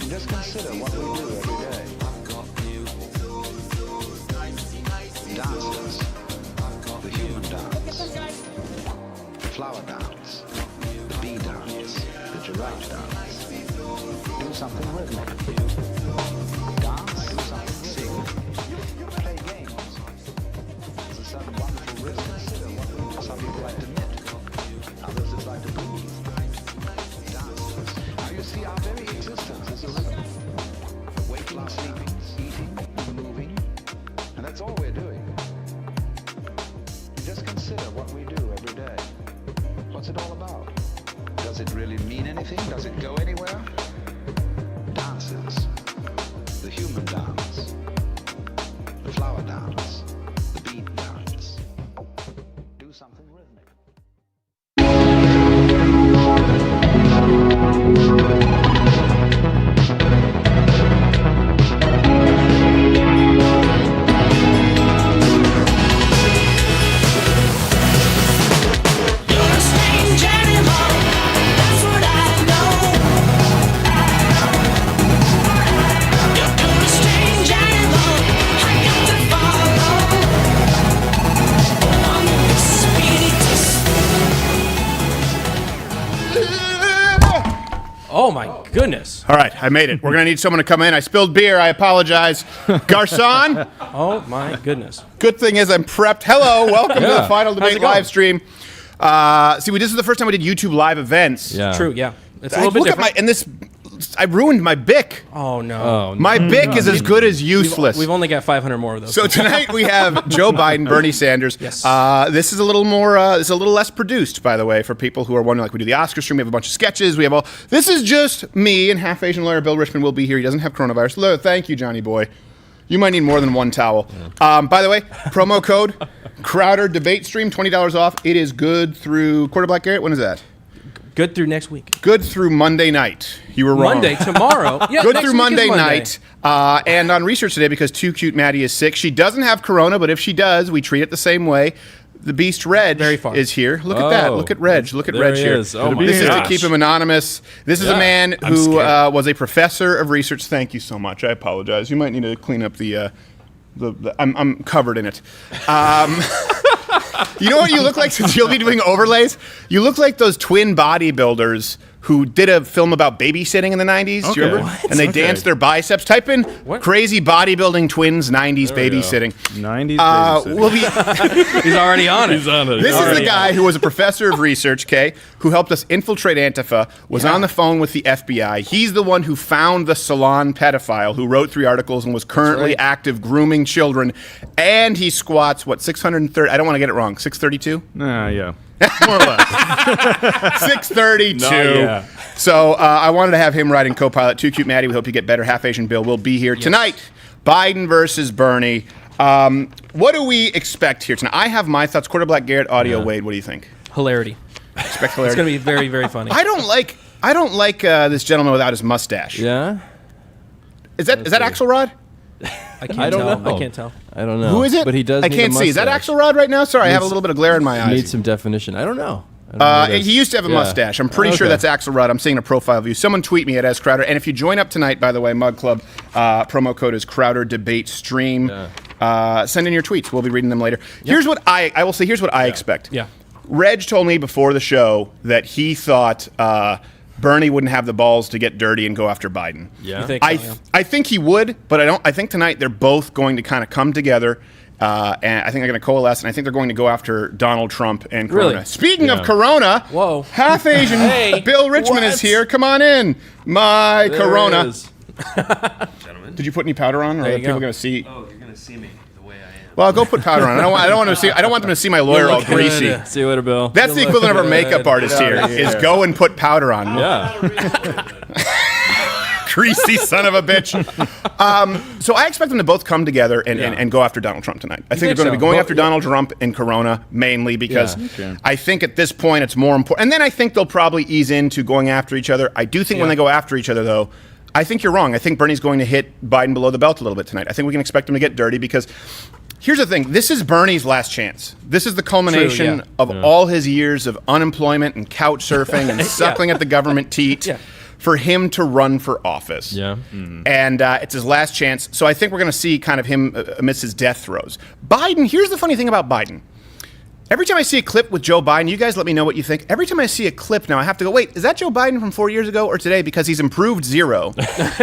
Just consider what we do every day. Dances. The human dance. The flower dance. The bee dance. The giraffe dance. Do something rhythmic. Dance. Do something sing. Play games. There's a certain wonderful rhythm. Consider what some people like to knit. Others would like to breathe. Dances. Now you see our very existence is a rhythm. Waking, sleeping, eating, moving. And that's all we're doing. Just consider what we do every day. What's it all about? Does it really mean anything? Does it go anywhere? Dances. The human dance. The flower dance. The bead dance. Do something rhythmic. Oh my goodness. All right, I made it. We're going to need someone to come in. I spilled beer. I apologize. Garcon, Oh my goodness. good thing is I'm prepped. Hello, welcome to the Yeah. Final How's Debate it going? live stream. This is the first time we did YouTube live events. Yeah. True, yeah. It's a little bit Look at different. and this, I ruined my Bic. Oh no. Oh, My Bic is as good as useless. We've only got 500 more of those. So tonight we have Joe Biden, Bernie Sanders. Yes. This is a little more. This is a little less produced, by the way, for people who are wondering. Like we do the Oscar stream, we have a bunch of sketches. We have all. This is just me and half Asian lawyer Bill Richmond will be here. He doesn't have coronavirus. Thank you, Johnny boy. You might need more than one towel. By the way, promo code Crowder Debate Stream, $20 off. It is good through Quarter Black Garrett. When is that? Good through next week. Good through Monday night. You were wrong. Monday, tomorrow. Yeah, Good next through week is Monday night. And on research today, because Too Cute Maddie is sick, she doesn't have corona, but if she does, we treat it the same way. The beast Reg Very far. is here. Look at that. Oh. Look at Reg. Look at There Reg he here. is. Oh my This is to gosh. keep him anonymous. This is a man I'm who scared. was a professor of research. Thank you so much. I apologize. You might need to clean up the I'm covered in it. You know what you look like since you'll be doing overlays? You look like those twin bodybuilders who did a film about babysitting in the 90s. Do you Okay. remember? What? And they Okay. danced their biceps. Type in What? crazy bodybuilding twins 90s There we go. babysitting. 90s babysitting. We'll be, He's already on it. He's on it. this is the guy who was a professor of research, okay, who helped us infiltrate Antifa, was on the phone with the FBI. He's the one who found the salon pedophile who wrote 3 articles and was currently active grooming children. And he squats, 630, I don't want to get it wrong, 632? Nah, yeah. More or less. 632. No, yeah. So I wanted to have him riding co-pilot. Too Cute Maddie. We hope you get better. Half Asian Bill will be here tonight. Biden versus Bernie. What do we expect here tonight? I have my thoughts. Quarter Black Garrett, audio. Yeah. Wade, what do you think? Hilarity. Expect It's hilarity. going to be very, very funny. I don't like this gentleman without his mustache. Yeah? Is that Axelrod? I can't I don't tell. know. I can't tell. I don't know. Who is it? But he does I need can't a see. Is that mustache. Axelrod right now? Sorry, I have a Needs- little bit of glare in my eyes. Needs some definition. I don't know. I don't know who it is. He used to have a Yeah. mustache. I'm pretty sure Okay. that's Axelrod. I'm seeing a profile view. Someone tweet me at SCrowder. And if you join up tonight, by the way, Mug Club, promo code is Crowder Debate Stream. Send in your tweets. We'll be reading them later. Here's what I will say. Here's what I expect. Yeah. Reg told me before the show that he thought Bernie wouldn't have the balls to get dirty and go after Biden. Yeah. You think so, I yeah. I think he would, but I don't. I think tonight they're both going to kind of come together, and I think they're going to coalesce, and I think they're going to go after Donald Trump and Corona. Really? Speaking of Yeah. Corona, Whoa. half Asian Hey, Bill Richmond is what? here. Come on in, my There Corona. it is. Gentlemen. Did you put any powder on, or are you people go. going to see? Oh, you're gonna see me the way I am. Well, go put powder on. I don't want to see. I don't want them to see my lawyer all look greasy. good. See you later, Bill. That's the equivalent of our makeup artist here. Is go and put powder on. Yeah. Greasy son of a bitch. So I expect them to both come together and go after Donald Trump tonight. I think they're think going to be so? going Well, after Donald Trump and Corona mainly because Yeah, okay. I think at this point it's more important. And then I think they'll probably ease into going after each other. I do think when they go after each other, though, I think you're wrong. I think Bernie's going to hit Biden below the belt a little bit tonight. I think we can expect him to get dirty because Here's the thing. This is Bernie's last chance. This is the culmination True, of all his years of unemployment and couch surfing and suckling at the government teat for him to run for office. Yeah. And it's his last chance. So I think we're going to see kind of him amidst his death throes. Biden, here's the funny thing about Biden. Every time I see a clip with Joe Biden, you guys let me know what you think. Every time I see a clip now, I have to go, wait, is that Joe Biden from 4 years ago or today? Because he's improved zero.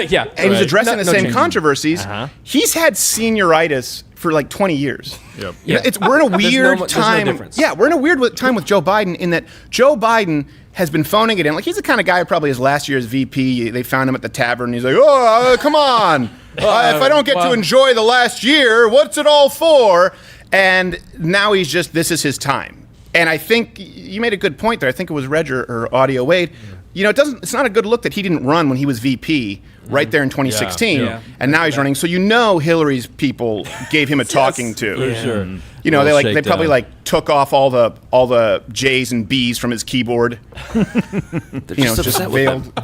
Yeah. And he's addressing the same changes. controversies. He's had senioritis for like 20 years. Yep. You know, we're in a weird there's time. no difference. Yeah, we're in a weird time with Joe Biden in that Joe Biden has been phoning it in. Like, he's the kind of guy who probably his last year as VP, they found him at the tavern, and he's like, oh, come on. If I don't get to enjoy the last year, what's it all for? And now he's just, this is his time. And I think you made a good point there. I think it was Reg or Audio Wade. You know, it's not a good look that he didn't run when he was VP right there in 2016, and now he's running. So you know Hillary's people gave him a talking to. For sure. You know, Little they probably shakedown. took off all the J's and B's from his keyboard. You know, just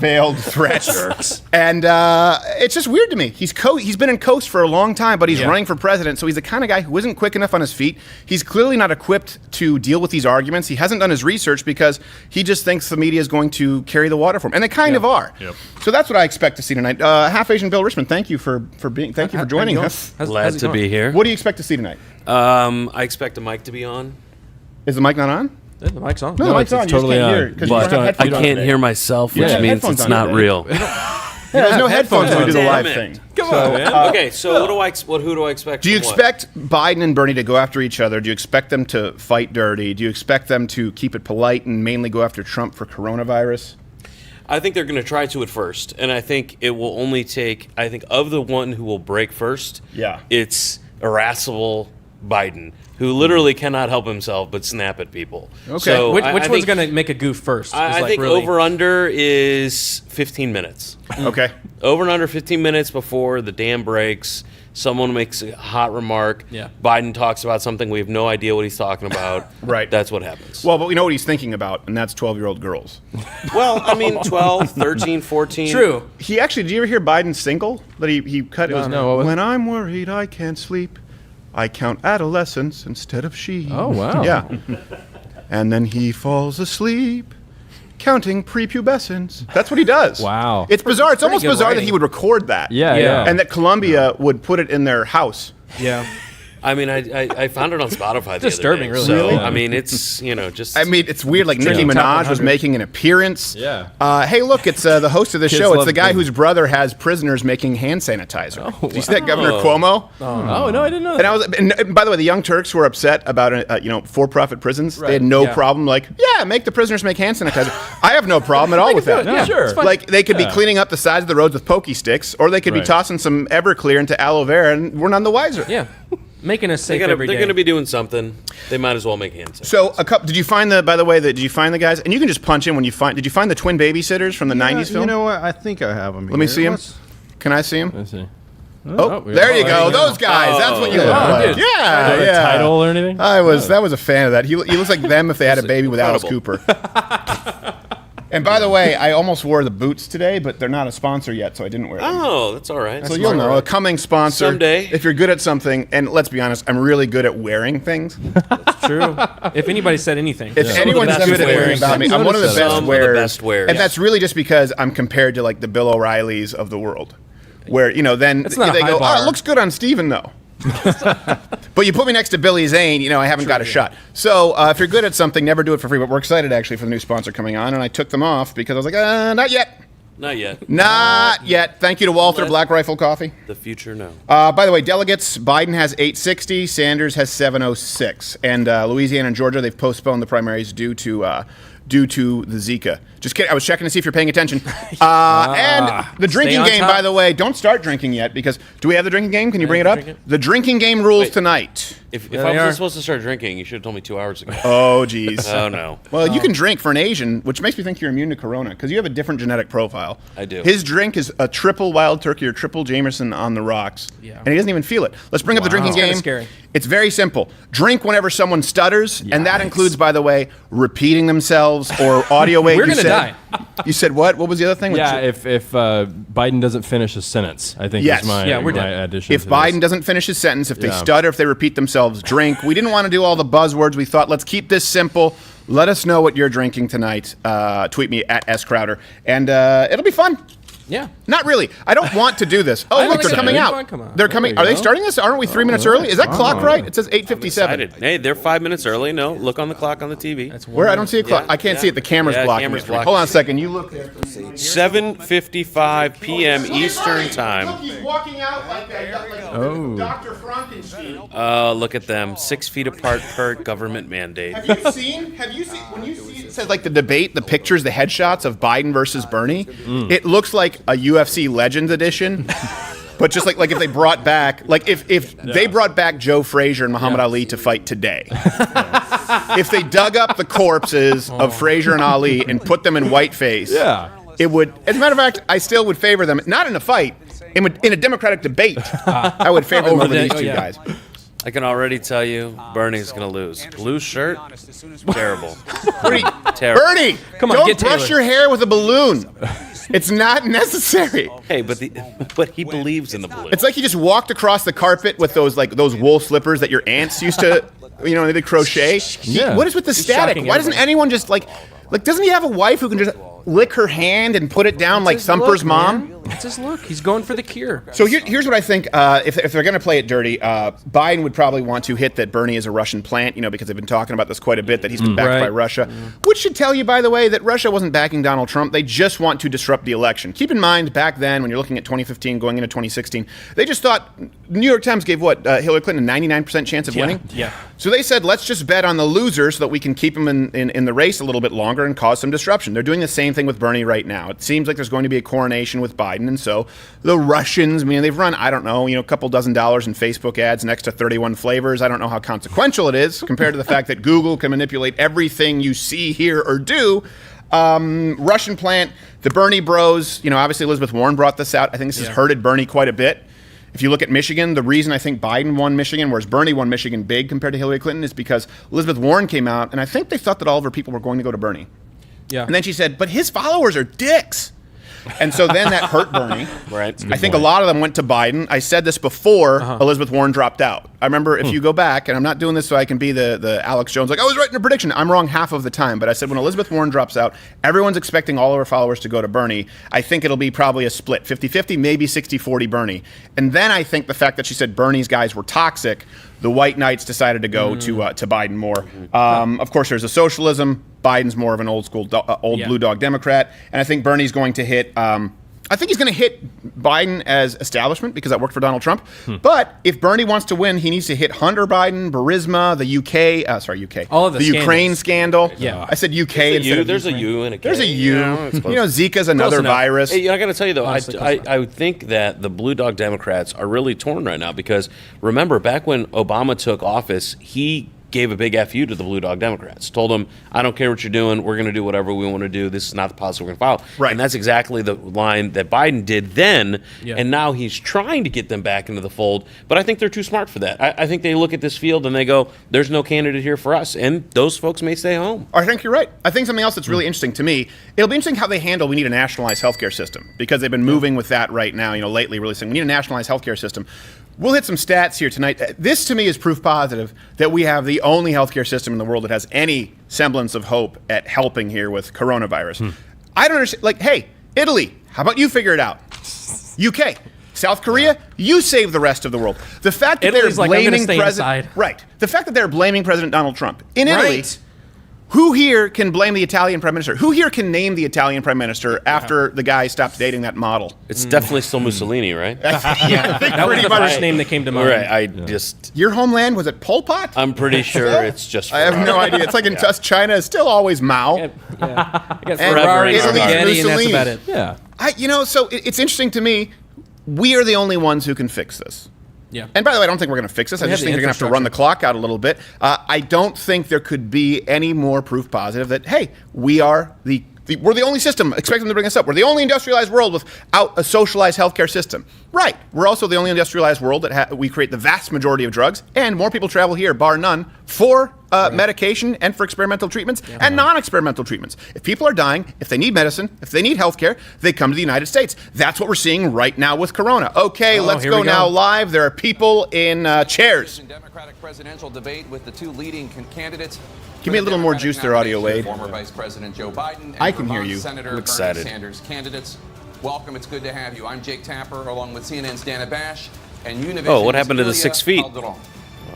veiled threats. And it's just weird to me. He's been in coast for a long time, but he's running for president. So he's the kind of guy who isn't quick enough on his feet. He's clearly not equipped to deal with these arguments. He hasn't done his research because he just thinks the media is going to carry the water for him, and they kind of are. Yep. So that's what I expect to see tonight. Half Asian Bill Richmond, thank you for joining us. Glad to be here. What do you expect to see tonight? I expect the mic to be on. Is the mic not on? Yeah, the mic's on. No, the mic's on. it's You totally just can't on. hear it 'cause you But don't have I headphones on can't today. hear myself, which Yeah, means headphones it's on not today. real. There's no headphones when we do the live Damn thing. it. Come on, man. Okay, so who do I expect? Do you from what? expect Biden and Bernie to go after each other? Do you expect them to fight dirty? Do you expect them to keep it polite and mainly go after Trump for coronavirus? I think they're going to try to at first, and I think it will only take. I think of the one who will break first. Yeah. It's irascible Biden, who literally cannot help himself but snap at people. Okay. So Which I one's think- going to make a goof first? I think over under is 15 minutes. Okay. Over and under 15 minutes before the dam breaks. Someone makes a hot remark. Yeah. Biden talks about something we have no idea what he's talking about. Right. That's what happens. Well, but we know what he's thinking about, and that's 12-year-old girls. Well, I mean, 12, 13, 14. True. He actually, did you ever hear Biden's single that he cut? It was, no, what was- when I'm worried, I can't sleep. I count adolescents instead of sheep. Oh, wow. Yeah. And then he falls asleep, counting prepubescents. That's what he does. Wow. It's bizarre. It's almost good bizarre that writing. he would record that. Yeah. And that Columbia would put it in their house. Yeah. I mean, I found it on Spotify the Disturbing, other day. really. So, Really? I mean, it's, just... I mean, it's weird. Like Nicki Trending top Minaj was 100. making an appearance. Yeah. Hey, look, it's the host of the Kids show. It's love the guy Nicki. whose brother has prisoners making hand sanitizer. Oh, Did you see that, Governor Cuomo? Oh, no, I didn't know And that. and by the way, the Young Turks were upset about for-profit prisons. They had no yeah. problem. Like, yeah, make the prisoners make hand sanitizer. I have no problem at all with that. Yeah, sure. it's fine. Like they could be cleaning up the sides of the roads with pokey sticks, or they could be Right. tossing some Everclear into aloe vera, and we're none the wiser. Yeah. Making us safe they're every day. going to be doing something. They might as well make hand sanitizer. So did you find did you find the guys? And you can just punch in when you find. Did you find the twin babysitters from the '90s film? You know what? I think I have them. Let me see them. Can I see them? Let's see. Oh, we there got- you go. Those guys. That's what you look like. dude. Yeah, Have a yeah. title or anything? That was a fan of that. He looks like them if they had a baby with Alice Cooper. And by the way, I almost wore the boots today, but they're not a sponsor yet, so I didn't wear them. Oh, that's all right. So you'll know, a coming sponsor. Someday. If you're good at something, and let's be honest, I'm really good at wearing things. True. If anybody said anything. If anyone's best good at wearing wearers. about me, I'm one of the Some best of the wearers. best wearers. And that's really just because I'm compared to like the Bill O'Reillys of the world. Where, then That's not a they high go, bar. oh, it looks good on Steven, though. But you put me next to Billy Zane, I haven't got a shot. So if you're good at something, never do it for free. But we're excited, actually, for the new sponsor coming on. And I took them off because I was like, not yet. Not yet. Not yet. Thank you to Walter, Black Rifle Coffee. The future, no. By the way, delegates, Biden has 860, Sanders has 706. And Louisiana and Georgia, they've postponed the primaries due to the Zika. Just kidding. I was checking to see if you're paying attention. And the drinking on game, top. by the way, don't start drinking yet because do we have the drinking game? Can you bring it up? drink it. The drinking game rules Wait. tonight. If There I they wasn't are. supposed to start drinking, you should have told me 2 hours ago. Oh, geez. Oh, no. Well, you can drink for an Asian, which makes me think you're immune to corona because you have a different genetic profile. I do. His drink is a triple wild turkey or triple Jameson on the rocks. Yeah. And he doesn't even feel it. Let's bring up the drinking It's kinda game. scary. It's very simple. Drink whenever someone stutters, and that includes, by the way, repeating themselves or audio weight. We're gonna die. You said what? What was the other thing? Yeah, if Biden doesn't finish a sentence, I think Yes. is my, Yeah, we're my dead. addition. If to Biden this. doesn't finish his sentence, if they Yeah. stutter, if they repeat themselves, drink. We didn't want to do all the buzzwords. We thought, let's keep this simple. Let us know what you're drinking tonight. Tweet me at SCrowder, and it'll be fun. Yeah. Not really. I don't want to do this. Oh, I'm look, they're coming excited. out. Come on. They're coming. There Are you they go. starting this? Aren't we 3 minutes early? Is that clock right? It says 8:57. Excited. Hey, they're 5 minutes early. No, look on the clock on the TV. That's Where? I don't see a clock. Yeah, I can't yeah. see it. The camera's Yeah, blocking camera's it. for me. blocking. Hold on a second. You look there. 7:55 p.m. Eastern Look, time. he's walking out like Dr. Frankenstein. Look at them, 6 feet apart per government mandate. Have you seen when you see it says like the debate, the pictures, the headshots of Biden versus Bernie? It looks like a UFC Legends edition. But just like if they brought back, like if they brought back Joe Frazier and Muhammad Ali to fight today, if they dug up the corpses of Frazier and Ali and put them in whiteface, it would. As a matter of fact, I still would favor them, not in a fight, in a Democratic debate. I would favor them over these two guys. I can already tell you, Bernie's gonna lose. Blue shirt, terrible. Terrible. Bernie, Come on, don't get brush Taylor. your hair with a balloon. It's not necessary. Hey, but he believes in the blue. It's like he just walked across the carpet with those wool slippers that your aunts used to, they did crochet. Yeah. What is with the static? shocking Why doesn't everybody. anyone just doesn't he have a wife who can just lick her hand and put it down like His Thumper's look, mom? man. It's his look. He's going for the cure. So here's what I think. If they're going to play it dirty, Biden would probably want to hit that Bernie is a Russian plant, because they've been talking about this quite a bit, that he's been backed Right. by Russia, which should tell you, by the way, that Russia wasn't backing Donald Trump. They just want to disrupt the election. Keep in mind, back then, when you're looking at 2015 going into 2016, they just thought, New York Times gave Hillary Clinton a 99% chance of winning? Yeah. So they said, let's just bet on the loser so that we can keep him in the race a little bit longer and cause some disruption. They're doing the same thing with Bernie right now. It seems like there's going to be a coronation with Biden, and so the Russians, they've run, I don't know, a couple $dozen in Facebook ads next to 31 flavors. I don't know how consequential it is compared to the fact that Google can manipulate everything you see, hear, or do. Russian plant, the Bernie bros, obviously Elizabeth Warren brought this out. I think this has hurted Bernie quite a bit. If you look at Michigan, the reason I think Biden won Michigan, whereas Bernie won Michigan big compared to Hillary Clinton, is because Elizabeth Warren came out, and I think they thought that all of her people were going to go to Bernie. Yeah. And then she said, but his followers are dicks. And so then that hurt Bernie. Right. I think a lot of them went to Biden. I said this before Elizabeth Warren dropped out. I remember, if you go back, and I'm not doing this so I can be the Alex Jones, I was right in a prediction. I'm wrong half of the time. But I said when Elizabeth Warren drops out, everyone's expecting all of her followers to go to Bernie. I think it'll be probably a split, 50-50, maybe 60-40 Bernie. And then I think the fact that she said Bernie's guys were toxic, the white knights decided to go to Biden more. Of course, there's a socialism. Biden's more of an old school, blue dog Democrat, and I think Bernie's going to hit. I think he's going to hit Biden as establishment because that worked for Donald Trump. But if Bernie wants to win, he needs to hit Hunter Biden, Burisma, the UK, all of the Ukraine scandal. Yeah. I said UK instead of There's a Ukraine. U and a K. There's a U. it's close. Zika's another enough. virus. Hey, I got to tell you though, Honestly, close I would think that the blue dog Democrats are really torn right now because remember back when Obama took office, he gave a big FU to the blue dog Democrats. Told them, I don't care what you're doing. We're going to do whatever we want to do. This is not the policy we're going to follow. Right. And that's exactly the line that Biden did then. Yeah. And now he's trying to get them back into the fold. But I think they're too smart for that. I think they look at this field and they go, there's no candidate here for us. And those folks may stay home. I think you're right. I think something else that's really interesting to me, it'll be interesting how they handle we need a nationalized healthcare system because they've been moving with that right now, lately really saying we need a nationalized healthcare system. We'll hit some stats here tonight. This to me is proof positive that we have the only healthcare system in the world that has any semblance of hope at helping here with coronavirus. I don't understand. Hey, Italy, how about you figure it out? UK. South Korea, you save the rest of the world. The fact that Italy's they're like, I'm gonna blaming stay President, inside. right? The fact that they're blaming President Donald Trump in Italy. Right. Who here can blame the Italian prime minister? Who here can name the Italian prime minister after the guy stopped dating that model? It's definitely still Mussolini, right? That was Pretty the much. first name that came to mind. Right. Your homeland, was it Pol Pot? I'm pretty sure it's just. I have no idea. It's like in us, China is still always Mao. Yeah. I got And Ferrari, Italy's spaghetti, and that's Mussolini. about it. Yeah. So it's interesting to me. We are the only ones who can fix this. Yeah. And by the way, I don't think we're going to fix this. I We just have think the they're going to have to run the clock out a little bit. I don't think there could be any more proof positive that, hey, we are the We're the only system, expect them to bring us up. We're the only industrialized world without a socialized healthcare system. Right. We're also the only industrialized world that we create the vast majority of drugs, and more people travel here, bar none, for medication and for experimental treatments and non-experimental treatments. If people are dying, if they need medicine, if they need healthcare, they come to the United States. That's what we're seeing right now with Corona. Okay, let's here go we go. now live. There are people in chairs. Democratic presidential debate with the two leading candidates. Give me a little more juice there, audio Wade. Former Vice President Joe Biden and I can hear Vermont you. Senator I'm Bernie excited. Sanders. Candidates, welcome. It's good to have you. I'm Jake Tapper, along with CNN's Dana Bash and Univision's Oh, what happened to the Ilya 6 feet? Calderon.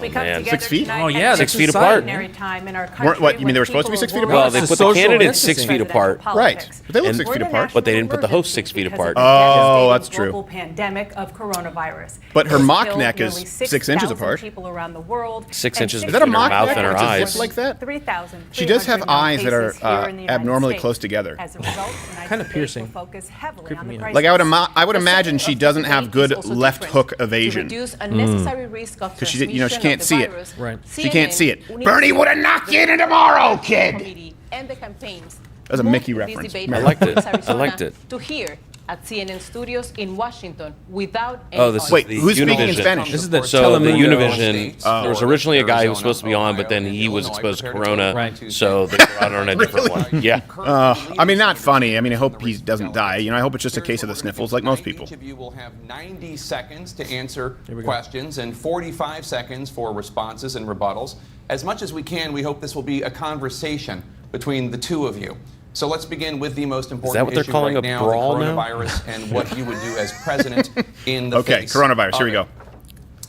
We come man. together 6 feet? tonight Oh, yeah, at that's 6 feet apart. extraordinary time in our What, you mean country they were when supposed to be 6 feet people apart? Well, they will put the vote candidates for 6 feet apart. Right. But they look And- 6 feet We're in a apart. But they didn't put the national host 6 feet emergency apart. because of the Oh, devastating that's true. global pandemic of coronavirus. But her It's mock killed neck is nearly 6 inches 6,000 apart. people around the world. 6 and inches Is that a between her mock mouth neck and her or does it eyes. look like that? 3,000. She does have eyes that are United abnormally States. close together. As a result, tonight's Kinda debate piercing. will focus heavily Creeping on the me out. crisis. Like I would The imagine setting she of the doesn't have debate good is also left different. hook To evasion. reduce unnecessary risk of 'Cause she did- she transmission can't of see the it. virus, Right. She can't see it. CNN Bernie would have knocked you into tomorrow, kid. Committee and the campaigns That was a moved Mickey this reference. debate I from liked it. Phoenix, I Arizona, liked it. To here at CNN studios in Washington without any Oh, this is Wait, the who's speaking in Univision. Spanish? This is the So the Telemundo. Univision, there was originally a guy who was supposed to be on, but then he was exposed to Corona, Right. so they brought on a different one. Yeah. I mean, not funny. I mean, I hope he doesn't die. You know, I hope it's just a case of the sniffles, like most people. Each of you will have 90 seconds to answer questions and 45 seconds for responses and rebuttals. As much as we can, we hope this will be a conversation between the two of you. So let's begin with the most important what they're issue calling right a now, brawl the now? coronavirus and what you would do as president in the Okay, face coronavirus. Here of we it. go.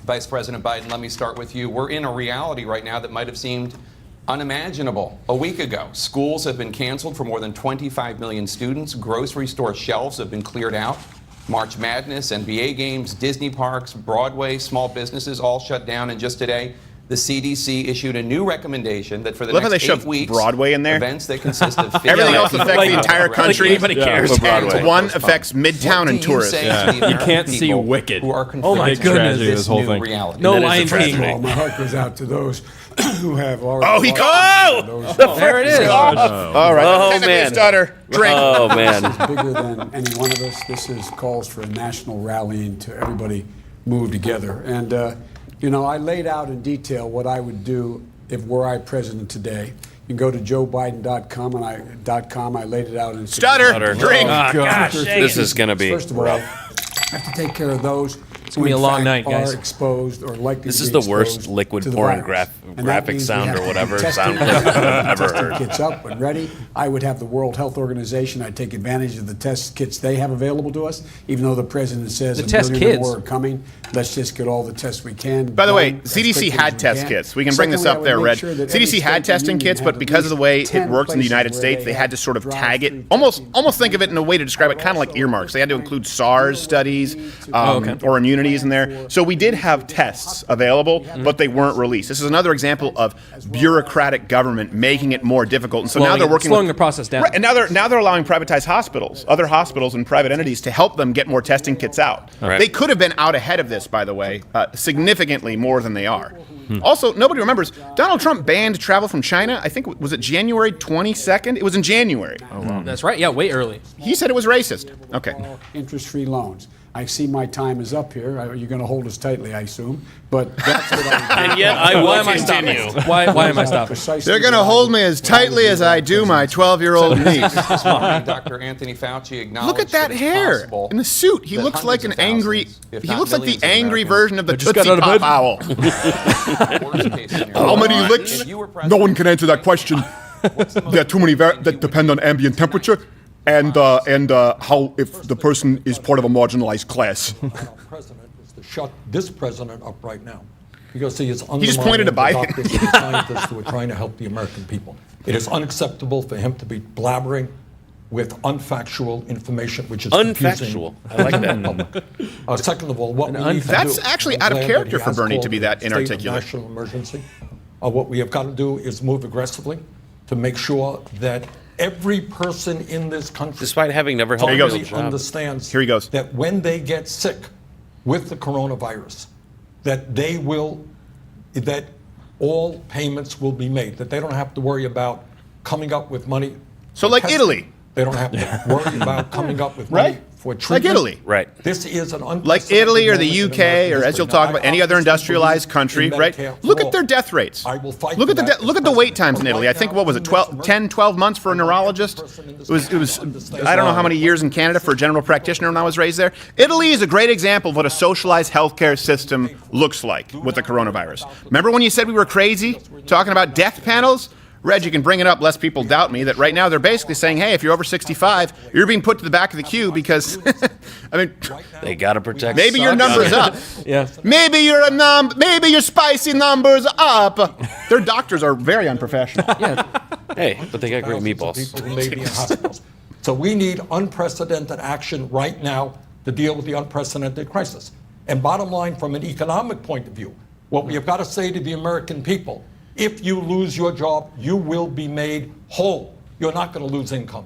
Vice President Biden, let me start with you. We're in a reality right now that might have seemed unimaginable a week ago. Schools have been canceled for more than 25 million students. Grocery store shelves have been cleared out. March Madness, NBA games, Disney parks, Broadway, small businesses all shut down. And just today, the CDC issued a new recommendation that for the Love how next they 8 shoved weeks, Broadway in there. events that consist of Everything else 50 affects the people entire around country. the Anybody country. cares. but Broadway. And one affects Midtown and What do you tourists. say Yeah. to the You can't American see people Wicked. who are Oh my confronted goodness. with This this whole new thing. reality? No And then Lion it's a King. tragedy. Well, my heart goes out to those who have already. Oh, he lost those There it is. All right. Oh, Technically a man. stutter. Drink. Oh, man. bigger than any one of us. This is calls for a national rallying to everybody move together. And I laid out in detail what I would do if were I president today. You can go to joebiden.com and I laid it out in Stutter. Stutter. Drink. This is going to be First of all, rough. I have to take care of those gonna be a long night, are guys. exposed or likely This to is be the worst exposed liquid to the porn virus. And that graphic means we sound have or to whatever test sound it, clip I've ever testing heard. kits up and ready. I would have the World Health Organization. I'd take advantage of the test kits they have available to us, even though the president says The a test million kits. more are coming. Let's just get all the tests we can. By the way, done as CDC quickly had as we test can. kits. We can bring this Secondly, I up would there, make Red. sure that every CDC state had and testing union kits, has but at because of the way least it 10 works in the places United where States, they have had to sort of tag it, drive-through almost think of it in a way to describe it, kind of like earmarks. They had to include SARS studies or immunities in there. So we did have tests available, but they weren't released. This is another example of bureaucratic government making it more difficult. And so now they're working slowing with, the process down. Right, and now they're allowing privatized hospitals, other hospitals and private entities to help them get more testing kits out. Right. They could have been out ahead of this, by the way, significantly more than they are. Also, nobody remembers, Donald Trump banned travel from China. I think, was it January 22nd? It was in January. That's right. Yeah, way early. He said it was racist. Okay. Interest-free loans. I see my time is up here. You're going to hold us tightly, I assume. But that's what I And yet I Why will am I continue. stopping? Why am I stopping? precisely They're going to what I hold would- me as tightly as I do my 12-year-old niece. This morning, Dr. Anthony Fauci acknowledged Look at that it's hair possible in the suit. He that looks like an hundreds of angry. thousands, if He not looks like the millions of angry Americans version of the just Tootsie got out of Pop bed. owl. worst case scenario. How many If licks? you were No president, one can answer that question. There are too many that depend on ambient temperature and how if the person is part of a marginalized class. Our president is to shut this president up right now. Because he is just pointed to undermining Biden. the doctors and the scientists who are trying to help the American people. It is unacceptable for him to be blabbering with unfactual information, which is Unfactual. I like that. confusing. Second of all, what we need to do. That's actually I'm out of glad character that he for has Bernie to called be that a state of inarticulate. national emergency. What we have got to do is move aggressively to make sure that every person in this country, Despite having never held a Here he real goes. job. understands Here he goes. that when they get sick with the coronavirus, that that all payments will be made, that they don't have to worry about coming up with money. So for like testing. Italy. They don't have to worry about coming up with money Right? for treatment. Like Italy. Right. This is an Like Italy or the unprecedented moment UK, in or American as you'll history. talk Now, about I any other obviously industrialized believe country, in right? Medicare for Look all. at their death rates. I will fight Look for at the that look as at the wait president. times in But Italy. I right think now, what was it, 10, 12 months for a neurologist? It was I don't know how many years in Canada for a general practitioner when I was raised there. Italy is a great example of what a socialized healthcare system looks like with the coronavirus. Remember when you said we were crazy talking about death panels? Reg, you can bring it up lest people doubt me that right now they're basically saying, hey, if you're over 65, you're being put to the back of the queue because, I mean, They got to protect. maybe your number's up. Yeah. Maybe maybe your spicy number's up. Their doctors are very unprofessional. Hey, but they got great Thousands of meatballs. people who may be in hospitals. So we need unprecedented action right now to deal with the unprecedented crisis. And bottom line, from an economic point of view, what we have got to say to the American people, if you lose your job, you will be made whole. You're not going to lose income.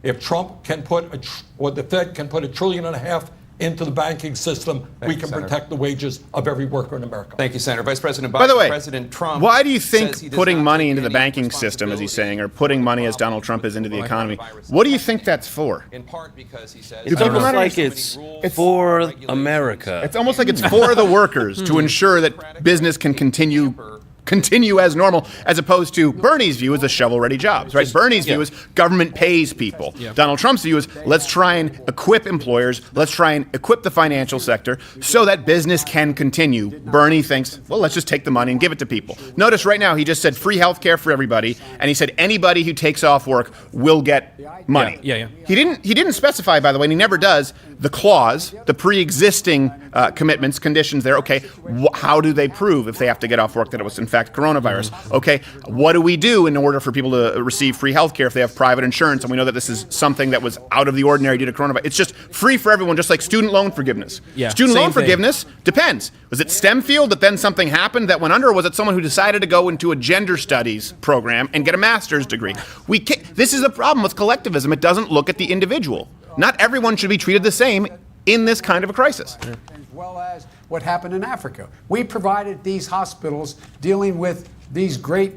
If Trump can put, or the Fed can put $1.5 trillion into the banking system, we can Senator. protect the wages of every worker in America. Thank you, Senator. Vice President Biden, By the way, President Trump. why do you says he think does putting not money take into the any banking system, as he's saying, or responsibility putting money as for Donald Trump is into the economy, coronavirus what do you think that's for? In part because he says Do It's almost people like not it's for America. It's almost like it's for the workers to ensure that business can continue as normal, as opposed to Bernie's view is the shovel-ready jobs, right? Bernie's view is government pays people. Donald Trump's view is let's try and equip employers, let's try and equip the financial sector so that business can continue. Bernie thinks, well, let's just take the money and give it to people. Notice right now he just said free health care for everybody, and he said anybody who takes off work will get money. Yeah. He didn't specify, by the way, and he never does, the clause, the pre-existing commitments, conditions there. Okay, how do they prove if they have to get off work that it was in fact coronavirus? Okay, what do we do in order for people to receive free health care if they have private insurance? And we know that this is something that was out of the ordinary due to coronavirus. It's just free for everyone, just like student loan forgiveness. Yeah, Student same loan thing. forgiveness depends. Was it STEMfield that then something happened that went under, or was it someone who decided to go into a gender studies program and get a master's degree? This is the problem with collectivism. It doesn't look at the individual. Not everyone should be treated the same in this kind of a crisis. As well as what happened in Africa. We provided these hospitals dealing with these great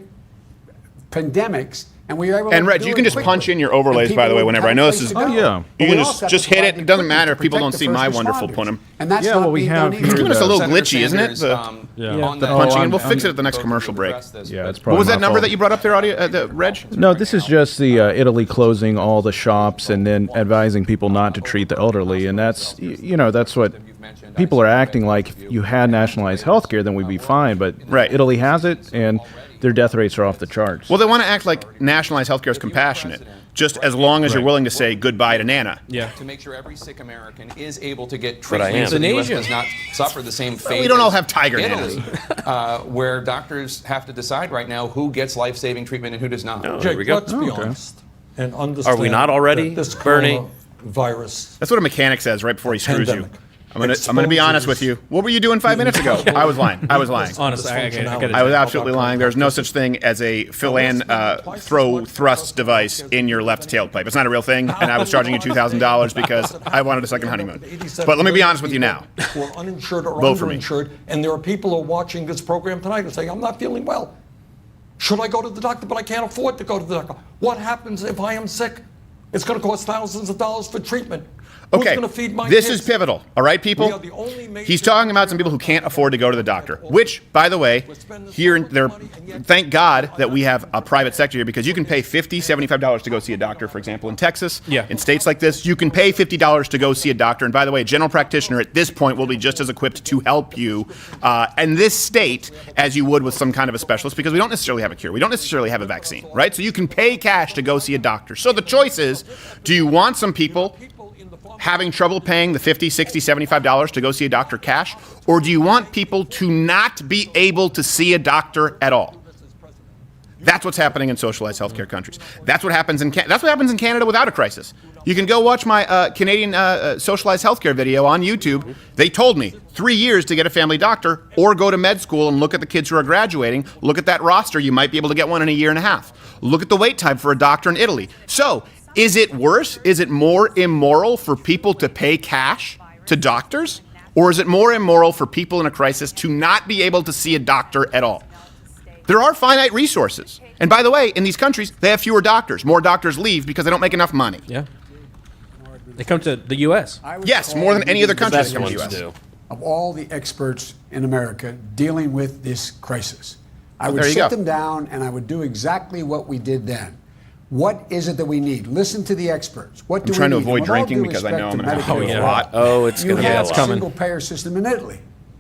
pandemics, and we were able And to Reg, do you it can just quickly. punch in your overlays, And by the people way, would whenever. have I know a this place is. to go. Oh, yeah. But You we can also have just to hit it. provide It doesn't equipment matter to if people don't protect see the my first wonderful responders. punim. And that's Yeah, not well, we being have done here either. It's giving us a little Senator glitchy, isn't it? Sanders, Yeah. on The- that oh, issue, I'm- We'll fix it I'm- at the next both commercial will break. address this, Yeah, but- it's What probably was my that number fault. that you brought up there, the Reg? No, this is just the Italy closing all the shops and then advising people not to treat the elderly, and that's that's what people are acting like. If you had nationalized health care, then we'd be fine. But Right. Italy has it, and their death rates are off the charts. Well, they want to act like nationalized healthcare is compassionate, just as long as you're willing to say goodbye to Nana. Yeah. To make sure every sick American is able to get But I treatment am. so the U.S. Euthanasia. does not suffer the same fate. we don't all as have tiger Italy, where doctors have to decide right now who gets life-saving treatment and who does not. Oh, there Jake, we go. let's be honest and understand. Are we not already, that this Bernie? coronavirus That's what a mechanic says right before he screws you. Pandemic. I'm gonna be honest with you. What were you doing 5 minutes ago? I was lying. Honestly, I get it. I was absolutely lying. There's no such thing as a fill-in thrust device in your left tailpipe. It's not a real thing, and I was charging you $2,000 because I wanted a second honeymoon. But let me be honest with you now. Who are uninsured or Vote for me. underinsured, and there are people who are watching this program tonight and saying, I'm not feeling well. Should I go to the doctor, but I can't afford to go to the doctor? What happens if I am sick? It's going to cost thousands of dollars for treatment. Who's Okay, going to feed my this kids? is pivotal, all right, people? We are the only major He's talking about some people who can't afford to go to the doctor, which, by the way, here in there, thank God that we have a private sector here because you can pay $50, $75 to go see a doctor, for example, in Texas. Yeah. In states like this, you can pay $50 to go see a doctor. And by the way, a general practitioner at this point will be just as equipped to help you in this state as you would with some kind of a specialist because we don't necessarily have a cure. We don't necessarily have a vaccine, right? So you can pay cash to go see a doctor. So the choice is, do you want some people having trouble paying the $50, $60, $75 to go see a doctor cash? Or do you want people to not be able to see a doctor at all? That's what's happening in socialized healthcare countries. That's what happens in Canada without a crisis. You can go watch my Canadian socialized healthcare video on YouTube. They told me 3 years to get a family doctor or go to med school and look at the kids who are graduating. Look at that roster. You might be able to get one in a year and a half. Look at the wait time for a doctor in Italy. So, is it worse? Is it more immoral for people to pay cash to doctors? Or is it more immoral for people in a crisis to not be able to see a doctor at all? There are finite resources. And by the way, in these countries, they have fewer doctors. More doctors leave because they don't make enough money. Yeah. They come to the U.S. Yes, more than any other country Best that come to the ones U.S. do. Of all the experts in America dealing with this crisis, I would there you sit go. them down and I would do exactly what we did then. What is it that we need? Listen to the experts. What do I'm trying we to need? avoid And with all drinking due because I know respect I'm to going to Medicare have a for lot. Oh, it's you going to be a have a lot. coming. single payer system in Italy.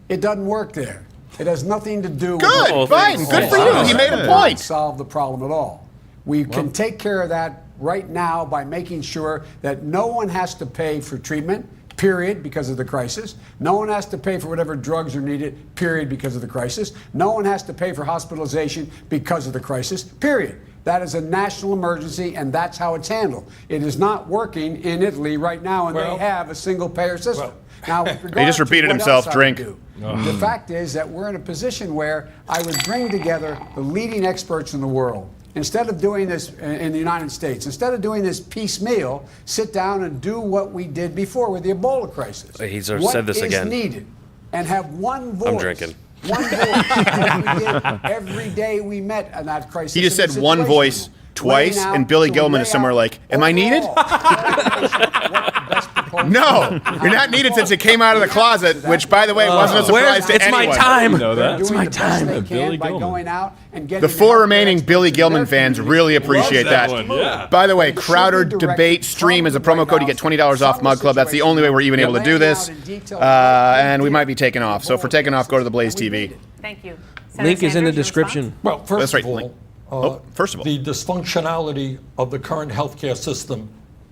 It doesn't work there. It has nothing to do with Good, Oh, Biden. Good for you. He made a point. solve the problem at all. We can take care of that right now by making sure that no one has to pay for treatment, period, because of the crisis. No one has to pay for whatever drugs are needed, period, because of the crisis. No one has to pay for hospitalization because of the crisis, period. That is a national emergency, and that's how it's handled. It is not working in Italy right now, and Well- they have a single-payer system. Now, with He regard just to repeated what himself, else I would drink. do, the fact is that we're in a position where I would bring together the leading experts in the world. Instead of doing this in the United States, instead of doing this piecemeal, sit down and do what we did before with the Ebola crisis. He's What said this is again. needed, and have one voice. I'm drinking. One voice. Like we did every day we met in that crisis. He just and said one situation. voice twice, Laying out and Billy to Gilman is lay somewhere out like, am I needed? overall what the best proposal No, is. you're not needed since it came out of the closet, which, by the way, wasn't a surprise to It's anyone. my time. You know that. It's Doing my the best time. they can Billy by Gilman. going out and getting The four healthcare remaining experts Billy in Gilman their fans community. really appreciate that. Yeah. By the way, It should be Crowder directed Debate Stream is a promo right code. You now. get $20 off Some Mug Club. That's the only way we're even able to do this. And we might be taking off. So if we're taking off, go to the Blaze TV. Thank you. Link is in the description. Well, first That's right, of all, Link. First of all. the dysfunctionality of the current healthcare system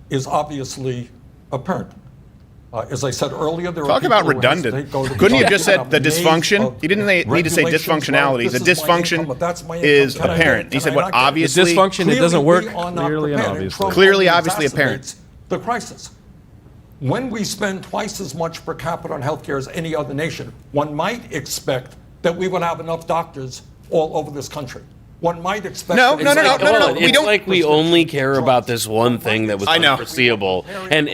is obviously apparent. As I said earlier, there Talk are about people who redundant. hesitate, Couldn't you have go just to said the maze dysfunction? of You didn't need to say regulations. dysfunctionality. Well, The this is my dysfunction income, that's my is income. Can I apparent. get- He can said I what not get- obviously. The dysfunction, it doesn't Clearly, work. we are not Clearly and prepared, obviously. Trump Clearly, only obviously apparent. exacerbates the crisis. When we spend twice as much per capita on healthcare as any other nation, one might expect that we would have enough doctors all over this country. One might expect. No, that no, no, it's no, like- no, no. We It's don't- like we only care about this one thing that was I know. unforeseeable. And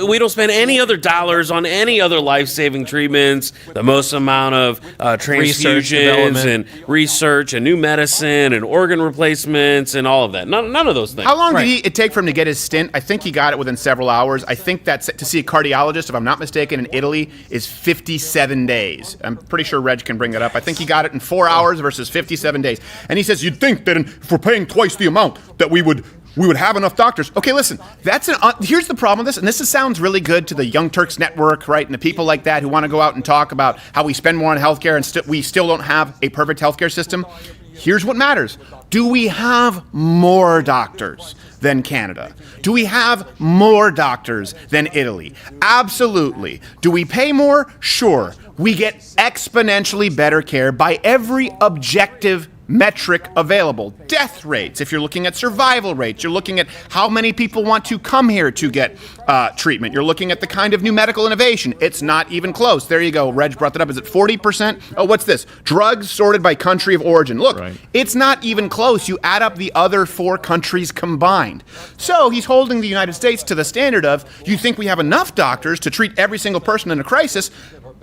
we don't spend any other dollars on any other life-saving treatments, the most amount of transfusions development. and research and new medicine and organ replacements and all of that. None of those things. How long did it take for him to get his stint? I think he got it within several hours. I think that's to see a cardiologist, if I'm not mistaken, in Italy is 57 days. I'm pretty sure Reg can bring that up. I think he got it in 4 hours versus 57 days. And he says, you'd think that if we're paying twice the amount that we would have enough doctors. Okay, listen, here's the problem with this, and this sounds really good to the Young Turks Network, right, and the people like that who want to go out and talk about how we spend more on healthcare and we still don't have a perfect healthcare system. Here's what matters. Do we have more doctors than Canada? Do we have more doctors than Italy? Absolutely. Do we pay more? Sure. We get exponentially better care by every objective metric available. Death rates, if you're looking at survival rates, you're looking at how many people want to come here to get treatment. You're looking at the kind of new medical innovation. It's not even close. There you go. Reg brought that up. Is it 40%? Oh, what's this? Drugs sorted by country of origin. Look, Right. It's not even close. You add up the other 4 countries combined. So he's holding the United States to the standard of, you think we have enough doctors to treat every single person in a crisis,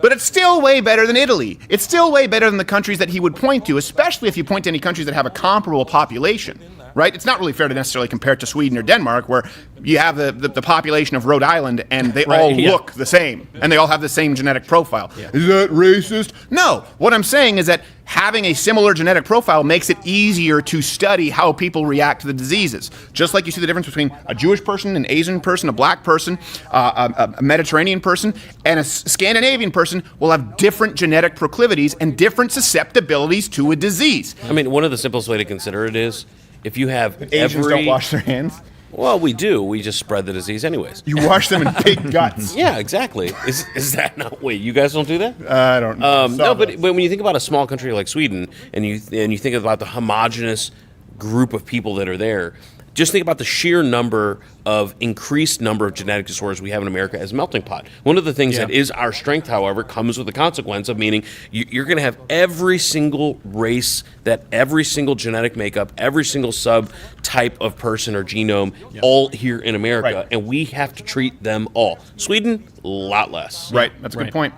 but it's still way better than Italy. It's still way better than the countries that he would point to, especially if you point to any countries that have a comparable population, right? It's not really fair to necessarily compare it to Sweden or Denmark, where you have the population of Rhode Island and they all look the same and they all have the same genetic profile. Is that racist? No. What I'm saying is that having a similar genetic profile makes it easier to study how people react to the diseases. Just like you see the difference between a Jewish person, an Asian person, a black person, a Mediterranean person, and a Scandinavian person will have different genetic proclivities and different susceptibilities to a disease. I mean, one of the simplest way to consider it is if you have Asians don't wash their hands. Well, we do. We just spread the disease anyways. You wash them in pig guts. Yeah, exactly. Is that not? Wait, you guys don't do that? I don't know. No, but when you think about a small country like Sweden, and you think about the homogenous group of people that are there, just think about the sheer increased number of genetic disorders we have in America as a melting pot. One of the things that is our strength, however, comes with the consequence of meaning you're going to have every single race, that every single genetic makeup, every single subtype of person or genome, all here in America, Right. and we have to treat them all. Sweden, a lot less. Right, that's a good point.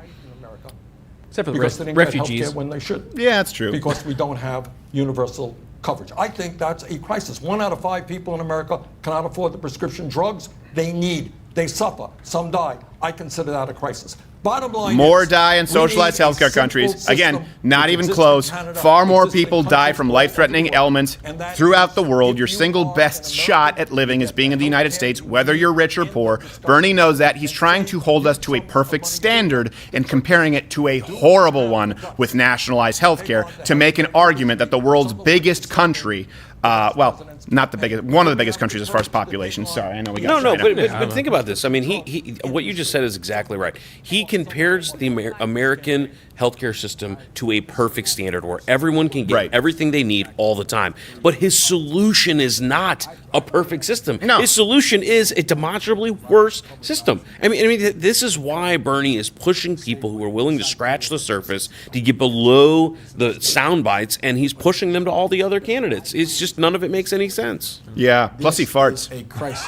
Except for the because they didn't refugees. get healthcare when they should. Yeah, that's true. Because we don't have universal coverage. I think that's a crisis. 1 out of 5 people in America cannot afford the prescription drugs they need. They suffer. Some die. I consider that a crisis. Bottom line More is, die in we socialized need a healthcare countries. simple Again, system not which even exists close. in Canada, Far more exists in people die countries from all over the life-threatening world. ailments And that throughout is, the world. if Your you single are best an shot at living is being in the United States, whether you're rich or poor. Bernie knows that. He's trying to hold us to a perfect standard and comparing it to a horrible one with nationalized healthcare to make an argument that the world's biggest country, well, not the biggest, one of the biggest countries as far as population. Sorry, I know we got No, China. but think about this. I mean, he what you just said is exactly right. He compares the American healthcare system to a perfect standard where everyone can get everything they need all the time. But his solution is not a perfect system. No. His solution is a demonstrably worse system. I mean, this is why Bernie is pushing people who are willing to scratch the surface to get below the sound bites, and he's pushing them to all the other candidates. It's just none of it makes any sense. Yeah, plus he farts. A crisis.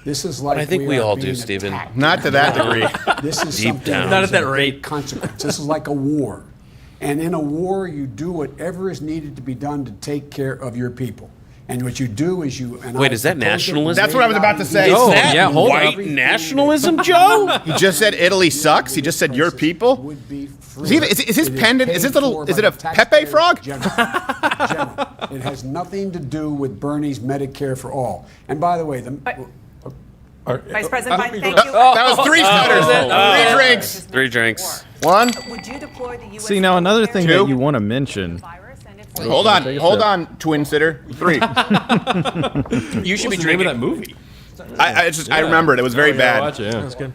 This is like But I think we are all being do, Stephen. attacked. Not to that degree. This is Deep something down. Not is at that a rate. great consequence. This is like a war. And in a war, you do whatever is needed to be done to take care of your people. And what you do is you... And Wait, I is that proposed it nationalism? That's what I was about to say. Oh, Is that yeah, hold white up. nationalism, Joe? He just said Italy sucks. He just said your people. Would be free. Is his pendant? Is paid this little? for Is by it a the Pepe taxpayers frog? general. It has nothing to do with Bernie's Medicare for all. And by the way, Vice President Biden, thank you. That was 3 stutters. 3 drinks. 3 drinks. 1. Would you deploy the U.S. See, now another thing Two. that you want to mention. Hold on, twin sitter. 3. You should be dreaming of that movie. I remembered. It was very bad. Watch it. That's good.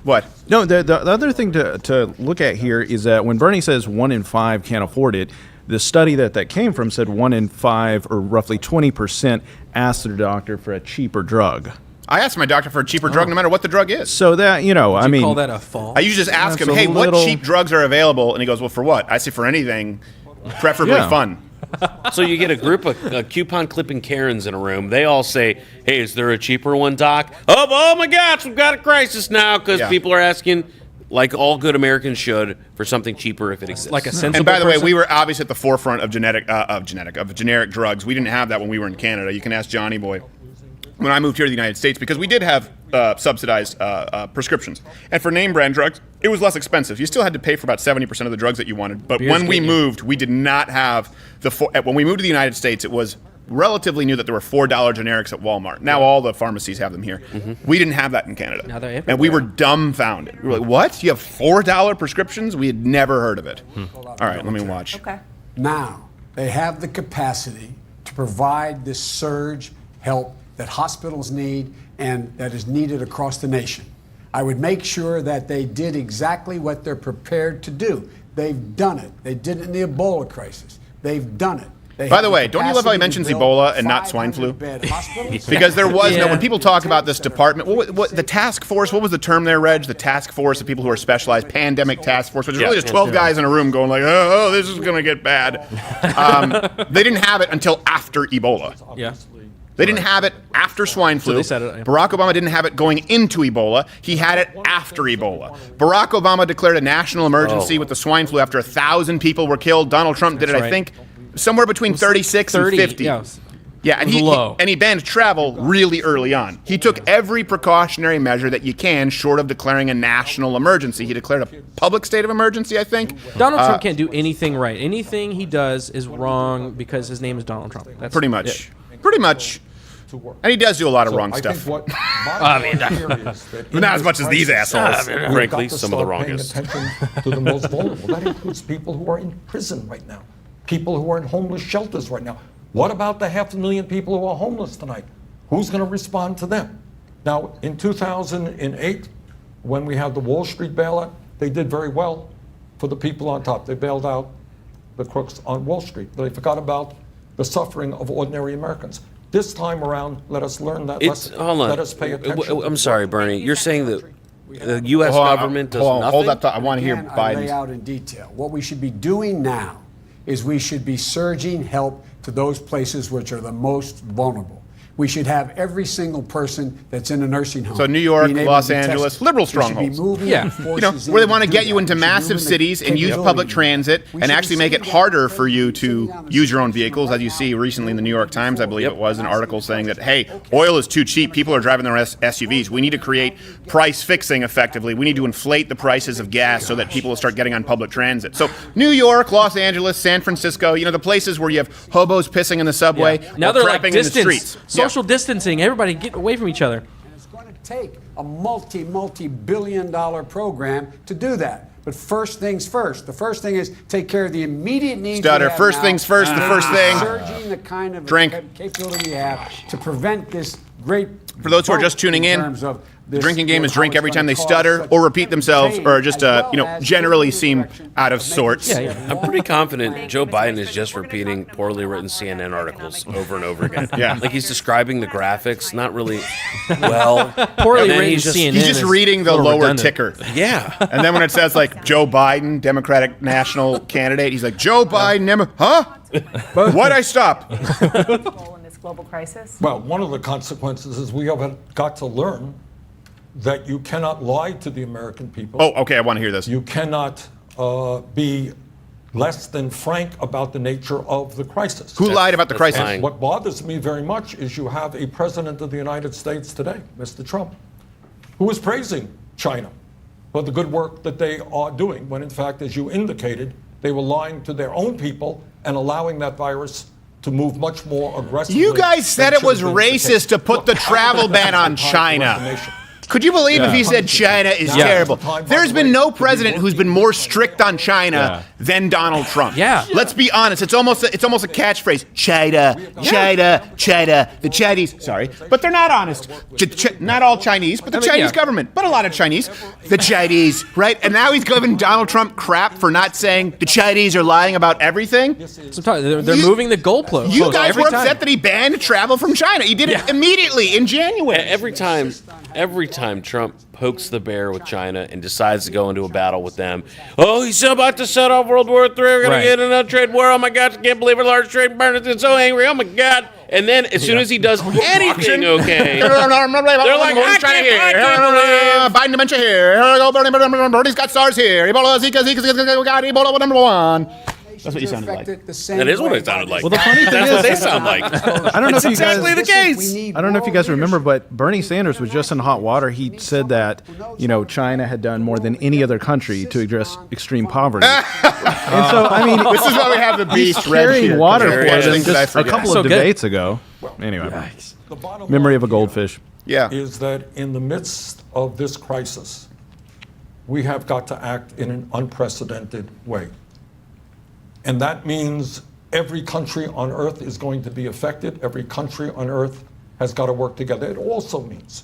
What? No, the other thing to look at here is that when Bernie says 1 in 5 can't afford it, the study that came from said 1 in 5, or roughly 20%, asked their doctor for a cheaper drug. I asked my doctor for a cheaper drug, no matter what the drug is. So that, I mean, Call that a fall? I usually just ask him, That's a "Hey, what little- cheap drugs are available?" And he goes, "Well, for what?" I say, "For anything, preferably Yeah. fun." So you get a group of coupon clipping Karens in a room. They all say, "Hey, is there a cheaper one, Doc?" Oh my gosh, we've got a crisis now because Yeah. people are asking, like all good Americans should, for something cheaper if it exists. Like a sensible And by the way, person? we were obviously at the forefront of generic drugs. We didn't have that when we were in Canada. You can ask Johnny Boy. When I moved here to the United States, because we did have subsidized prescriptions. And for name brand drugs, it was less expensive. You still had to pay for about 70% of the drugs that you wanted. But when we moved, we did not have when we moved to the United States, it was relatively new that there were $4 generics at Walmart. Now all the pharmacies have them here. We didn't have that in Canada. Now they're And we were dumbfounded. We were like, what? You have $4 prescriptions? We had never heard of it. All right, let me watch. Okay. now they have the capacity to provide this surge help that hospitals need and that is needed across the nation. I would make sure that they did exactly what they're prepared to do. They've done it. They did it in the Ebola crisis. They've done it. They By have the way, don't you love how he capacity to mentions build Ebola and not swine flu? 500-bed hospitals. Because there was no, Yeah. when people talk about this department, what the task force, what was the term there, Reg? The task force of people who are specialized, pandemic task force, which is really just 12 guys in a room going like, oh, this is going to get bad. They didn't have it until after Ebola. Yeah. They didn't have it after swine flu. they said it, yeah. Barack Obama didn't have it going into Ebola. He had it after Ebola. Barack Obama declared a national emergency with the swine flu after 1,000 people were killed. Donald Trump did it, That's I right. think, somewhere between 36 and 50. Yeah. Yeah, and It was low. he banned travel really early on. He took every precautionary measure that you can, short of declaring a national emergency. He declared a public state of emergency, I think. Donald Trump can't do anything right. Anything he does is wrong because his name is Donald Trump. That's Pretty much. it. Pretty much. And he does do a lot of wrong I stuff. think what is that But not as much as these assholes. we've Frankly, got to some of the start paying wrongest. attention to the most vulnerable. That includes people who are in prison right now, people who are in homeless shelters right now. What about the 500,000 people who are homeless tonight? Who's going to respond to them? Now, in 2008, when we had the Wall Street bailout, they did very well for the people on top. They bailed out the crooks on Wall Street. They forgot about the suffering of ordinary Americans. This time around, let us learn that lesson. Hold on. Let us pay attention. I'm sorry, Bernie. You're saying that the U.S. government does nothing? Hold that thought. I want to hear Again, I lay Biden's. out in detail. What we should be doing now is we should be surging help to those places which are the most vulnerable. We should have every single person that's in a nursing home. So New York, being able Los to be Angeles, tested. liberal We should be strongholds. moving Yeah. the forces Where they in want to do get you that. into We should massive move in the cities and use capability. public transit We and should actually be make it sitting harder down for you and to sitting down and use your own sitting vehicles, right as you now. see recently in the New York Times, I believe Yep. it was, an article saying that, hey, oil is too cheap. People are driving their SUVs. We need to create price fixing effectively. We need to inflate the prices of gas so that people will start getting on public transit. So New York, Los Angeles, San Francisco, the places where you have hobos pissing in the subway, Now or they're like crapping in the distance, streets. social distancing. Everybody get away from each other. And it's going to take a multi-billion-dollar program to do that. But first things first. The first thing is take care of the immediate needs. Stutter. we have First now, things first, the and first thing. Surging the kind of Drink. capability we have to prevent this great. For those who are just tuning in, terms of the this, drinking game is how drink it's every time gonna they cause stutter such or repeat themselves pain, or just, as well as generally moving seem the direction out of making sorts. sure Yeah, that I'm pretty confident Joe Mr. Biden is President, just we're gonna repeating talk poorly more written about CNN economic articles issues. over and over again. Yeah. Like he's describing the graphics, not really well. Poorly and then written he's just, CNN. He's just is reading the a little lower redundant. ticker. Yeah. And then when it says like Joe Biden, Democratic national candidate, he's like, Joe Biden, huh? Why'd I stop? Role in this global crisis. Well, one of the consequences is we have got to learn that you cannot lie to the American people. Oh, okay, I want to hear this. You cannot be less than frank about the nature of the crisis. Who lied about the that's crisis? fine. What bothers me very much is you have a president of the United States today, Mr. Trump, who is praising China for the good work that they are doing, when in fact, as you indicated, they were lying to their own people and allowing that virus to move much more aggressively. You guys said than it was should have been the case. racist to put the Look, travel ban on China. Could you believe if he said China is terrible? There's been no president who's been more strict on China than Donald Trump. Yeah. Let's be honest. It's almost a catchphrase. China, China, China. The Chinese. Sorry, but they're not honest. Not all Chinese, but the Chinese government. But a lot of Chinese. The Chinese, right? And now he's giving Donald Trump crap for not saying the Chinese are lying about everything. Sometimes they're moving the goalpost. You guys every were time. upset that he banned travel from China. He did it immediately in January. Every time Trump pokes the bear with China and decides to go into a battle with them, oh, he's about to set off World War III. We're going Right. to get another trade war. Oh, my God, I can't believe a large trade partner is so angry. Oh, my God. And then as soon as he does anything okay, they're like, I can't Biden dementia here. Bernie's got SARS here. Ebola, Zika, we got Ebola number one. That's what you sounded like. That is what it sounded like. Well, the funny thing That's is, what they sound like. I don't know if you guys. exactly the case. I don't know if you guys remember, but Bernie Sanders was just in hot water. He said that, China had done more than any other country to address extreme poverty. And so, I mean, This is why we have the he's beast red carrying here. water There for it is. them Things that I just a forget. couple So of good. debates ago. Anyway, The bottom memory line of a here goldfish. Yeah. is that in the midst of this crisis, we have got to act in an unprecedented way. And that means every country on earth is going to be affected. Every country on earth has got to work together. It also means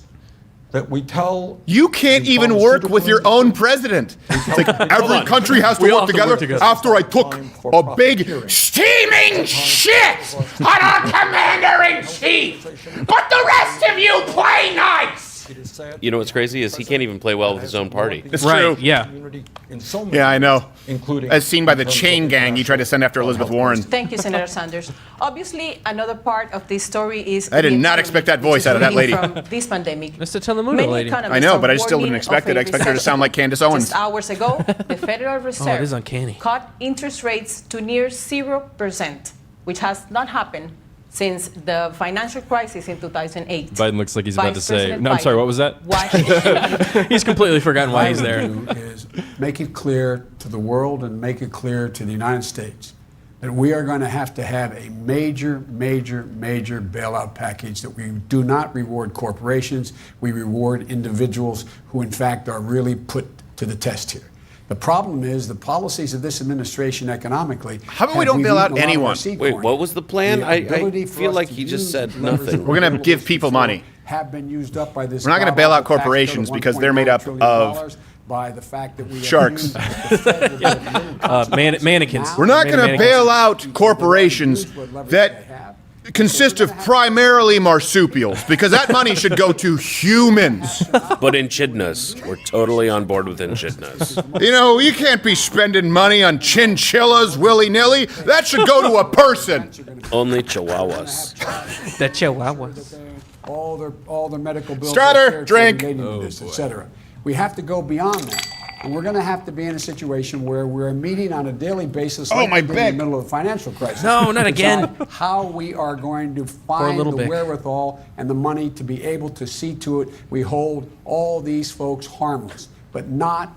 that we tell You can't the even work with your pharmaceutical own president. It's like every country has to We all work have to work together. together. After I took For a big profiteering. steaming shit on our commander-in-chief. But the rest of you play nice. It is sad. You know what's crazy is he can't even play well with his own party. It's Right, true. yeah. Community in so many Yeah, I know. ways, including As seen by the in terms chain of gang he tried to send after international Elizabeth Warren. Thank you, Senator Sanders. Obviously, another part of this story is I did the not economy, expect that which voice is out of that leading lady. From this pandemic. That's the Telemundo Many lady. economists I know, are but I still didn't warning expect of it. a I expected her to recession. sound like Candace Owens. Just hours ago, the Federal Reserve is uncanny. cut interest rates to near 0%, which has not happened since the financial crisis in 2008. Biden looks like he's about to Vice say, President no, I'm sorry, Biden what was that? watched- He's completely forgotten why he's there. What I would do is make it clear to the world and make it clear to the United States that we are going to have a major, major, major bailout package, that we do not reward corporations, we reward individuals who in fact are really put to the test here. The problem is the policies of this administration economically. How about we don't bail out anyone? Wait, what was the plan? I ability for feel us like to he just use said levers nothing. We're gonna give people money. Have been used up by this. We're not gonna bail out god-awful tax corporations code of because they're made up $1.9 of trillion by the fact that we have sharks. used the Fed with little Mannequins. We're not going to Mannequins. bail out corporations that consist of primarily marsupials because that money should go to humans. But echidnas, we're totally on board with echidnas. You know, you can't be spending money on chinchillas willy-nilly. That should go to a person. Only chihuahuas. The Chihuahuas. All their medical bills, Strutter, drink. etc. We have to go beyond that. And we're going to have to be in a situation where we're meeting on a daily basis like we did in the middle of the financial crisis. No, not again. How we are going to find the wherewithal and the money to be able to see to it we hold all these folks harmless, but not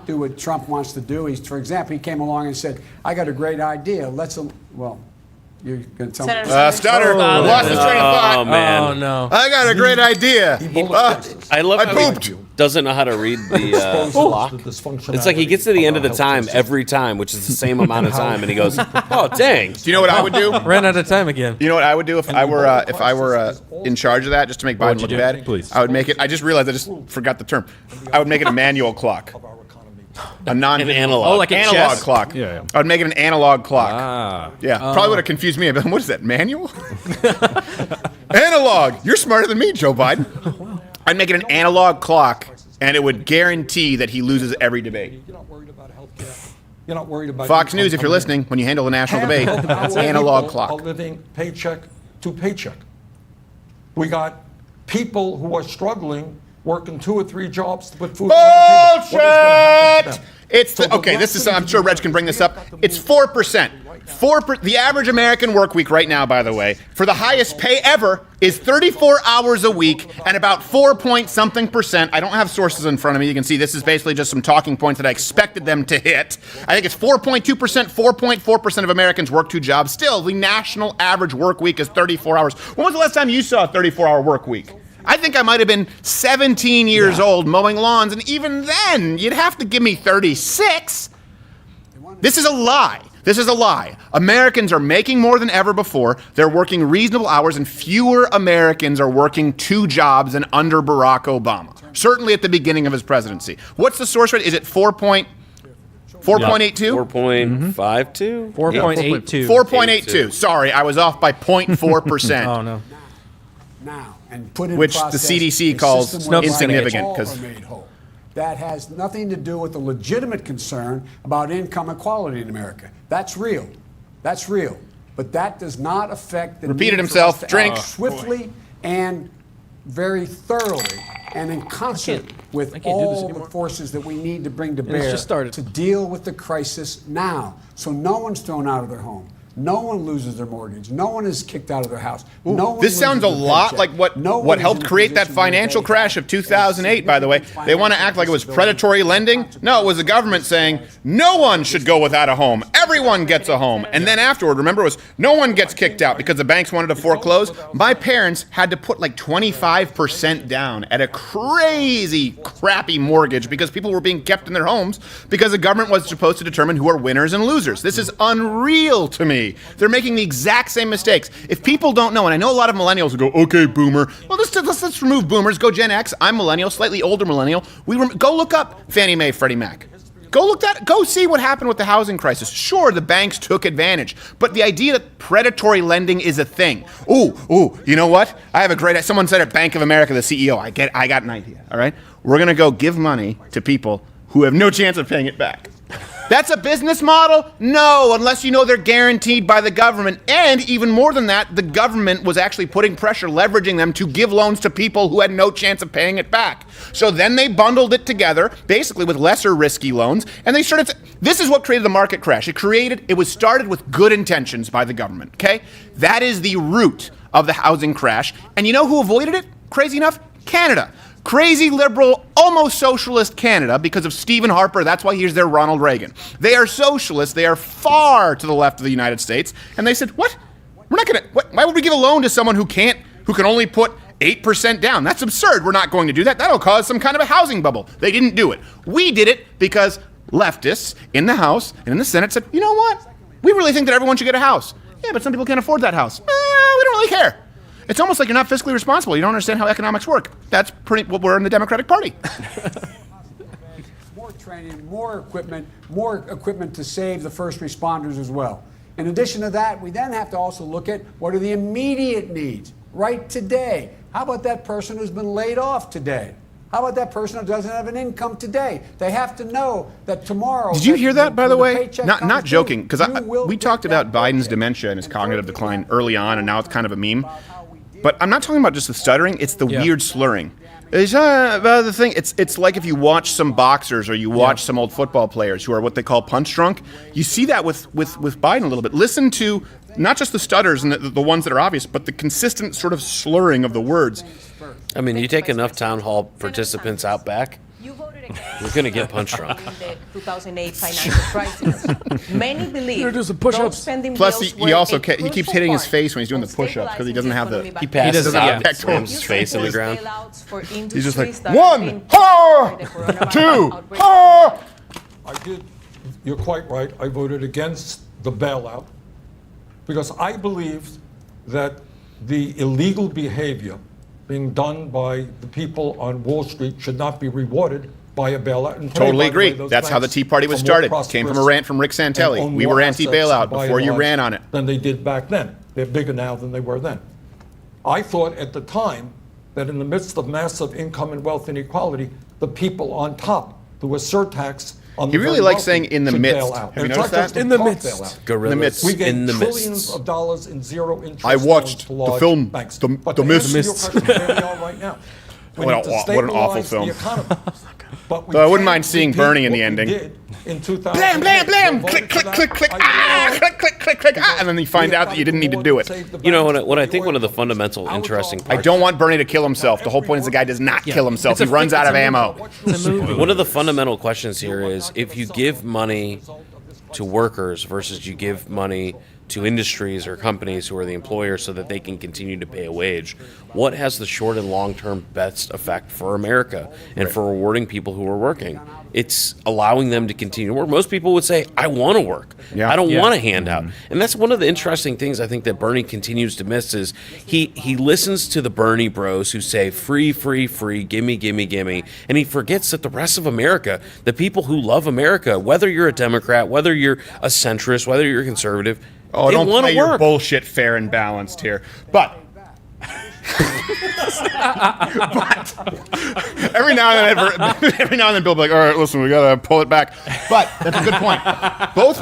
do what Trump wants to do. For example, he came along and said, I got a great idea. You're going to tell me. Stutter, lost the train of thought. Oh, man. Oh, no. I got a great idea. I love how pooped. he doesn't know how to read the clock. It's like he gets to the end of the time every time, which is the same amount of time, and he goes, "Oh, dang!" Do you know what I would do? Ran out of time again. You know what I would do if I were in charge of that, just to make Biden look bad? Please. I would make it. I just realized I just forgot the term. I would make it a manual clock. An analog. Oh, like a analog chess? clock. Yeah. I would make it an analog clock. Yeah, probably would have confused me. But what is that, manual? Analog. You're smarter than me, Joe Biden. I'd make it an analog clock, and it would guarantee that he loses every debate. You're not worried about health care. You're not worried about Fox income News, if you're coming in. listening, when you handle the national debate, Half of our analog people are clock. living paycheck to paycheck. We got people who are struggling, working 2 or 3 jobs to put food on the table. What is gonna happen to Bullshit! them? It's So the okay. This is. lesson I'm sure you Reg can bring this up. have to It's move 4%. right now. The average American work week right now, by the way, for the highest pay ever, is 34 hours a week and about 4-point-something%. I don't have sources in front of me. You can see this is basically just some talking points that I expected them to hit. I think it's 4.2%, 4.4% of Americans work 2 jobs. Still, the national average work week is 34 hours. When was the last time you saw a 34-hour work week? I think I might have been 17 years old mowing lawns, and even then, you'd have to give me 36. This is a lie. This is a lie. Americans are making more than ever before. They're working reasonable hours, and fewer Americans are working 2 jobs than under Barack Obama. Certainly at the beginning of his presidency. What's the source rate? Is it 4.82? 4.52? 4.82. 4.82. Sorry, I was off by 0.4%. Oh, no. Now and put in Which the process CDC a calls system where insignificant, all 'cause- are made whole. That has nothing to do with the legitimate concern about income equality in America. That's real. That's real. But that does not affect the Repeated need for himself. us to Drink. act swiftly and very thoroughly and in concert with I can't do this all the anymore. forces that we need to bring to it's bear just started. to deal with the crisis now. So no one's thrown out of their home. No one loses their mortgage. No one is kicked out of their house. No one This sounds a loses their lot paycheck. like what No one is helped in a create that position where financial they crash of have 2008, by the way. significant They want to financial act like it was disability predatory lending. No, it was the government saying no one should go without a home. Everyone gets a home. And then afterward, remember, it was no one gets kicked out because the banks wanted to foreclose. My parents had to put like 25% down at a crazy, crappy mortgage because people were being kept in their homes because the government was supposed to determine who are winners and losers. This is unreal to me. They're making the exact same mistakes. If people don't know, and I know a lot of millennials will go, okay, boomer. Well, let's remove boomers. Go Gen X. I'm millennial, slightly older millennial. Go look up Fannie Mae, Freddie Mac. Go see what happened with the housing crisis. Sure, the banks took advantage, but the idea that predatory lending is a thing. Ooh, you know what? I have a great. Someone said at Bank of America, the CEO. I got an idea. All right, we're gonna go give money to people who have no chance of paying it back. That's a business model? No, unless you know they're guaranteed by the government. And even more than that, the government was actually putting pressure, leveraging them to give loans to people who had no chance of paying it back. So then they bundled it together, basically with lesser risky loans, and they started. This is what created the market crash. It was started with good intentions by the government, okay? That is the root of the housing crash. And you know who avoided it? Crazy enough? Canada. Crazy liberal, almost socialist Canada because of Stephen Harper. That's why he's their Ronald Reagan. They are socialists. They are far to the left of the United States. And they said, what? We're not going to, why would we give a loan to someone who can only put 8% down? That's absurd. We're not going to do that. That'll cause some kind of a housing bubble. They didn't do it. We did it because leftists in the House and in the Senate said, you know what? We really think that everyone should get a house. Yeah, but some people can't afford that house. We don't really care. It's almost like you're not fiscally responsible. You don't understand how economics work. That's pretty what we're in the Democratic Party. More training, more equipment to save the first responders as well. In addition to that, we then have to also look at what are the immediate needs right today. How about that person who's been laid off today? How about that person who doesn't have an income today? They have to know that tomorrow. Did you hear that, by the way? paycheck Not comes joking, due, because you will we get talked about that Biden's paycheck. dementia and his And cognitive further, decline early on, and now it's kind of a meme. But I'm not talking about just the stuttering; it's the weird slurring. It's about the thing. It's like if you watch some boxers or you watch some old football players who are what they call punch drunk. You see that with Biden a little bit. Listen to not just the stutters and the ones that are obvious, but the consistent sort of slurring of the words. I mean, you take enough town hall participants out back, You voted against you're going to get punch drunk. in the 2008 financial crisis. Many believe You're doing some push-ups. those spending Plus, bills he were also a he keeps crucial hitting his part face when he's doing the of push-ups because he doesn't have the. stabilizing He the passes doesn't out, have and slams his face in the ground. He's just like, Industries that have 1, been 4, by the coronavirus 2, outbreak. 4. You're quite right. I voted against the bailout because I believed that the illegal behavior being done by the people on Wall Street should not be rewarded by a bailout. And today, Totally by the way, agree. those That's how the banks Tea Party was are more started. prosperous Came from a rant from Rick and Santelli. own We more were assets, anti-bailout by and before you large, ran on it. than they did back then. They're bigger now than they were then. I thought at the time that in the midst of massive income and wealth inequality, the people on top, the surtax on the He really very likes wealthy saying in the should midst. bail out. Have you And it's noticed not just that? In the talk midst. bailout. Gorillas midst. We gave in the trillions midst. of dollars in zero interest. I watched loans to the large film, banks. The- But The to answer Mist. your question, where we are right now, we What need to what an awful stabilize film. the economy. But we Though I wouldn't can't mind seeing repeat Bernie in the what we ending. did in 2008. Blam, blam, blam! We Click, voted click, for click, that. click, I ah! voted Click, click, click, click, ah! And then you find out that you didn't need to do it. You know, what I think one of the fundamental interesting I parts. don't want Bernie to kill himself. The whole point is the guy does not kill himself. He runs out of ammo. One of the fundamental questions here is if you give money to workers versus you give money to industries or companies who are the employers so that they can continue to pay a wage, what has the short and long-term best effect for America and for rewarding people who are working? It's allowing them to continue to work. Most people would say, I want to work. Yeah. I don't Yeah. want a handout. And that's one of the interesting things I think that Bernie continues to miss is he listens to the Bernie bros who say free, free, free, gimme, gimme, gimme. And he forgets that the rest of America, the people who love America, whether you're a Democrat, whether you're a centrist, whether you're a conservative, Oh, they don't want play to your work. bullshit fair and balanced here. But every now and then Bill will be like, all right, listen, we gotta pull it back. But that's a good point. Both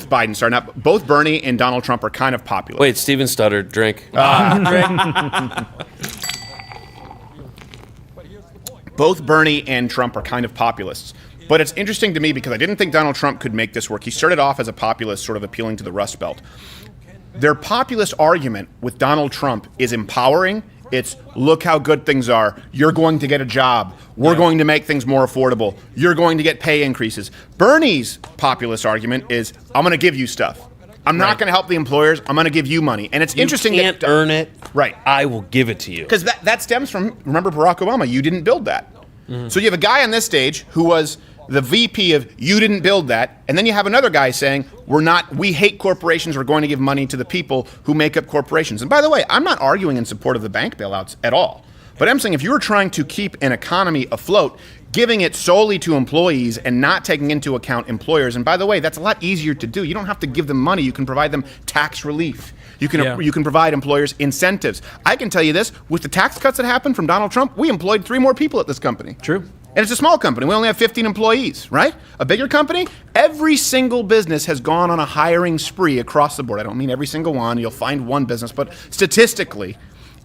Biden, sorry, not both Bernie and Donald Trump are kind of popular. Wait, Steven stuttered. Drink. Both Bernie and Trump are kind of populists. But it's interesting to me because I didn't think Donald Trump could make this work. He started off as a populist, sort of appealing to the Rust Belt. Their populist argument with Donald Trump is empowering. It's, look how good things are. You're going to get a job. We're going to make things more affordable. You're going to get pay increases. Bernie's populist argument is, I'm going to give you stuff. I'm not going to help the employers. I'm going to give you money. And it's interesting You can't that earn it. Right. I will give it to you. because that stems from, remember Barack Obama, you didn't build that. So you have a guy on this stage who was the VP of you didn't build that, and then you have another guy saying we hate corporations, we're going to give money to the people who make up corporations. And by the way, I'm not arguing in support of the bank bailouts at all. But I'm saying if you were trying to keep an economy afloat, giving it solely to employees and not taking into account employers, and by the way, that's a lot easier to do. You don't have to give them money, you can provide them tax relief. You can provide employers incentives. I can tell you this, with the tax cuts that happened from Donald Trump, we employed 3 more people at this company. True. And it's a small company. We only have 15 employees, right? A bigger company, every single business has gone on a hiring spree across the board. I don't mean every single one. You'll find one business, but statistically,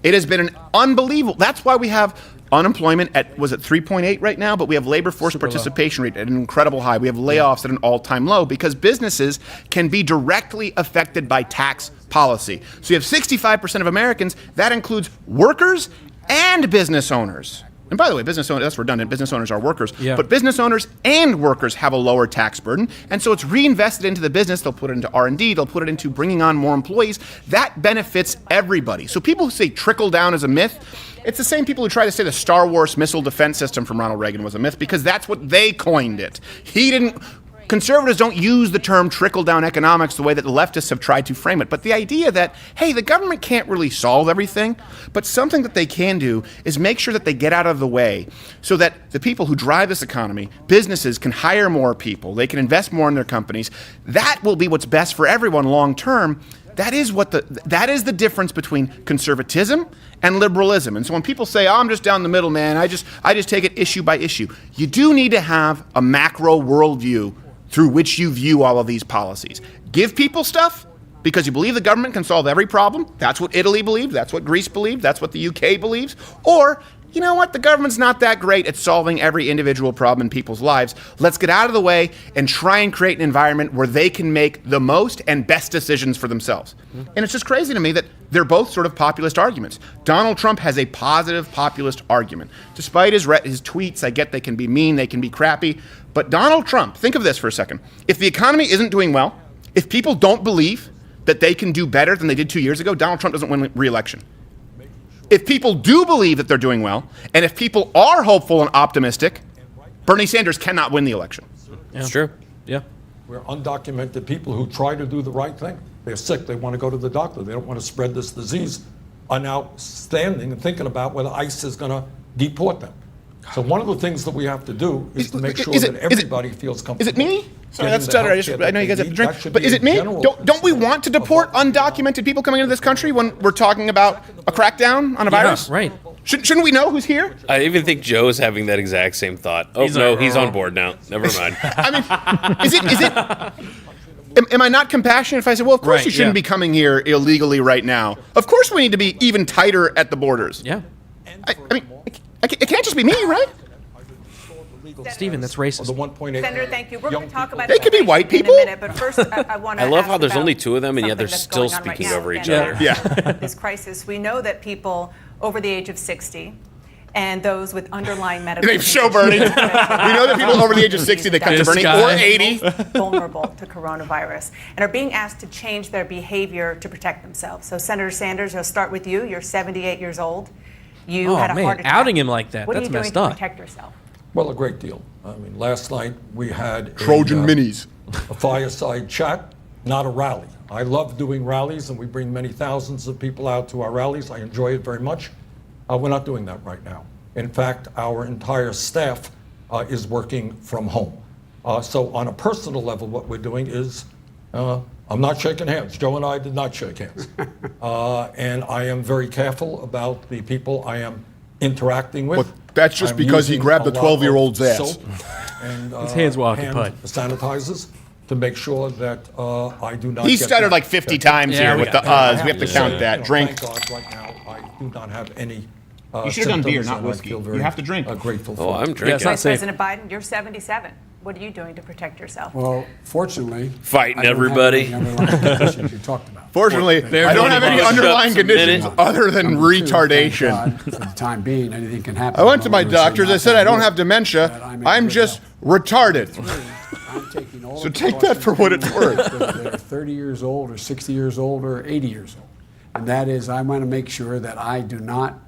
it has been an unbelievable. That's why we have unemployment at, was it 3.8 right now? But we have labor force participation rate at an incredible high. We have layoffs at an all-time low because businesses can be directly affected by tax policy. So you have 65% of Americans. That includes workers and business owners. And by the way, business owners, that's redundant, business owners are workers. Yeah. But business owners and workers have a lower tax burden. And so it's reinvested into the business. They'll put it into R&D. They'll put it into bringing on more employees. That benefits everybody. So people who say trickle down is a myth, it's the same people who try to say the Star Wars missile defense system from Ronald Reagan was a myth because that's what they coined it. He didn't. Conservatives don't use the term trickle-down economics the way that the leftists have tried to frame it. But the idea that, hey, the government can't really solve everything, but something that they can do is make sure that they get out of the way so that the people who drive this economy, businesses, can hire more people, they can invest more in their companies. That will be what's best for everyone long term. That is the difference between conservatism and liberalism. And so when people say, "Oh, I'm just down the middle, man. I just take it issue by issue," you do need to have a macro worldview through which you view all of these policies. Give people stuff because you believe the government can solve every problem. That's what Italy believed. That's what Greece believed. That's what the UK believes. Or, you know what? The government's not that great at solving every individual problem in people's lives. Let's get out of the way and try and create an environment where they can make the most and best decisions for themselves. And it's just crazy to me that they're both sort of populist arguments. Donald Trump has a positive populist argument. Despite his tweets, I get they can be mean, they can be crappy. But Donald Trump, think of this for a second. If the economy isn't doing well, if people don't believe that they can do better than they did 2 years ago, Donald Trump doesn't win re-election. If people do believe that they're doing well, and if people are hopeful and optimistic, Bernie Sanders cannot win the election. It's true. Yeah. We're undocumented people who try to do the right thing. They're sick. They want to go to the doctor. They don't want to spread this disease. Are now standing and thinking about whether ICE is going to deport them. So one of the things that we have to do is to make sure that everybody feels comfortable. Is it me? Sorry, that's stutter. I know you guys have to drink. But is it me? Don't we want to deport undocumented people coming into this country when we're talking about a crackdown on a virus? Right. Shouldn't we know who's here? I even think Joe's having that exact same thought. Oh, he's on board now. Never mind. I mean, is it? Am I not compassionate if I say, well, of course you shouldn't be coming here illegally right now. Of course we need to be even tighter at the borders. Yeah. I mean, it can't just be me, right? Steven, that's racist. The 1.8 Senator, thank you. We're going to talk about They could be white people. in a minute, but first I want to I love how there's only two of them, and yet they're still speaking over each other. Yeah. This crisis, we know that people over the age of 60 and those with underlying medical They show Bernie. We know that people over the age of 60 that come to Bernie, or 80. vulnerable to coronavirus and are being asked to change their behavior to protect themselves. So Senator Sanders, I'll start with you. You're 78 years old. You had a heart attack. Outing him like that. What That's are you doing messed to up. protect yourself? Well, a great deal. I mean, last night we had Trojan minis. a fireside chat, not a rally. I love doing rallies, and we bring many thousands of people out to our rallies. I enjoy it very much. We're not doing that right now. In fact, our entire staff is working from home. So on a personal level, what we're doing is I'm not shaking hands. Joe and I did not shake hands. And I am very careful about the people I am interacting with. Well, that's just because he grabbed the 12-year-old's ass. And His hands were hand occupied. sanitizers to make sure that I do not He get stuttered the- like 50 times Yeah, here we with the got uhs. We have to count that. Drink. Thank God right now I do not have any You should have done beer, symptoms, not and I whiskey. feel You very, have to drink. Grateful Oh, for I'm it. drinking. it's not Vice safe. President Biden, you're 77. What are you doing to protect yourself? Well, fortunately, Fighting I don't have everybody. any underlying conditions you talked about. Fortunately, I don't have any Shut underlying up a conditions minute. other than Number two, thank retardation. God, for the time being, anything can happen. I went to my I'm gonna say doctors. I knock said on I don't wood have that dementia. I'm in I'm good just health. retarded. I'm taking all So the take that for what it's precautions worth. whether they're 30 years old or 60 years old or 80 years old. And that is, I want to make sure that I do not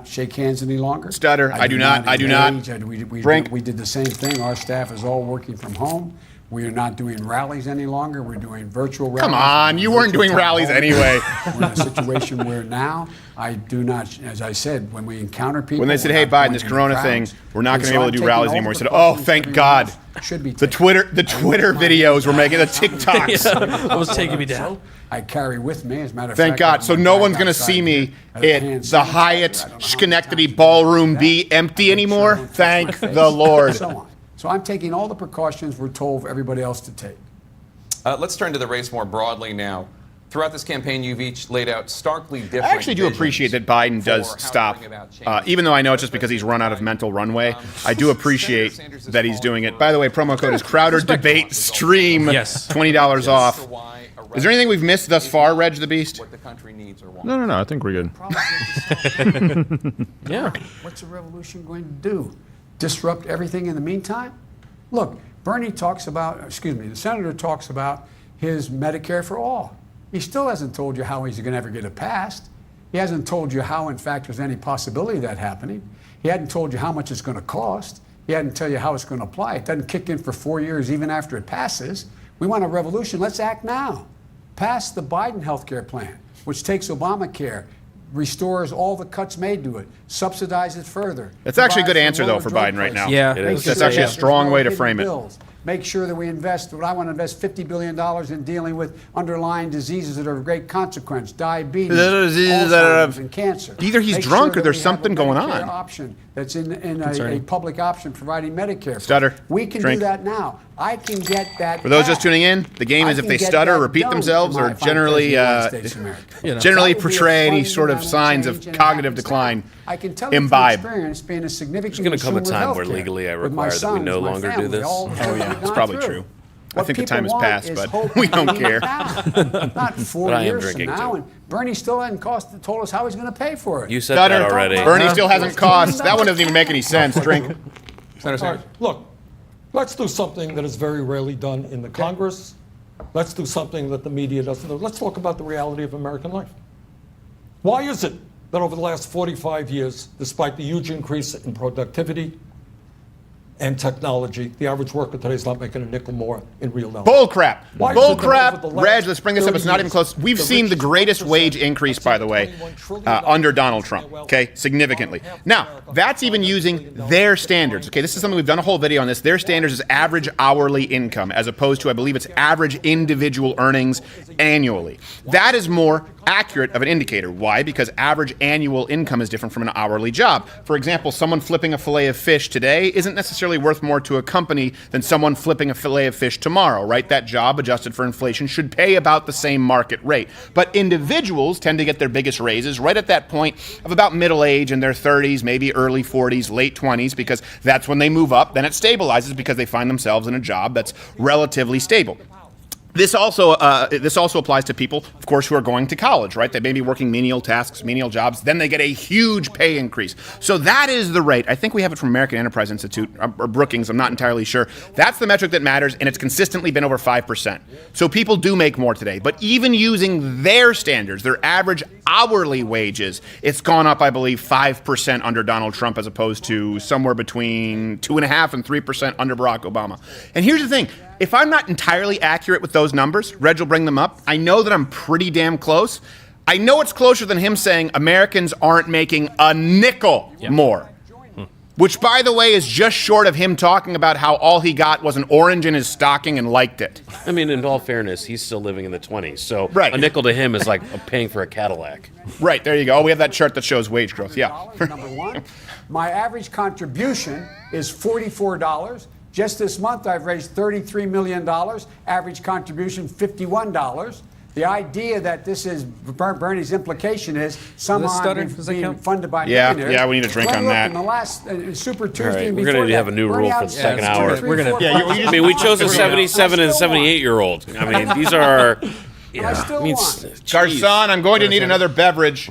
shake hands any longer. Stutter. I do not engage. drink. We did the same thing. Our staff is all working from home. We are not doing rallies any longer. We're doing virtual rallies. Come on, you weren't Virtual doing town rallies halls. anyway. We're in a situation where now I do not, as I said, when we encounter people. When they said, we're "Hey, not Biden, going this into Corona crowds." thing, we're not And going to so be able I'm to do taking rallies all anymore," the he said, "Oh, precautions thank everyone God." else should be The taking. Twitter videos were making the TikToks. Almost taking me down. I carry with me, as a matter of Thank fact. God. I So went no back one's going to outside see me here, I had a hand at the sanitizer. Hyatt I don't know how many Schenectady times Ballroom I be did empty that. anymore. Make sure I don't touch Thank my face, the Lord. and so on. So I'm taking all the precautions we're told everybody else to take. Let's turn to the race more broadly now. Throughout this campaign, you've each laid out starkly different. I actually do appreciate that Biden does for how to stop, bring about change. even though I know it's just because he's run out of mental runway. I do appreciate that he's doing it. By the way, promo code is Crowder Debate Stream. Yes. $20 off. Is there anything we've missed thus far, Reg the Beast? What the country needs or wants. No. I think we're good. Yeah. What's the revolution going to do? Disrupt everything in the meantime? Look, the senator talks about his Medicare for all. He still hasn't told you how he's going to ever get it passed. He hasn't told you how, in fact, there's any possibility of that happening. He hadn't told you how much it's going to cost. He hadn't tell you how it's going to apply. It doesn't kick in for 4 years even after it passes. We want a revolution. Let's act now. Pass the Biden health care plan, which takes Obamacare, restores all the cuts made to it, subsidizes it further. That's actually a good provides answer, though, lower for drug Biden right now. prices. Yeah. It Make is. That's sure actually a there's strong no way to hidden frame it. bills. Make sure that we invest. I want to invest $50 billion in dealing with underlying diseases that are of great consequence: diabetes, Diseases that are Alzheimer's, and cancer. Either he's Make drunk sure or there's that we have something a going Medicare on. Option that's in a public option providing Medicare. Stutter. We can Drink. do that now. I can get that. For those just back. tuning in, the game is I if can they get stutter, that repeat done themselves, if or I'm generally President of the United States of America. generally That would be a portray any sort of fundamental signs of change, and it cognitive happens decline. now. I can tell you from Imbibe. experience, being a significant There's gonna come a consumer time of where healthcare legally I with my require that we sons, no my longer do family, this. all Oh that yeah, we've it's gone probably through. true. I What think the people time has want passed, is but hope we and don't need care. now. Not 4 But I am years from drinking, now. too. And Bernie still hasn't told us how he's going to pay for it. You said Stutter. that already. Bernie still hasn't cost. That one doesn't even make any sense. Drink. All right, look, let's do something that is very rarely done in the Congress. Let's do something that the media doesn't do. Let's talk about the reality of American life. Why is it that over the last 45 years, despite the huge increase in productivity and technology, the average worker today is not making a nickel more in real numbers? Bull crap. Why is Bull it that crap. over the last Reg, let's bring this up. It's 30 not even years, close. We've the seen the richest greatest 1% wage increase, by the way, $21 trillion under Donald Trump. Okay, significantly. Now, that's even using their standards. Okay, this is something we've done a whole video on this. Their standards is average hourly income, as opposed to, I believe it's average individual earnings annually. That is more accurate of an indicator. Why? Because average annual income is different from an hourly job. For example, someone flipping a fillet of fish today isn't necessarily worth more to a company than someone flipping a fillet of fish tomorrow, right? That job, adjusted for inflation, should pay about the same market rate. But individuals tend to get their biggest raises right at that point of about middle age, in their 30s, maybe early 40s, late 20s, because that's when they move up. Then it stabilizes because they find themselves in a job that's relatively stable. This also applies to people, of course, who are going to college, right? They may be working menial tasks, menial jobs. Then they get a huge pay increase. So that is the rate. I think we have it from American Enterprise Institute or Brookings. I'm not entirely sure. That's the metric that matters, and it's consistently been over 5%. So people do make more today. But even using their standards, their average hourly wages, it's gone up, I believe, 5% under Donald Trump, as opposed to somewhere between 2.5% and 3% under Barack Obama. And here's the thing. If I'm not entirely accurate with those numbers, Reg will bring them up. I know that I'm pretty damn close. I know it's closer than him saying Americans aren't making a nickel more. Which, by the way, is just short of him talking about how all he got was an orange in his stocking and liked it. I mean, in all fairness, he's still living in the 20s. So Right. a nickel to him is like paying for a Cadillac. Right, there you go. We have that chart that shows wage growth. Yeah. Number one. My average contribution is $44. Just this month, I've raised $33 million. Average contribution, $51. The idea that this is Bernie's implication is somehow stutter? I'm Does that being count? funded by Yeah, millionaires. yeah, we need a drink Well, on look, that. In the last Super Tuesday, right, and we're before gonna have that, a new Bernie rule for out- the second Yeah, hour. three, We're gonna- four, Yeah, five, you- you six, just- I mean, we chose a I 77 and a still want. 78-year-old. I mean, these are. Yeah, I still want. Garcon, I'm going to need another beverage.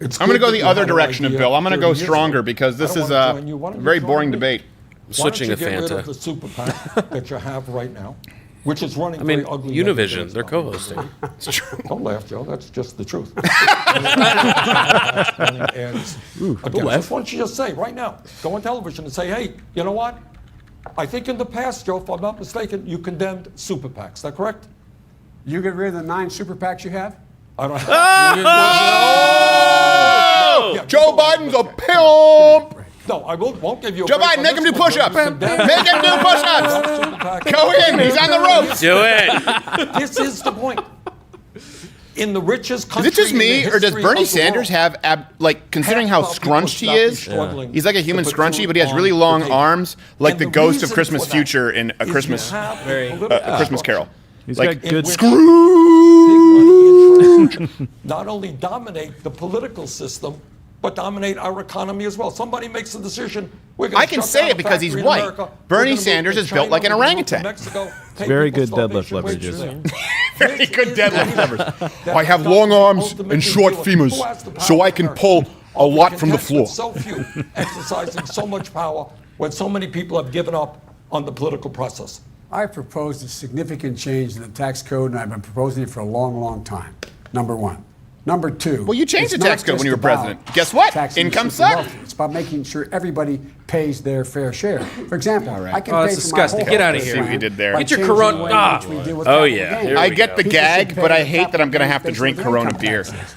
It's I'm going to good go that the you other had an direction of idea Bill. I'm going to 30 go years stronger ago. because I this don't is wanna a join you. Why don't you very join boring me? debate. Switching Why a don't you get rid Fanta. of the super PAC that you have right now, which is running I mean, very ugly. every day. Univision, they're co-hosting. Don't laugh, Joe. That's just the truth. And again, I just want you to just say right now, go on television and say, hey, you know what? I think in the past, Joe, if I'm not mistaken, you condemned super PACs. Is that correct? You get rid of the 9 super PACs you have? I don't Oh! Yeah, Joe Biden's a pimp. No, I won't give you a Joe break Biden, on make him this do one, Joe. push-ups. You condemned Make him do push-ups. super PAC. Go in. He's on the ropes. Do it. This is the point. In the richest Is country it just in the me, or does history Bernie of the Sanders world, have, considering half how of people scrunched he should not be is, struggling he's like a human to put scrunchy, food but he has on really the long table. arms, like And the ghost of reason Christmas for that Future in A is Christmas you have Very- political Christmas Carol. He's Like, got good. which Scrooge. big money interests not only dominate the political system, but dominate our economy as well. Somebody makes a decision. We're gonna I can shut say down it a because he's factory in white. America. We're Bernie gonna move Sanders to is built China. like an We're gonna move to orangutan. Mexico, pay Very people good deadlift starvation leverages. wages. Very This good is deadlift the levers. that I have the long arms ultimately and short do it. femurs, Who has the power so I can in pull America? a lot from the Content floor. with so few exercising so much power when so many people have given up on the political process. I proposed a significant change in the tax code, and I've been proposing it for a long, long time. Number one, Number two. Well, you changed it's the tax not code when just you were about president. Guess what? taxing Income the super sucked. wealthy. It's about making sure everybody pays their fair share. For example, All right. I can Oh, pay that's for my disgusting. whole Get outta health here. plan See what you did there. by Get your changing Corona- the way in Ah. which we deal with Oh, capital yeah. gains. Here I we get the People should gag, pay but I their hate that I'm going to capital have to gains drink based on Corona income beer. taxes.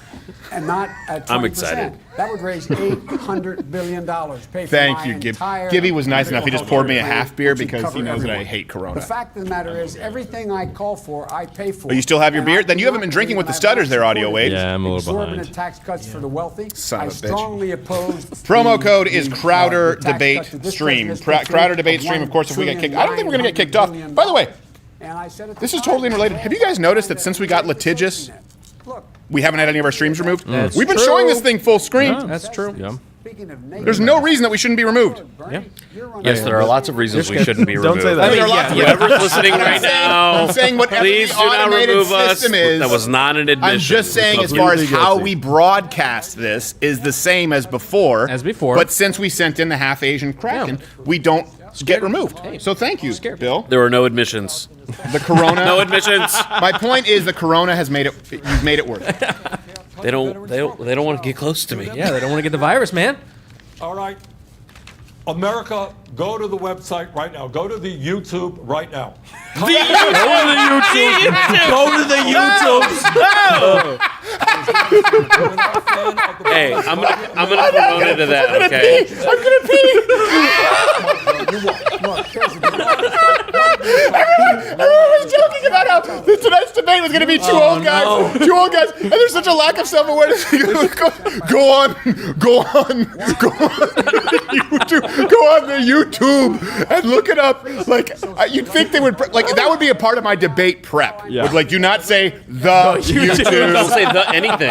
And not at 20%. I'm excited. That would raise $800 billion. Pay for Thank my you, Gib. entire Gibby was nice enough. He just poured me a plan, half beer which would because he cover knows that I everyone. hate Corona. The fact of the matter is, everything I call for, I pay for. Oh, you still have your And beer? I Then do you haven't not been drinking with believe the I have stutters there, Audio supported Wade. Yeah, I'm a little exorbitant behind. tax cuts for the wealthy. Son I of a bitch. strongly oppose. Promo the- code is the, Crowder the tax Debate cut to this Stream. president's Crowder Debate Stream, of course, if we get kicked. I don't think we're going to get kicked off. By the way, And I said at the this is time, totally unrelated. Have you guys noticed that since we got litigious, Look, we haven't had any of our streams removed? That's We've been true. showing this thing full screen. That's true. Yeah. speaking of There's no reason that we shouldn't be removed. Bernie, Yeah. you're running Yes, there are lots of reasons we shouldn't be Don't removed. say that. I mean, there are lots of Whoever's listening right now, I'm saying whatever please the do not automated remove us. system is. That was not an admission. I'm just saying, as far as how we broadcast this is the same as before. As before. But since we sent in the half Asian Kraken, we don't get removed. So thank you, Bill. There were no admissions. The Corona. No admissions. My point is, the Corona has made it. You've made it work. They don't want to get close to me. Yeah, they don't want to get the virus, man. All right. America, go to the website right now. Go to the YouTube right now. Go to the YouTube. Hey, I'm gonna promote it to that. Okay. I'm gonna pee. Everyone was joking about how tonight's debate was gonna be two old guys, and there's such a lack of self-awareness. Go on the YouTube and look it up. Like you'd think they would like that would be a part of my debate prep. Yeah. Would, like, do not say the YouTube. Don't say the anything.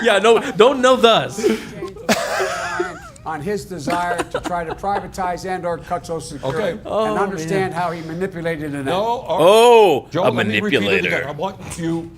Yeah, no, don't know thus. on his desire to try to privatize and/or cut Social Security, Okay. and understand how he manipulated an No. act. Oh, Joe, a let me repeat it again. manipulator. I want you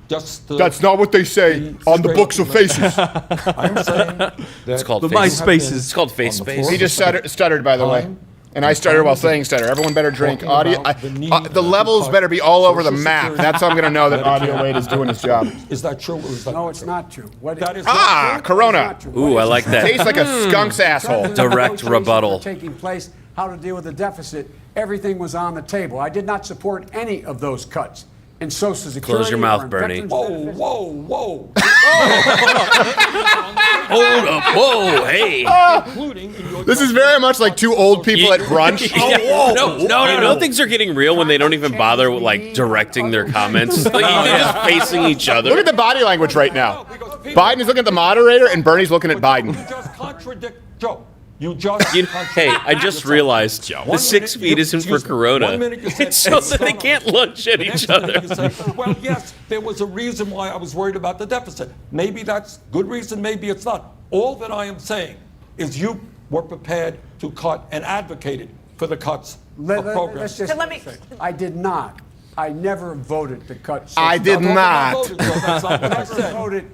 just to. That's not what they say on the books of faces. I'm saying that It's called The face. MySpaces. It's called face On the space. floor. He just stuttered, by the way. And I stuttered while saying stutter. Everyone better drink. Talking Audio. about the need The to levels cut better be all over the Social map. Security That's how I'm going to know that Audio Medicare. Wade is doing his job. Is that true or is that No, not it's true? not true. What That is Ah, not true. Corona. Ooh, I like that. Tastes like a skunk's asshole. Direct rebuttal. Taking place, how to deal with the deficit. Everything was on the table. I did not support any of those cuts in Social Security. Close your mouth, or in Bernie. veterans Whoa, benefits. whoa, whoa. Hold up. Whoa, hey. Including in your This is very much like two old people at brunch. No, things are getting real when they don't even bother with, like, directing their comments. Like, they're just facing each other. Look at the body language right now. Biden is looking at the moderator, and Bernie's looking at Biden. You just contradict Joe. You just. Hey, I just realized the 6 feet isn't for Corona. It's so that they can't lunge at each other. Well, yes, there was a reason why I was worried about the deficit. Maybe that's good reason, maybe it's not. All that I am saying is you were prepared to cut and advocated for the cuts of programs. Let's just So let me- I did not. I never voted to cut. I did not. That's not what I I said. voted.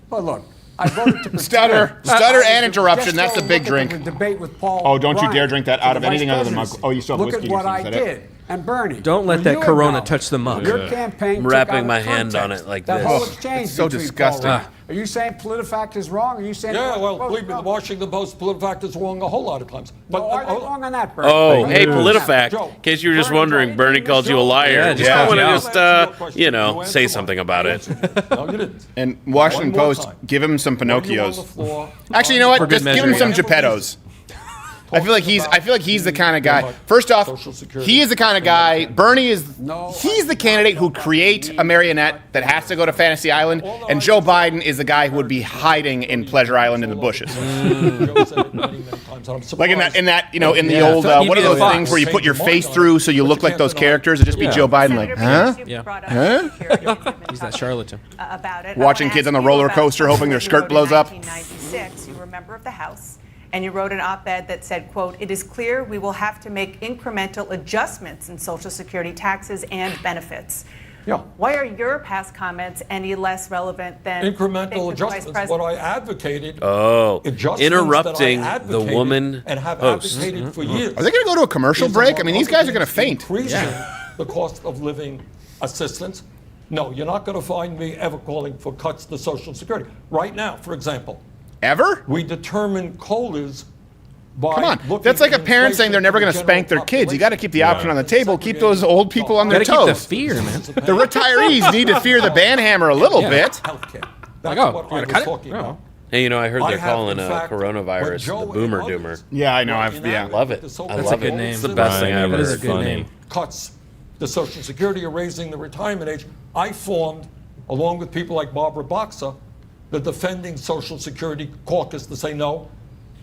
But look, I voted to Stutter and interruption. That's a big drink. Debate with Paul. Oh, don't you Bryan dare drink that for out the of anything vice other than mug. presidency. Oh, you still have Look whiskey at what in your I teeth, is that it? did. And Bernie, Don't let when that you Corona acknowledge touch the mug. Your campaign I'm took wrapping out of my hand context on it like that this. whole Oh, exchange it's so between disgusting. Paul Ryan. Are you saying PolitiFact is wrong? Are you saying? Yeah, well, no, believe me, the Washington Post PolitiFact is wrong a whole lot of times. No, are they oh, wrong on that, Bernie? Oh, hey, Joe, PolitiFact. In case you were just wondering, Bernie called you a liar. Yeah, just I called want you to out. just, say something about it. No, you didn't. And Washington One more Post, time. give him some When you on the Pinocchios. floor, Actually, you know what? For good Just give him measure, some yeah. Geppettos. I feel like he's the kind of guy. First off, he is the kind of guy. Bernie is. He's the candidate who'd create a marionette that has to go to Fantasy Island, and Joe Biden is the guy who would be hiding in Pleasure Island in the bushes. Like in that, in the old, He'd what be are those the fox. things where you put your face through so you look like those characters? It'd just be Joe Biden, like, huh? You've Yeah. brought up Huh? security. You've been He's that talking, charlatan. About it. Watching I wanna kids on the ask you roller about coaster hoping their something skirt you blows wrote up. in 1996, you were a member of the House, and you wrote an op-ed that said, quote, "It is clear we will have to make incremental adjustments in Social Security taxes and benefits." Yeah. Why are your past comments any less relevant than Incremental things that the Vice adjustments. What I President- advocated. Oh, adjustments interrupting that I the advocated woman and have host. advocated for years. Are they going to go to a commercial is break? I among mean, these guys are going other to faint. things, increasing the cost of living assistance, No, you're not going to find me ever calling for cuts to Social Security. Right now, for example, Ever? we determine COLAs by Come on. looking That's like a at parent saying they're never going to inflation spank their for the kids. You got to keep the general option on the table. Keep those old people on their Gotta keep the toes. fear, man. The retirees need to fear the banhammer a little bit. Healthcare. Like, That's oh, what you I gotta was cut it? talking No. about. Hey, I heard I they're have, calling in fact, when coronavirus Joe the boomer and doomer. others Yeah, I know. were Yeah. Love it. enacting I the love a good it. name. It's the best thing Brian, ever. That is a good Funny. name. cuts to Social Security or raising the retirement age. I formed, along with people like Barbara Boxer, the Defending Social Security caucus to say no.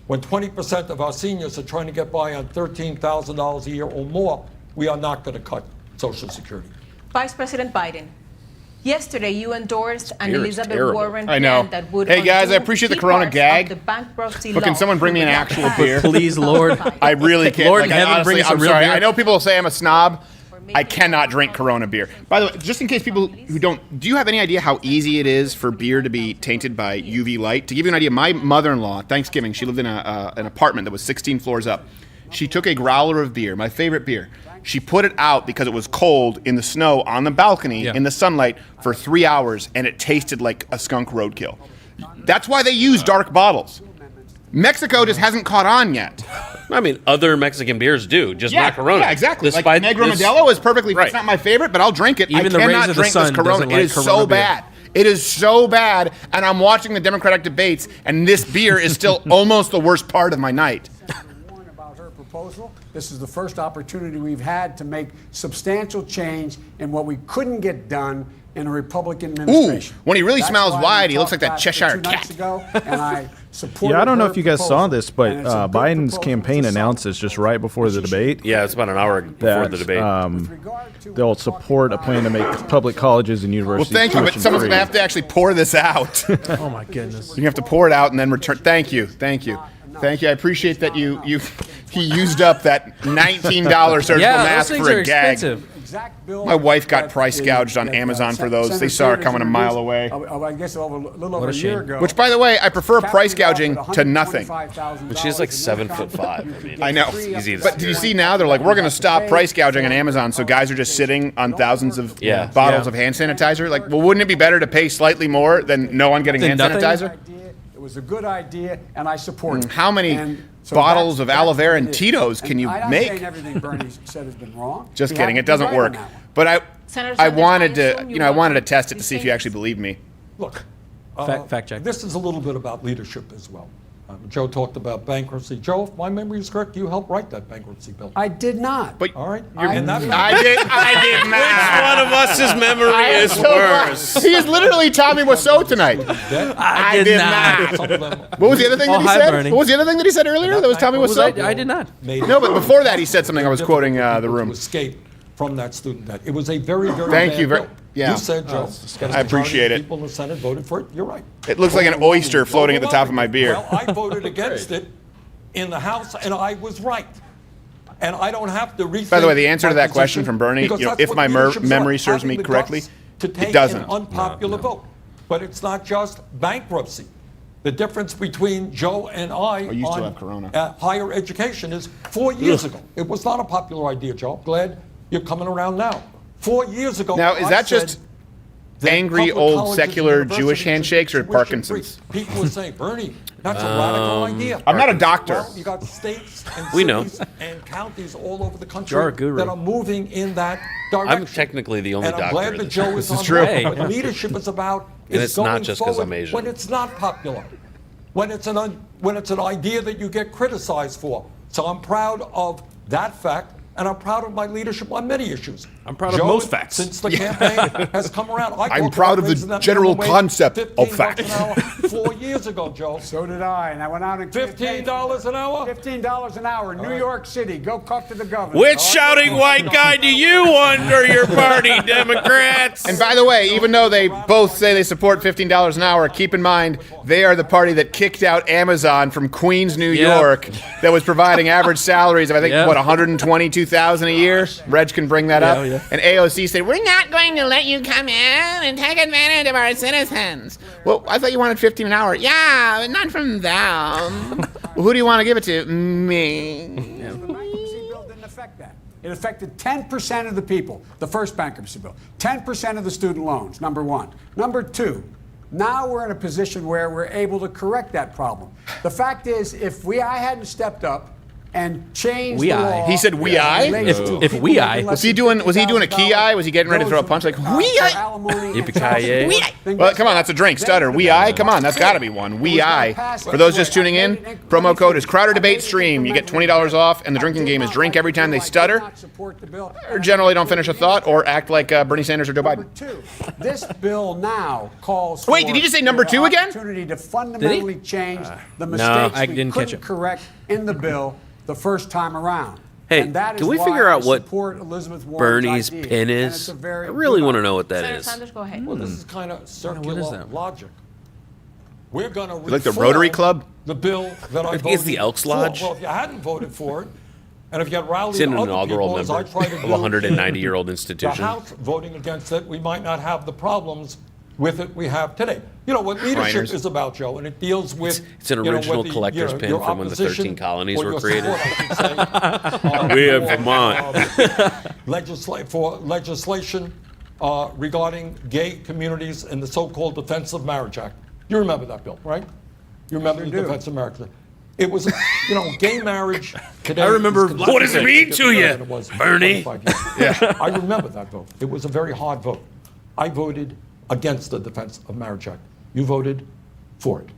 When 20% of our seniors are trying to get by on $13,000 a year or more, we are not going to cut Social Security. Vice President Biden, yesterday you endorsed an Spirit's Elizabeth terrible. Warren I know. plan that would Hey, guys, I undo appreciate the key Corona parts gag. of the bankruptcy But can law someone bring me an that actual passed beer? Please, Lord. I really can't. Lord like, in I heaven, honestly, bring us a I'm real sorry. beer. I know people say I'm a snob. I cannot drink Corona beer. By the way, just in case people who don't, do you have any idea how easy it is for beer to be tainted by UV light? To give you an idea, my mother-in-law, Thanksgiving, she lived in an apartment that was 16 floors up. She took a growler of beer, my favorite beer. She put it out because it was cold in the snow on the balcony in the sunlight for 3 hours, and it tasted like a skunk roadkill. That's why they use dark bottles. Mexico just hasn't caught on yet. I mean, other Mexican beers do, just not Corona. Yeah, exactly. Despite Like Negro this- Modelo is perfectly. Right. It's not my favorite, but I'll drink it. Even I the Rays cannot of the drink Sun this Corona. doesn't It like is Corona so beer. bad. It is so bad, and I'm watching the Democratic debates, and this beer is still almost the worst part of my night. Warren about her proposal. This is the first opportunity we've had to make substantial change in what we couldn't get done in a Republican administration. when he really That's smiles why wide, we he looks talked like that about it Cheshire 2 nights cat. ago, and I supported Yeah, I don't know her if you guys saw proposal, this, but and it's a good Biden's proposal. campaign It's a solid announces just right before the debate Yeah, it's about an hour before that the debate. With regard to they'll what we're support a talking plan to about, make public colleges and Well, universities thank you, but tuition someone's free. gonna have to actually pour this out. You Oh my goodness. have to pour it out and then return. Thank you. I appreciate that he used up that $19 surgical Yeah, those mask things for are a gag. expensive. exact bill My wife got that price the- gouged on that, Amazon for those. They Senator saw her Sanders coming a mile introduced, away. I guess over a little over What a a year shame. ago. Which, by the way, I prefer price capped it off gouging at to nothing. $125,000 But she's like in 7'5". income. I mean, I know. easy to But did you see now? They're like, we're going to stop price gouging on Amazon, so guys are just sitting on thousands of bottles of hand sanitizer. Like, well, wouldn't it be better to pay slightly more than no one getting Than hand nothing? sanitizer? It was a good idea, and I support it. How many And so bottles that's- of aloe that's vera what and it is. Tito's can you I'm not make? saying everything Bernie said has been wrong. Just He kidding. happened It to be doesn't right work. on that one. But Senator I Sanders, wanted I to, assume I wanted to want test it to these see if you things. actually believed me. Look, Fact check. this is a little bit about leadership as well. Joe talked about bankruptcy. Joe, if my memory is correct, you helped write that bankruptcy bill. I did not. But All right? I And that did. I did not. one of us's memory is So worse? He is literally Tommy Wiseau tonight. I did not. some of them What was the other thing that he hi, said? Bernie. What was the other thing that he said earlier? That was Tommy What was I Wiseau? did not. made No, but before that, he said something. I was difficult quoting for the people room. to escape from that student debt. It was a very, very Thank bad you very- bill. yeah. You said, Joe, I appreciate it. People in the Senate voted for it. You're right. It looks like an oyster floating at the top of my beer. Well, I voted against it in the House, and I was right. And I don't have to rethink. By the way, the answer to my that question position from Bernie, because you know, that's if what my leadership's memory about, serves me having the correctly, guts to it take doesn't. an unpopular vote. But it's not just bankruptcy. The difference between Joe and I you still on have Corona. higher education is 4 years ago. It was not a popular idea, Joe. I'm glad you're coming around now. 4 years ago. Now, is I that said just that angry public old colleges secular and Jewish universities handshakes or should be tuition Parkinson's? free. People would say, Bernie, that's a radical idea. I'm not a doctor. Well, you got states and We know. cities and counties all over the country You're a guru. that are moving in that direction. I'm technically the only and I'm doctor glad in that this Joe room. is This is on true. board. Hey. What leadership is about And is it's not going just 'cause forward I'm Asian. when it's not popular, when it's an idea that you get criticized for. So I'm proud of that fact. And I'm proud of my leadership on many issues. I'm proud of Joe, most facts. Since the campaign has come around, I I'm talked proud about of the raising that general minimum wage concept of $15 facts. an hour 4 years ago, Joe. So did I, and I went out and $15 an hour? $15 an hour, New York City. Go talk to the governor. Which shouting white guy do you under your party, Democrats? And by the way, even though they both say they support $15 an hour, keep in mind they are the party that kicked out Amazon from Queens, New Yep. York, that was providing average salaries of I think Yep. what $122,000 a year. Reg can bring that up. yeah. And AOC said we're not going to let you come in and take advantage of our citizens. Well, I thought you wanted 15 an hour. Yeah, but not from them. Well, who do you want to give it to? Me. The bankruptcy bill didn't affect that. It affected 10% of the people, the first bankruptcy bill. 10% of the student loans, number one. Number two, now we're in a position where we're able to correct that problem. The fact is, if I hadn't stepped up and changed the law. He said we I? If we I. Was he doing a key eye? Was he getting ready to throw a punch like we I? Yippee-ki-yay. Well, come on, that's a drink. Stutter. We I? Come on, that's got to be one. We I. For those just tuning in, promo code is Crowder Debate Stream. You get $20 off, and the drinking game is drink every time they stutter, or generally don't finish a thought, or act like Bernie Sanders or Joe Biden. This bill now calls for Wait, did he just say number 2 again? Opportunity to fundamentally change the No, mistakes I we didn't catch couldn't it. correct in the bill the first time around. Hey, And that can is we why figure I out what support Elizabeth Warren's Bernie's idea. pin And is? it's a very I really good want to know what that Senator is. Sanders, go ahead. Well, this is kind of circular that? logic. We're going to like the Rotary Club? The bill that I I voted think it's the Elks Lodge. for. Well, if you hadn't voted for it, and if you had rallied It's an other inaugural people, as member I try to of do, a 190-year-old the institution. House voting against it, we might not have the problems with it we have today. You know what leadership Shriners. is about, Joe, and it deals with. It's an you know, original what the, collector's pin your from when the opposition 13 colonies or were your created. support, I should say, We have for legislation regarding gay communities in the so-called Defense of Marriage Act. You remember that bill, right? You remember the Defense of Marriage Act. It was, gay marriage today. I remember- is What does it mean to different you, than it was Bernie? 25 years ago. I remember that vote. It was a very hard vote. I voted against the Defense of Marriage Act. You voted for it.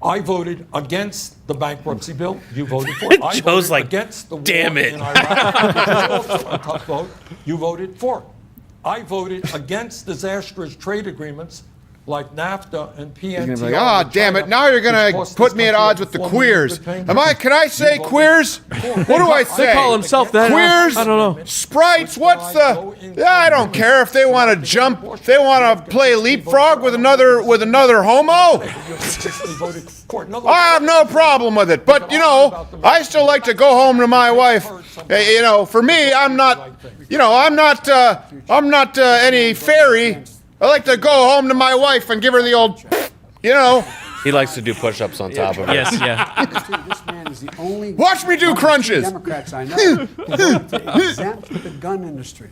I voted against the bankruptcy bill. You voted for it. I Joe's voted like, against the war "Damn it." in Iraq, which is also a tough vote. You voted for it. I voted against disastrous trade agreements like NAFTA and PNTR. He's gonna be like, oh, damn it! Now you're gonna which cost put this me at country odds with the $4 queers. million good payment. Can I say You voted queers? for it. What do I say? They call himself that. Queers? I don't know. Sprites? What's the? Yeah, I don't care if they want to jump. If they want to play leapfrog with another homo. I have no problem with it. But I still like to go home to my wife. For me, I'm not any fairy. I like to go home to my wife and give her the old, He likes to do push-ups on top of it. Yes, yeah. This man is the only Watch me do one of the crunches. Democrats I know who voted to exempt the gun industry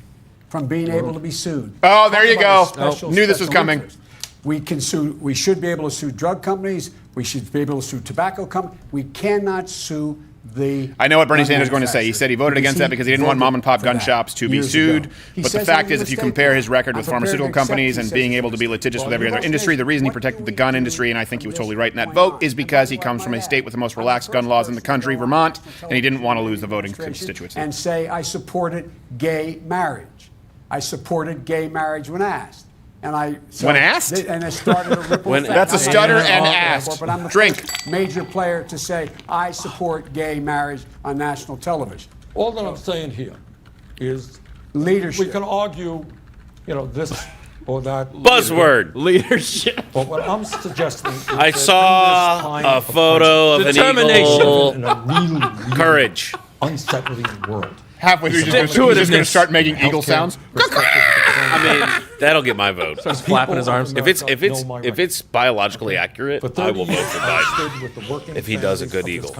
from being able to be sued. Oh, there you Talk go. about a special- Knew this was special coming. interest. We can sue. We should be able to sue drug companies. We should be able to sue tobacco companies. We cannot sue the. I know what Bernie gun Sanders is going to say. He said he voted manufacturer, against that because he didn't want voted mom and pop for gun that shops to be years sued. ago. He But the says fact he is, made if you a compare mistake his record now. with I'm prepared to pharmaceutical accept companies he and says being he able to be made a litigious mistake. with every Well, other industry, the reason he what do protected the we gun do industry, and I think he was on totally this right in that point vote, on? is because he And comes by from a that, state with the most I'm relaxed the gun first laws in the person to country, go on Vermont, national and he didn't want to television lose the voting demonstration constituency. and say I supported gay marriage. I supported gay marriage when asked. And When asked? And it started a ripple effect. That's a I'm not stutter even and on asked. But I'm the Drink. first major player to say I support gay marriage on national television. All that I'm saying here is Leadership. we can argue, this or that. Buzzword. Leadership. But what I'm suggesting is I that saw in this time a of photo of an Determination. eagle. in a really Courage. unsettling world. Halfway through, he's just going to start making eagle sounds. I mean, that'll get my vote. Starts flapping his arms. If it's biologically accurate, For I 30 will vote years, for I've Biden. stood with the working If he does a families good of eagle. this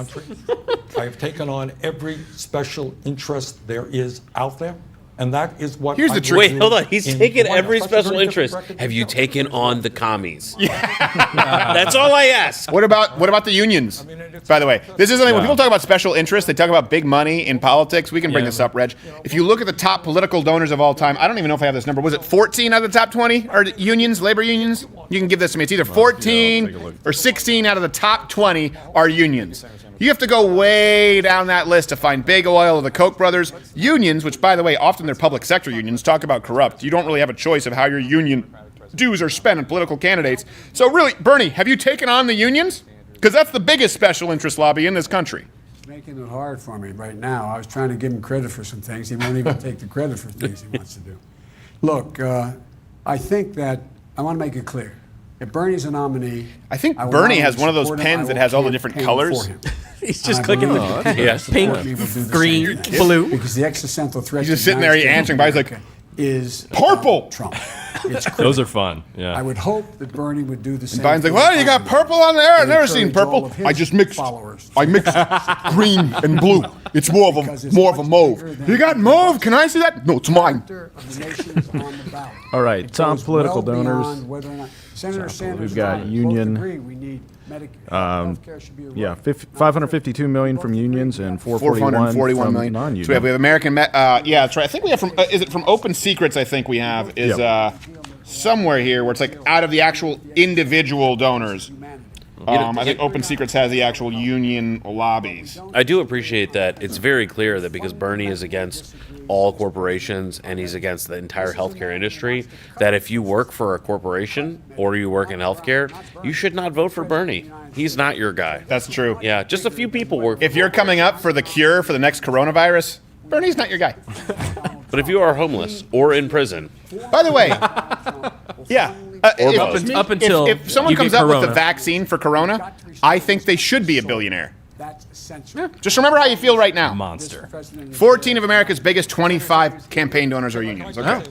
country. I have taken on every special interest there is out there, and that is what. Here's I the will trick. Wait, do hold on. He's in taken the White every House. That's a special very interest. different record Have than you Joe. taken on the commies? That's all I ask. What about the unions? By the way, this is something when people talk about special interests, they talk about big money in politics. We can bring this up, Reg. If you look at the top political donors of all time, I don't even know if I have this number. Was it 14 out of the top 20 are unions, labor unions? You can give this to me. It's either 14 or 16 out of the top 20 are unions. You have to go way down that list to find Big Oil or the Koch brothers. Unions, which, by the way, often they're public sector unions, talk about corrupt. You don't really have a choice of how your union dues are spent on political candidates. So really, Bernie, have you taken on the unions? Because that's the biggest special interest lobby in this country. He's making it hard for me right now. I was trying to give him credit for some things. He won't even take the credit for things he wants to do. Look, I think that I want to make it clear. If Bernie's a nominee, I think will Bernie not has one of those support him. I pens that will has all the different campaign colors. for him. He's just And I clicking believe the that people Yeah. who support pink, me will do the green, same thing. blue. Because the existential threat. He's to just the sitting there, United he States answering, but he's like, of America is Purple! Donald Trump. It's Those are fun. Yeah. I would hope that Bernie would do the same. Biden's like, thing well, you got with purple on there? I've and never seen encourage all purple. of his I just mixed. followers. I mixed green and blue. It's more of Because a it's mauve. much bigger than You got the mauve? Can I see that? No, it's mine. character of the nations on the ballot. All right, It top goes political well donors. beyond whether or not Senator Sanders we've and got I both union, agree we need healthcare should be a Yeah, right. 552 million from unions and 441 441 from million. non-union. So we have American. Yeah, that's right. I think we have from. Is it from Open Secrets? I think we have is somewhere here where it's like out of the actual individual donors. I think Open Secrets has the actual union lobbies. I do appreciate that. It's very clear that because Bernie is against all corporations and he's against the entire healthcare industry, that if you work for a corporation or you work in healthcare, you should not vote for Bernie. He's not your guy. That's true. Yeah, just a few people work. If you're coming up for the cure for the next coronavirus, Bernie's not your guy. But if you are homeless or in prison, By the way, yeah. Up until if someone you comes get up with corona. the vaccine for corona, I think they should be a billionaire. That's essential. Just remember how you feel right now. Monster. 14 of America's biggest 25 campaign donors are unions. Okay,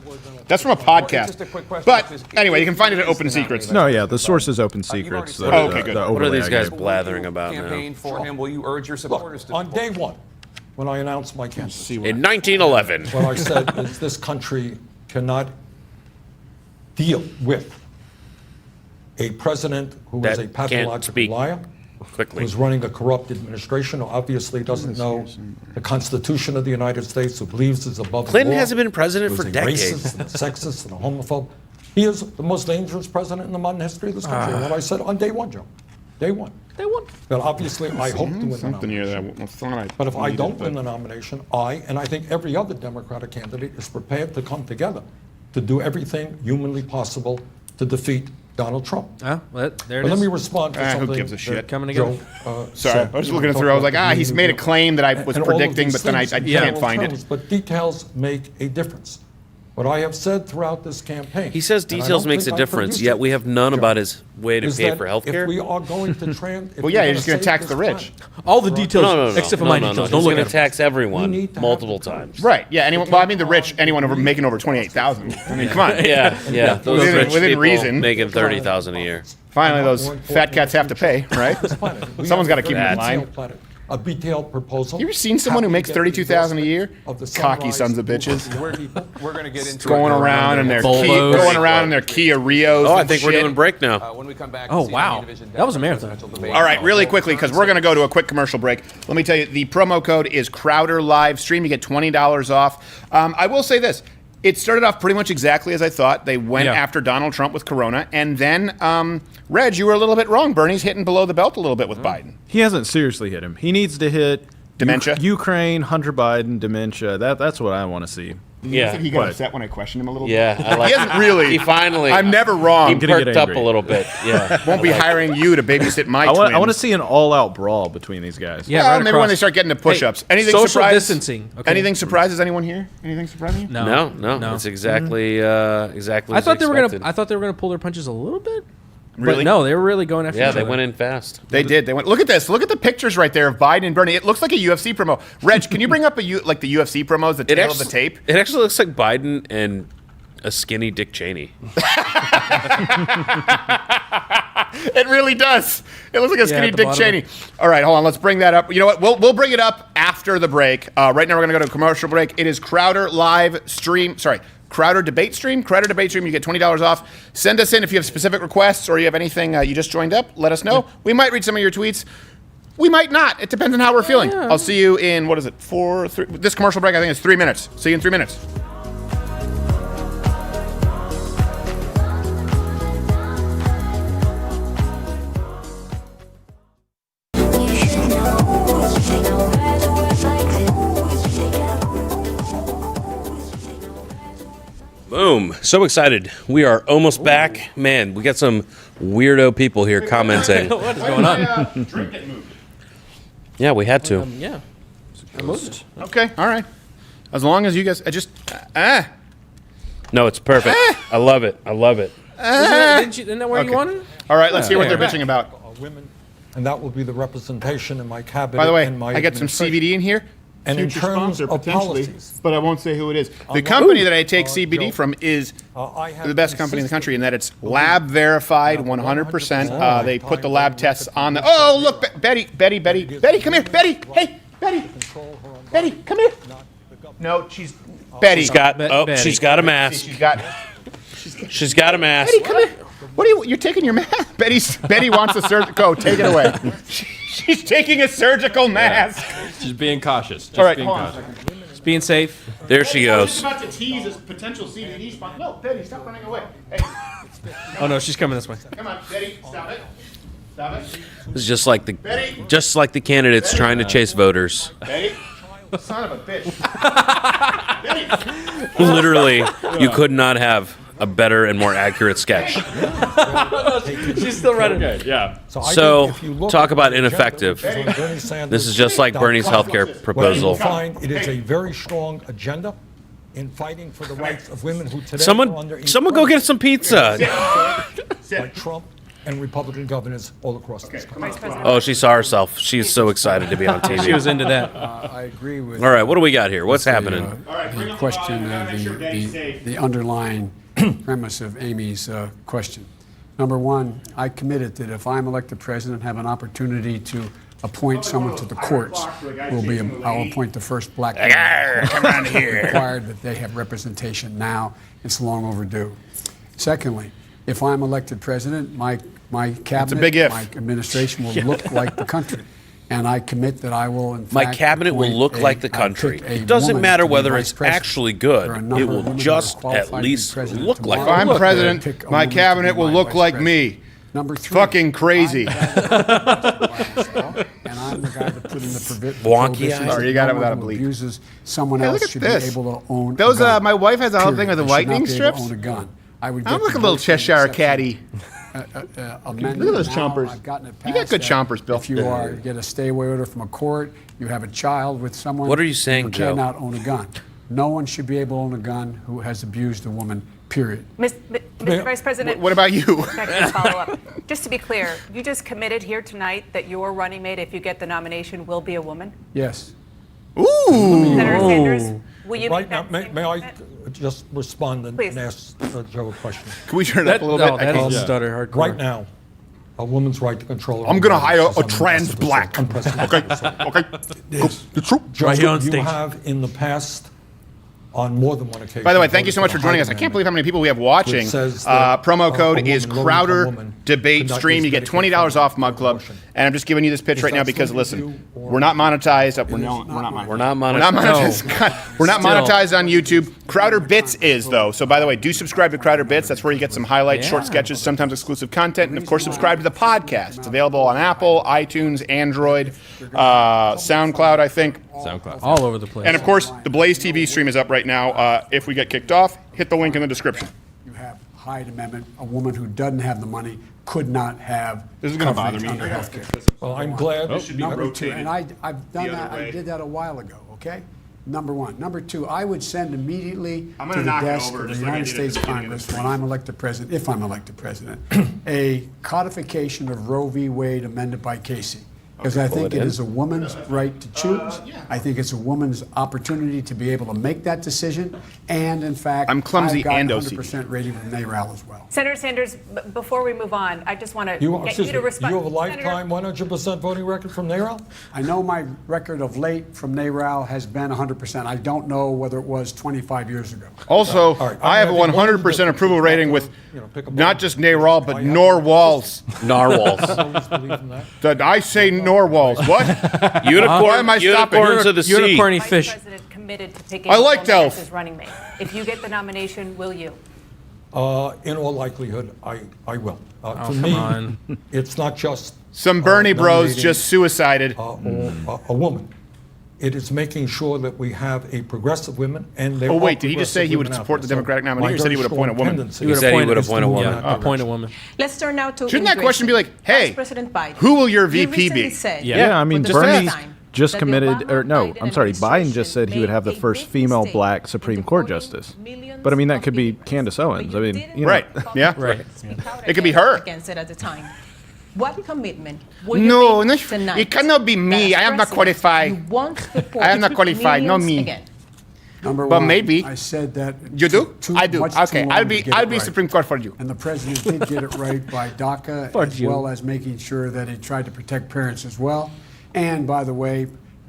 that's from a Just a quick podcast. question, But because anyway, you can find it at is Open the Secrets. No, yeah, the source is Open Secrets. already said- Okay, good. what are overlay these I guys gave. blathering about campaign now? for him. Will you urge your Look, supporters to on day one, when I announced my candidacy, In 1911. what I said is this country cannot deal with a president who is That a can't pathological speak liar, quickly. who's running a corrupt administration, who obviously doesn't know the Constitution of the United States, who believes is above Clinton the law, hasn't been president who's for a decades. racist and a sexist and a homophobe. He is the most dangerous president in the modern history of this country. And what I said on day one, Joe, day one. They won. But obviously, I hope to win the Something here nomination. that I thought I But if I needed, don't but- win the nomination, I, and I think every other Democratic candidate, is prepared to come together to do everything humanly possible to defeat Donald Trump. Well, there But it let is. me respond to who something gives a shit? that Coming together. Joe, Sorry, said. I was just You know, looking talk through. I was about like, the he's Green made a New Deal. claim that I was And all of predicting, these but then I things in can't general find terms, it. But details make a difference. What I have said throughout this campaign. He says and I details don't makes a think I've difference, produced yet it, we have none Joe, about his way to is pay that for health care. If we are going to Well, yeah, you're just going to tax the rich. All the details, No, except for my no. details. He's Don't look going at to them. tax everyone We need to have multiple the times. Right, yeah, anyone, well, I mean the rich, anyone over making over 28,000. I mean, come on. Yeah. Those Within- rich within people reason. making 30,000 a year. Finally, those fat cats have to pay, right? Someone's got to keep them in line. A detailed proposal. You ever seen someone who makes 32,000 a year? Of the Cocky sunrise sons of bitches. We're going to get into Going it. around in their Volvos. going around in their Kia Rios. Oh, I and think we're shit. doing break now. When we come back. Oh, CNN wow. Division That was a Democrats marathon. presidential debate. All right, really quickly, because we're going to go to a quick commercial break. Let me tell you, the promo code is Crowder Livestream. You get $20 off. I will say this. It started off pretty much exactly as I thought. They went after Donald Trump with Corona. And then, Reg, you were a little bit wrong. Bernie's hitting below the belt a little bit with Biden. He hasn't seriously hit him. He needs to hit Dementia? Ukraine, Hunter Biden, dementia. That's what I want to see. Yeah. I think he got What? upset when I questioned him a little bit. Yeah, I like He hasn't really. He finally. I'm never wrong. He gonna get perked up angry. a little bit. Yeah. Won't be hiring you to babysit my I want to twins. see an all-out brawl between these guys. Yeah, Well, right maybe across. when they start getting to push-ups. Hey, Anything social surprise? distancing. Okay. Anything surprises anyone here? Anything surprising you? No. No. It's exactly exactly. I as thought they were expected. gonna. I thought they were gonna pull their punches a little bit. Really? But no, they were really going after. Yeah, each they other. went in fast. They did. They went. Look at this. Look at the pictures right there of Biden and Bernie. It looks like a UFC promo. Reg, can you bring up like the UFC promos, the tail of the tape? It actually looks like Biden and a skinny Dick Cheney. It really does. It looks like a skinny at the Dick bottom. Cheney. All right, hold on. Let's bring that up. You know what? We'll bring it up after the break. Right now we're going to go to a commercial break. It is Crowder live stream. Sorry, Crowder debate stream. Crowder debate stream. You get $20 off. Send us in if you have specific requests or you have anything you just joined up. Let us know. We might read some of your tweets. We might not. It depends on how we're feeling. I'll see you in, what is it, 4, 3? This commercial break, I think, is 3 minutes. See you in 3 minutes. Boom. So excited. We are almost back. Man, we got some weirdo people here commenting. What is going on? Drink it moved. Yeah, we had to. Yeah. I moved. Okay, all right. As long as you guys, No, it's perfect. I love it. I love it. Isn't that where Okay. you wanted? All right, let's hear what they're Yeah. bitching about. Women, and that will be the representation in my cabinet. By the way, and my I get some administration. CBD in here. And in future terms sponsor, of potentially, policies, but I won't say who it is. The the- company that I take CBD Joe, from is I have the best company in the country in that it's believe lab verified, 100%. They put the lab tests on the. Oh, look, Betty, come here, Betty. Hey, Betty, come here. No, she's Betty. She's got Betty. she's got a mask. She's got. She's got a mask. Betty, come here. What are you? You're taking your mask. Betty wants a surgical. Go, take it away. She's taking a surgical mask. Just being cautious. Just All right, being hold on a cautious. second. Just being safe. There she She's goes. about to tease this potential CBD spot. No, Betty, stop running away. Hey, Oh no, she's coming this way. come on, Betty, stop it. Stop it. It's just like the candidates trying to chase voters. Betty, son of a bitch. Literally, you could not have a better and more accurate sketch. She's still running. Okay, yeah. I So, think if you look talk at about the agenda, ineffective. which is on Bernie Sanders' This is just like Bernie's healthcare What you proposal. will find, it is a very strong agenda in fighting for the rights of women who today are Someone under go get some pizza. like Trump and Republican governors all across this country. Vice President. Oh, she saw herself. She's so excited to be on TV. She was into that. I agree with. All right, what do we got here? What's the, happening? The question, the underlying premise of Amy's question. Number one, I committed that if I'm elected president, have an opportunity to appoint someone to the courts. I'll appoint the first black man. Come around here. Required that they have representation now. It's long overdue. Secondly, if I'm elected president, my cabinet, big if. my administration will look like the country. And I commit that I will, in fact, My cabinet will appoint look like the I'll country. pick a It doesn't woman matter to be whether vice it's president. actually good. There are a number It of will women that are just qualified at to be least president look tomorrow. like If I'm it. president, Pick a my woman to cabinet be will my look vice like president. me. Number three, Fucking crazy. and I'm the guy that put in the Wonky provisions eyes. that Sorry, you got it no without one a who bleep. abuses someone Hey, look else at should this. be able to own Those, a gun. my wife has a whole thing with the They should not lightning be able to strips. own a gun. I would I'm get like a the little votes in Cheshire exception, caddy. amendment. Look at those Now chompers. I've gotten it You got passed good that chompers, Bill. If you get a stay away order from a court, you have a child with someone. What are you saying, you Joe? cannot own a gun. No one should be able to own a gun who has abused a woman. Period. Mr. Vice President. What about you? If I can follow up. Just to be clear, you just committed here tonight that your running mate, if you get the nomination, will be a woman? Yes. Ooh. Senator Sanders, will you Right make now, that may same I commitment? just respond and Please. ask Joe a question? Can we turn it up a little No, bit? that I is can't- stutter hardcore. Right now, a woman's right to control her I'm own gonna body hire is a under trans massive black. assault, unprecedented assault. Okay. The truth. Joe, Right here on you stage. have in the past, on more than one occasion. By the way, thank you voted so much the for joining us. I Hyde can't believe how Amendment, many people we have watching. which says that, Promo a code woman, is low-income Crowder woman, Debate cannot Stream. use You get medical $20 off Mug Club. abortion. And I'm just giving you this pitch Is right now that because something listen, you or- we're not monetized. We're is not not monetized. We're not We're not monetized. monetized. We're not monetized on YouTube. Crowder Bits is though. So by the way, do subscribe to Crowder Bits. That's where you get some highlights, short sketches, sometimes exclusive content, and of course subscribe to the podcast. It's available on Apple, iTunes, Android, SoundCloud, I think. SoundCloud. All over the place. And of course, the Blaze TV stream is up right now. If we get kicked off, hit the link in the description. You have Hyde Amendment. A woman who doesn't have the money could not have This is gonna coverage bother me. under health care. Well, I'm glad. Number two, and I've done the that. other way. I did that a while ago. Okay. Number one. Number two, I would send immediately I'm to gonna the knock it desk over of the just like I United did at the States beginning of Congress the when I'm elected president, if I'm elected president, a codification of Roe v. Wade amended by Casey. Because I think it is a woman's right to choose. I think it's a woman's opportunity to be able to make that decision. And in fact, I'm clumsy I've got and 100% rating from NARAL as well. Senator Sanders, before we move on, I just want to You, get excuse you me, to respond. you have a Senator- lifetime 100% voting record from NARAL? I know my record of late from NARAL has been 100%. I don't know whether it was 25 years ago. Also, All right, I have a I think one of the 100% approval differences rating with pick a not bone. just NARAL, but I have- Norwalls. Narwhals. Always believe in that. I say Norwalls. What? Why am I stopping? Unicorns of the sea. Unicorny Vice fish. President committed to picking I a like woman Delph. as his running mate. If you get the nomination, will you? In all likelihood, I will. To come me, on. it's not just Some Bernie bros nominating, just suicided. a woman. It is making sure that we have a progressive women, and there Oh, are wait, did he just say he would progressive women support out the there. Democratic So nominee, or my said he very would appoint a strong woman? tendency He is said he would to appoint a move woman. in that Appoint a direction. woman. Let's turn now to Shouldn't that question be like, immigration. hey, Vice President Biden, who will your you VP recently be? said Yeah. I mean, for the first Bernie time just that the committed, Obama or no, Biden I'm sorry, Biden just said he would have the administration first made a female big black mistake Supreme in Court deporting justice. millions But I mean, that of could be immigrants. Candace But Owens. you I mean, didn't you know. Right, yeah. Right. speak out It could be her. against it at the time. What commitment will you No, make no, tonight? it cannot be me. that as I am not president, qualified. You won't deport I am not qualified, not millions me. Again. Number But one, maybe. I said that. You do? I do. much too Okay, long I'll to be get it right. Supreme Court for you. And the president did get it right by DACA, For as you. well as making sure that he tried to protect parents as well. And by the way,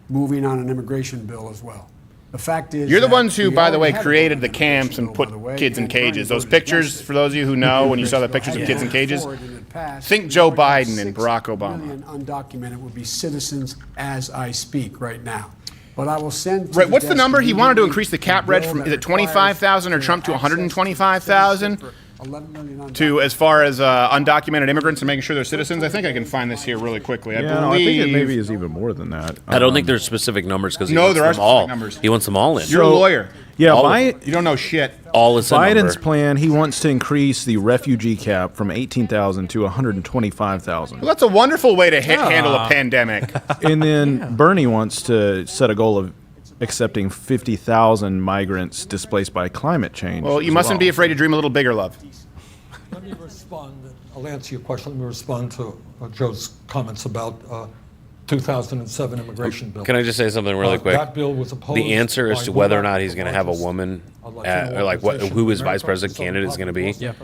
moving on an immigration bill as well. The fact is, You're the that ones who, we by the way, already had created an the camps and immigration put bill, by the way, kids in and Bernie cages. Those voted against pictures, it. for those of you who know, when you saw the pictures of Had kids in voted cages, for it and it passed. think We Joe already have Biden and 6 Barack Obama. million undocumented would be citizens as I speak right now. But I will send. to Right, what's the desk number? He wanted to immediately increase the a cap rate bill from, that is it 25,000 or requires Trump to access 125,000 citizenship for 11 million to as far as undocumented immigrants and making sure they're citizens? I think I can find this here really quickly. I Yeah, no, I believe think it maybe is even more than that. I don't think there's specific numbers because No, there are them all. specific numbers. He wants them all in. You're a lawyer. Yeah, All of Bi- You don't know shit. all is a Biden's number. plan, he wants to increase the refugee cap from 18,000 to 125,000. Well, that's a wonderful way to handle a pandemic. And then Bernie wants to set a goal of accepting 50,000 migrants displaced by climate change. Well, you as mustn't be well. afraid to dream a little bigger, love. Let me respond. I'll answer your question. Let me respond to Joe's comments about 2007 immigration bill. Can I just say something really quick? That bill was opposed. The answer as by to whether or Barack not he's going to have a Obama's woman, Latino or like what, organization who his America vice president for candidate is going to be. Southern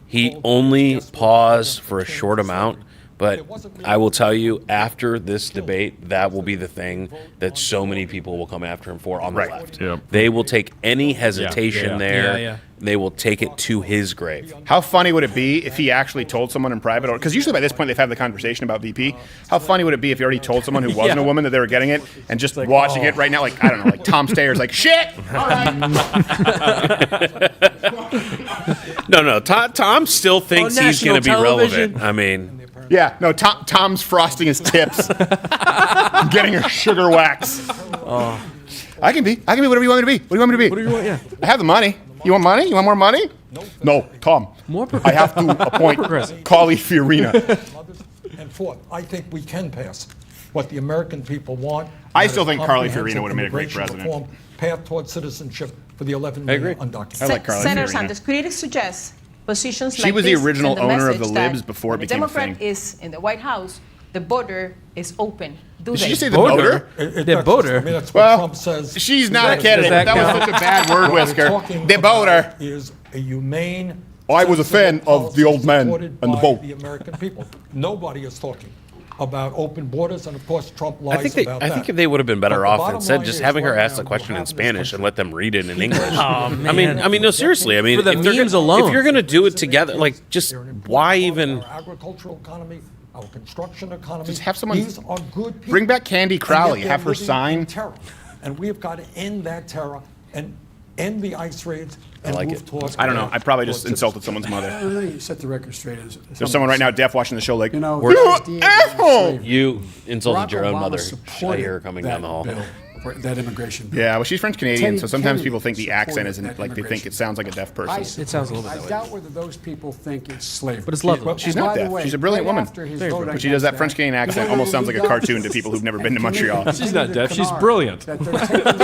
He only paused for a short amount, but I will tell you, after this debate, that will be the thing that so many people will come after him for on the Right. left. Yep. They will take any hesitation Yeah. there. Yeah. They will take it to his grave. How funny would it be if he actually told someone in private? Because usually by this point they've had the conversation about VP. How funny would it be if he already told someone who wasn't a woman that they were getting it and just watching it right now, like, I don't know, like Tom Stayer's like, shit! All right. No. Tom still thinks he's national going to be television. relevant. I mean, Yeah, no, Tom's frosting his tips. Getting her sugar wax. I can be whatever you want me to be. What do you want me to be? What do you want? Yeah. I have the money. You want money? You want more money? No, Tom. More I have to appoint progressive. Carly Fiorina. And fourth, I think we can pass what the American people want. I That still is think Carly comprehensive Fiorina would have made a great immigration president. reform, path towards citizenship for the 11 I million agree. undocumented. I like Carly Senator Fiorina. Sanders, could it suggest positions She like was the this original send owner of message the that Libs before when it became a a Democrat thing? is in the White House, the border is open. Did she just say the Voter? voter? The voter? I mean, that's what Well, Trump says. she's not a Does candidate. that That was count? such a bad word What we're whisker. talking The about voter. is a humane. I was a fan sensible of the old man policy and the supported boat. by the American people. Nobody is talking about open borders, and of course, Trump I lies think they, about I that. think they would have been better But the off bottom instead line just is having her right ask now, the question what in happens Spanish is- and let them read it in English. Oh, man. I mean, no, seriously. I mean, For the if they're memes gonna- alone. if you're going to do it together, like, just They're an important why part of even? Our agricultural economy, our construction economy. Just have someone These are good people. bring back Candy And yet Crowley, they're have her living in sign. terror. And we have got to end that terror and end the ICE raids and like move it. towards. I don't know. I probably just towards insulted someone's mother. Let me set the record straight. There's someone right now deaf watching the show like, You know, you the idea of asshole! slavery. You insulted Barack your own Obama mother. I supported hear her coming down the hall. that bill, that immigration bill. Yeah, well, she's French Canadian, so Teddy sometimes Kennedy people think the accent supported isn't that like they think immigration it sounds like a deaf person. It sounds a little bit I that way. doubt whether those people think it's slavery. But it's lovely. Well, she's And not by the deaf. way, She's a brilliant right woman. after his Very vote brilliant. But she does that against French Canadian accent, almost sounds like a cartoon to people who've never been to Montreal. She's not deaf, she's brilliant. That they're taking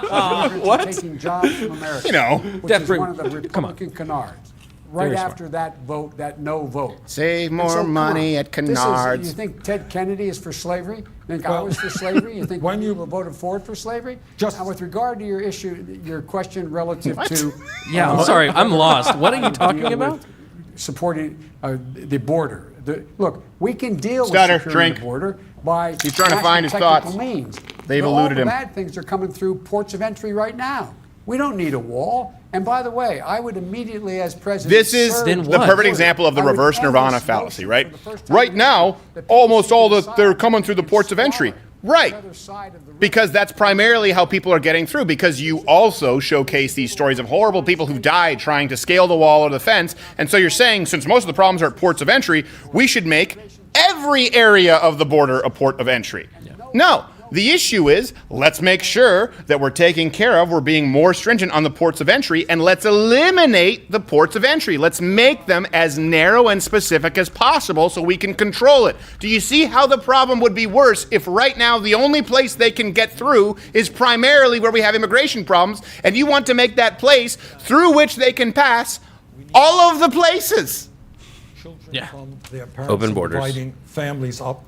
jobs, What? taking jobs from America. You know. Which Deaf is bring- one of the come on. Republican canards. Right Very smart. after that vote, that no vote. Save And more so, come money on. at This is- Canards. You think Ted Kennedy is for slavery? You think I was for slavery? You think when you- people voted for it for slavery? Just- Now, with regard to your issue, your question relative to Yeah, I'm sorry. I'm lost. What are you talking deal about? with supporting the border. Look, we can deal Stutter, with securing drink. the border by He's trying to find his technical thoughts. means. They've All eluded the him. bad things are coming through ports of entry right now. We don't need a wall. And by the way, I would immediately, as president, This is serve Then the what? perfect example of the I would reverse end nirvana this fallacy, notion right? for the first time Right now, that people almost all should that they're decide coming through the ports of entry. Right. the other side of the river. Because that's primarily how people are getting through, because you also showcase these stories of horrible people who died trying to scale the wall or the fence. And so you're saying, since most of the problems are at ports of entry, we should make every area of the border a port of entry. No. The issue is, let's make sure that we're taking care of, we're being more stringent on the ports of entry, and let's eliminate the ports of entry. Let's make them as narrow and specific as possible so we can control it. Do you see how the problem would be worse if right now the only place they can get through is primarily where we have immigration problems, and you want to make that place through which they can pass all of the places? Children Yeah. from their parents Open are borders. dividing families up.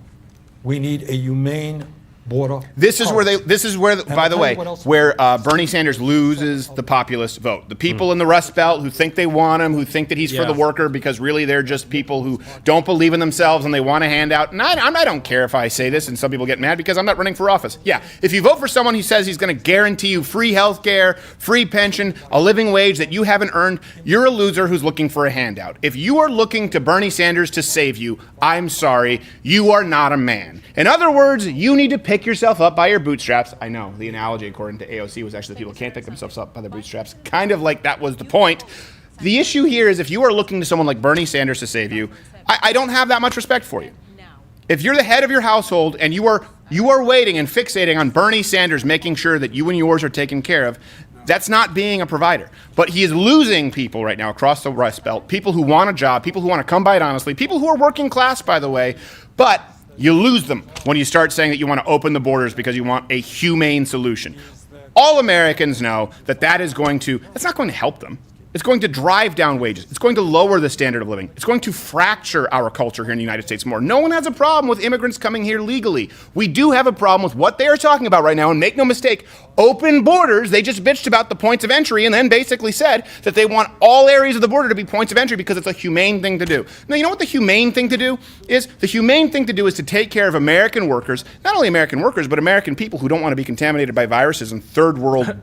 We need a humane border. This is where by the I'll tell way, you what else- where Bernie Sanders loses the populist vote. The people in the Rust Belt who think they want him, who think that he's for the worker, because really they're just people who don't believe in themselves and they want a handout. And I don't care if I say this and some people get mad because I'm not running for office. Yeah, if you vote for someone who says he's going to guarantee you free health care, free pension, a living wage that you haven't earned, you're a loser who's looking for a handout. If you are looking to Bernie Sanders to save you, I'm sorry, you are not a man. In other words, you need to pick yourself up by your bootstraps. I know, the analogy according to AOC was actually that people can't pick themselves up by their bootstraps. Kind of like that was the point. The issue here is if you are looking to someone like Bernie Sanders to save you, I don't have that much respect for you. If you're the head of your household and you are waiting and fixating on Bernie Sanders making sure that you and yours are taken care of, that's not being a provider. But he is losing people right now across the Rust Belt, people who want a job, people who want to come by it honestly, people who are working class, by the way, but you lose them when you start saying that you want to open the borders because you want a humane solution. All Americans know that that's not going to help them. It's going to drive down wages. It's going to lower the standard of living. It's going to fracture our culture here in the United States more. No one has a problem with immigrants coming here legally. We do have a problem with what they are talking about right now, and make no mistake, open borders. They just bitched about the points of entry and then basically said that they want all areas of the border to be points of entry because it's a humane thing to do. Now, you know what the humane thing to do is? The humane thing to do is to take care of American workers, not only American workers, but American people who don't want to be contaminated by viruses and third world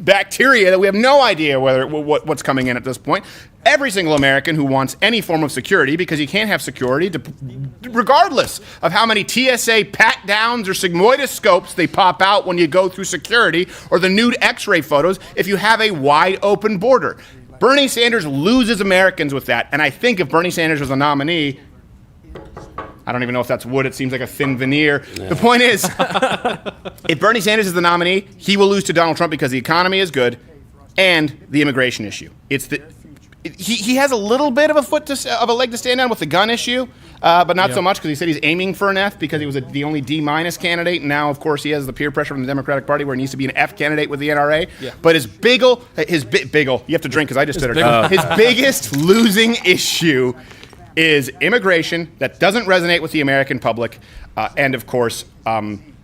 bacteria that we have no idea what's coming in at this point. Every single American who wants any form of security, because you can't have security regardless of how many TSA pat-downs or sigmoidoscopes they pop out when you go through security, or the nude x-ray photos, if you have a wide open border. Bernie Sanders loses Americans with that, and I think if Bernie Sanders was a nominee, I don't even know if that's wood. It seems like a thin veneer. Yeah. The point is, if Bernie Sanders is the nominee, he will lose to Donald Trump because the economy is good and the immigration issue. He has a little bit of a leg to stand on with the gun issue, but not so much because he said he's aiming for an F because he was the only D- candidate. And now, of course, he has the peer pressure from the Democratic Party where he needs to be an F candidate with the NRA. Yeah. But his biggle, you have to drink because I just said it. His biggest losing issue is immigration that doesn't resonate with the American public, and of course,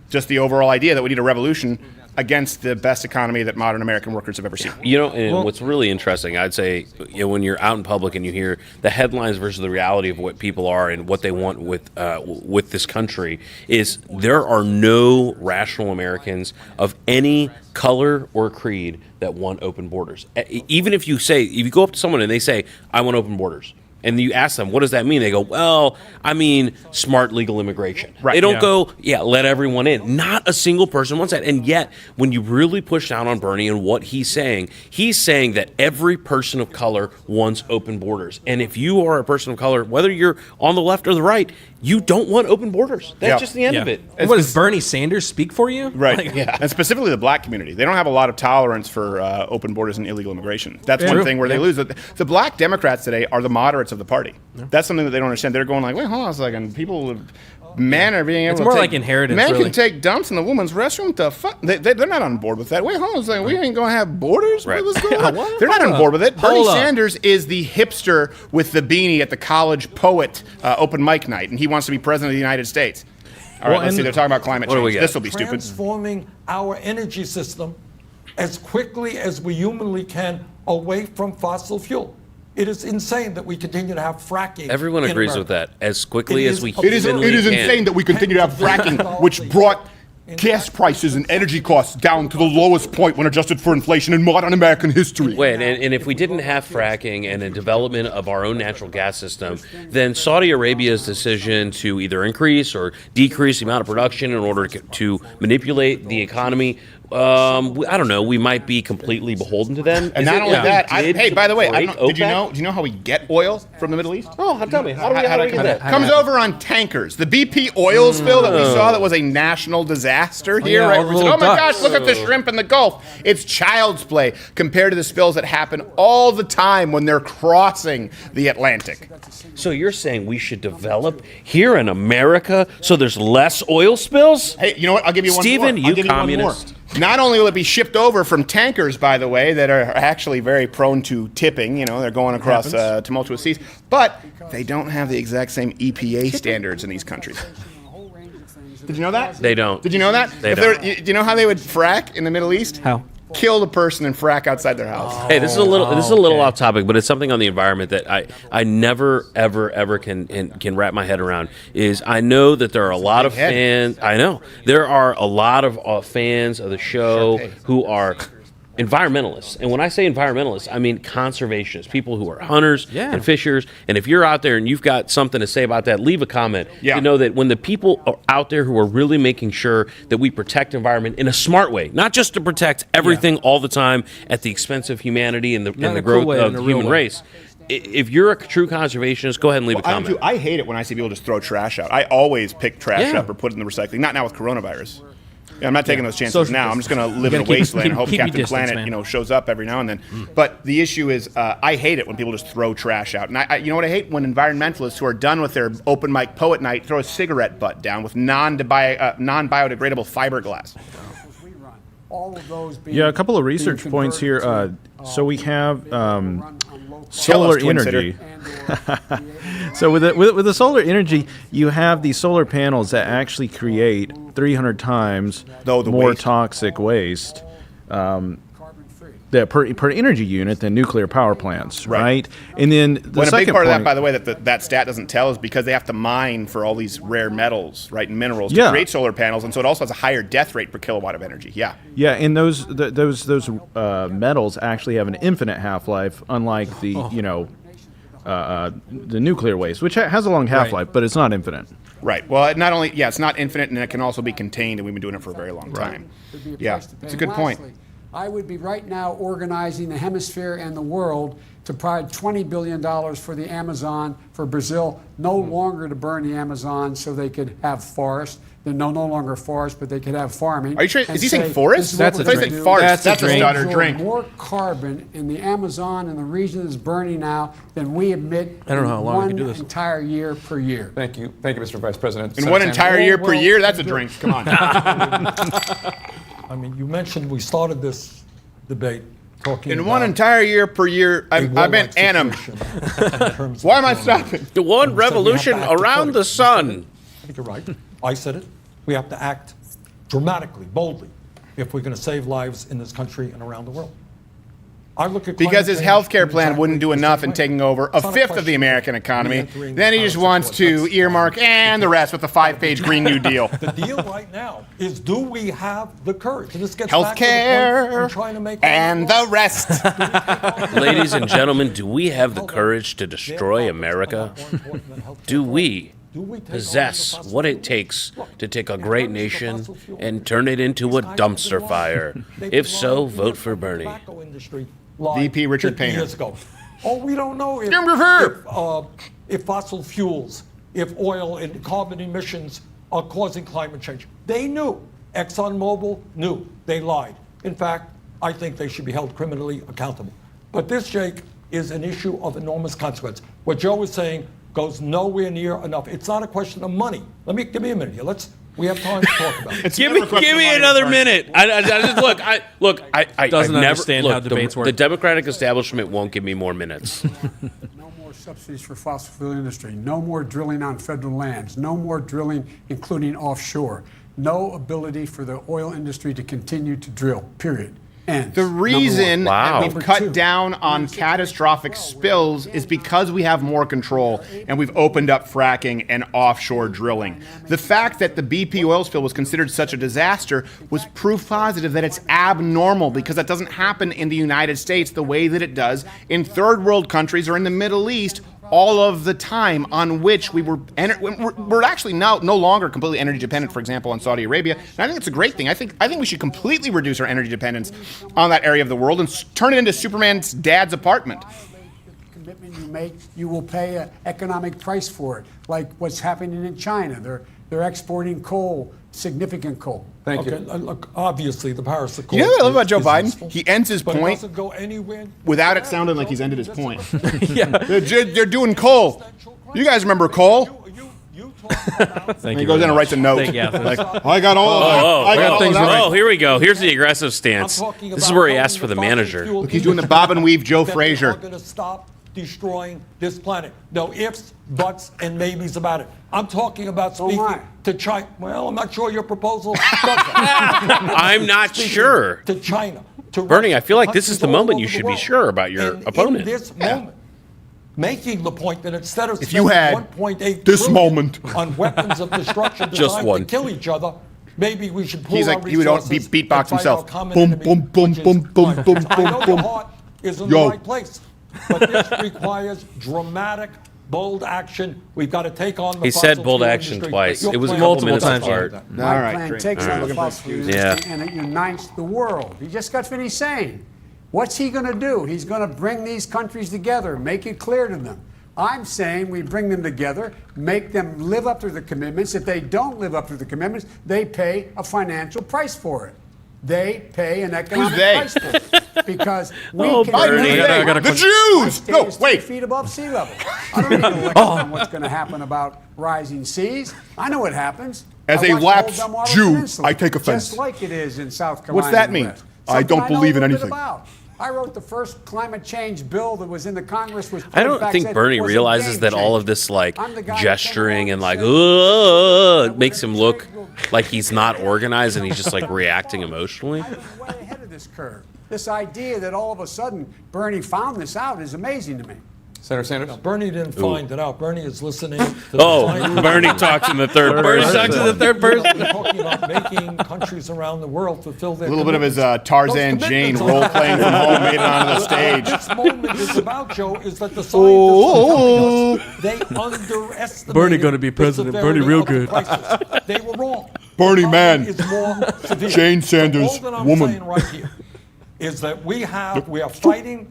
just the overall idea that we need a revolution against the best economy that modern American workers have ever seen. You know, and what's really interesting, I'd say, when you're out in public and you hear the headlines versus the reality of what people are and what they want with this country, is there are no rational Americans of any color or creed that want open borders. Even if you go up to someone and they say, I want open borders, and you ask them, what does that mean? They go, well, I mean, smart legal immigration. Right. They don't go, let everyone in. Not a single person wants that. And yet, when you really push down on Bernie and what he's saying that every person of color wants open borders. And if you are a person of color, whether you're on the left or the right, you don't want open borders. That's just the end of it. And what, does Bernie Sanders speak for you? Right. And specifically the black community. They don't have a lot of tolerance for open borders and illegal immigration. That's one thing where they lose. The black Democrats today are the moderates of the party. That's something that they don't understand. They're going like, wait, hold on a second. Men are being able it's to more take, like inheritance. Men really. can take dumps in the women's restroom. The fuck? They're not on board with that. Wait, hold on a second. We ain't going to have borders? Right. What's going on? They're not on board with it. Bernie Sanders is the hipster with the beanie at the college poet open mic night, and he wants to be president of the United States. All right, let's see. They're talking about climate change. This will be stupid. Transforming our energy system as quickly as we humanly can away from fossil fuel. It is insane that we continue to have fracking. Everyone agrees with that. As quickly as we It is insane that we continue to have fracking, which brought gas prices and energy costs down to the lowest point when adjusted for inflation in modern American history. Wait, and if we didn't have fracking and a development of our own natural gas system, then Saudi Arabia's decision to either increase or decrease the amount of production in order to manipulate the economy, I don't know, we might be completely beholden to them. And not only that, hey, by the way, do you know how we get oil from the Middle East? Oh, tell me, how do we get that? Comes over on tankers. The BP oil spill that we saw that was a national disaster here, right? We said, oh my gosh, look at the shrimp in the Gulf. It's child's play compared to the spills that happen all the time when they're crossing the Atlantic. So you're saying we should develop here in America so there's less oil spills? Hey, you know what? I'll give you one more. Stephen, you communist. Not only will it be shipped over from tankers, by the way, that are actually very prone to tipping, they're going across tumultuous seas, but they don't have the exact same EPA standards in these countries. Did you know that? They don't. Did you know that? They don't. Do you know how they would frack in the Middle East? How? Kill the person and frack outside their house. Hey, this is a little off topic, but it's something on the environment that I never ever can wrap my head around. Is I know that there are a lot of fans. I know there are a lot of fans of the show who are environmentalists, and when I say environmentalists, I mean conservationists, people who are hunters and fishers. And if you're out there and you've got something to say about that, leave a comment. You know that when the people are out there who are really making sure that we protect environment in a smart way, not just to protect everything all the time at the expense of humanity and the growth of the human race. If you're a true conservationist, go ahead and leave a comment. I hate it when I see people just throw trash out. I always pick trash up or put it in the recycling. Not now with coronavirus. I'm not taking those chances now. I'm just going to live in a wasteland and hope Captain Planet, shows up every now and then. But the issue is, I hate it when people just throw trash out. And you know what I hate? When environmentalists who are done with their open mic poet night throw a cigarette butt down with non-biodegradable fiberglass. All of those a couple of research points here. So we have solar energy. So with the solar energy, you have these solar panels that actually create 300 times more toxic waste per energy unit than nuclear power plants, right? And then a big part of that, by the way, that stat doesn't tell is because they have to mine for all these rare metals, right, and minerals to create solar panels, and so it also has a higher death rate per kilowatt of energy. Yeah, and those metals actually have an infinite half-life, unlike the the nuclear waste, which has a long half-life, but it's not infinite. Right. Well, not only it's not infinite, and it can also be contained, and we've been doing it for a very long time. Yeah, it's a good point. I would be right now organizing the hemisphere and the world to provide $20 billion for the Amazon, for Brazil, no longer to burn the Amazon so they could have forest. They're no longer forest, but they could have farming. Are you sure? Is he saying forest? That's a drink. That's a starter drink. More carbon in the Amazon and the region that's burning now than we emit in one entire year per year. Thank you, Mr. Vice President. In one entire year per year? That's a drink. Come on. I mean, you mentioned we started this debate talking in about one entire year per year. I meant Annam. Why am I stopping? The one revolution around the sun. I think you're right. I said it. We have to act dramatically, boldly, if we're going to save lives in this country and around the world. I look at because his health care plan wouldn't do enough in taking over a fifth of the American economy. Then he just wants to earmark and the rest with the 5-page Green New Deal. The deal right now is, do we have the courage? And this gets health care and the rest. Ladies and gentlemen, do we have the courage to destroy America? Do we possess what it takes to take a great nation and turn it into a dumpster fire? If so, vote for Bernie. VP Richard Painter. Oh, we don't know if fossil fuels, if oil and carbon emissions are causing climate change. They knew. ExxonMobil knew. They lied. In fact, I think they should be held criminally accountable. But this, Jake, is an issue of enormous consequence. What Joe was saying goes nowhere near enough. It's not a question of money. Give me a minute here. We have time to talk about it. Give me another minute. I doesn't understand how debates work. The Democratic establishment won't give me more minutes. No more subsidies for fossil fuel industry. No more drilling on federal lands. No more drilling, including offshore. No ability for the oil industry to continue to drill, period. And the reason we've cut down on catastrophic spills is because we have more control and we've opened up fracking and offshore drilling. The fact that the BP oil spill was considered such a disaster was proof positive that it's abnormal, because that doesn't happen in the United States the way that it does in third world countries or in the Middle East all of the time, on which we're actually now no longer completely energy dependent, for example, on Saudi Arabia. And I think it's a great thing. I think we should completely reduce our energy dependence on that area of the world and turn it into Superman's dad's apartment. Commitment you make, you will pay an economic price for it, like what's happening in China. They're exporting coal, significant coal. Thank you. Look, obviously, the Paris Accord. You know what I love about Joe Biden? He ends his point it doesn't go anywhere without it sounding like he's ended his point. Yeah, they're doing coal. You guys remember coal? Thank He you. goes in very and writes a note. Thank you, Athens. Like, I got all I got all things that. right. Oh, here we go. Here's the aggressive stance. This is where he asked for the manager. Look, he's doing the bob and weave Joe Frazier. We're going to stop destroying this planet. No ifs, buts, and maybes about it. I'm talking about speaking to China. Well, I'm not sure your proposal does that. I'm not sure. To China. To Bernie, Russia, I feel like this is countries the all moment over you the should be world. sure about your And opponent. In this moment, making the point that instead of If you spending had 1.8 this trillion moment. on weapons of destruction Just designed one. to kill each other, maybe we should pool He's our like, he would all resources beatbox and fight himself. our common Boom, enemy, boom, boom, which is boom, boom, climate boom, change. I boom, know boom. your heart is in Yo. the right place, but this requires dramatic, bold action. We've got to take on the He said fossil bold fuel action industry. twice. Your It was plan- multiple Multiple minutes times, apart. My All right, plan great. takes All on right. the fossil fuel Yeah. industry and it unites the world. He just got finished saying, what's he going to do? He's going to bring these countries together, make it clear to them. I'm saying we bring them together, make them live up to the commitments. If they don't live up to the commitments, they pay a financial price for it. They pay an economic they? price for it. Because we Oh, can Bernie. I gotta The quit. Jews! State No, is 3 wait. feet above sea level. I don't need to lecture on what's going to happen about rising seas. I know what happens. As I a watched the lapsed whole Delmarva Jew, Peninsula, I take offense. Just like it is in South Carolina. What's that and the mean? West. I don't Something believe in know a little anything. bit about. I wrote the first climate change bill that was in the Congress. Was I don't think Bernie realizes that all of this like gesturing and like it makes him look like he's not organized and he's just like reacting emotionally. I was way ahead of this curve. This idea that all of a sudden Bernie found this out is amazing to me. Senator Sanders? Bernie didn't find it out. Bernie is listening to the Oh, scientists. Bernie talks in the third Bernie person. talks in the third person. We're talking about making countries around the world fulfill their A little bit of his commitments. Tarzan Those Jane commitments- role playing from home made it onto the stage. What this moment is about, Joe, is that the scientists Oh. are telling us they underestimated Bernie gonna be the president. severity Bernie real of the good. crisis. They were wrong. Bernie, The man. problem is more severe. Jane Sanders, So all that I'm woman. saying right here is that we are fighting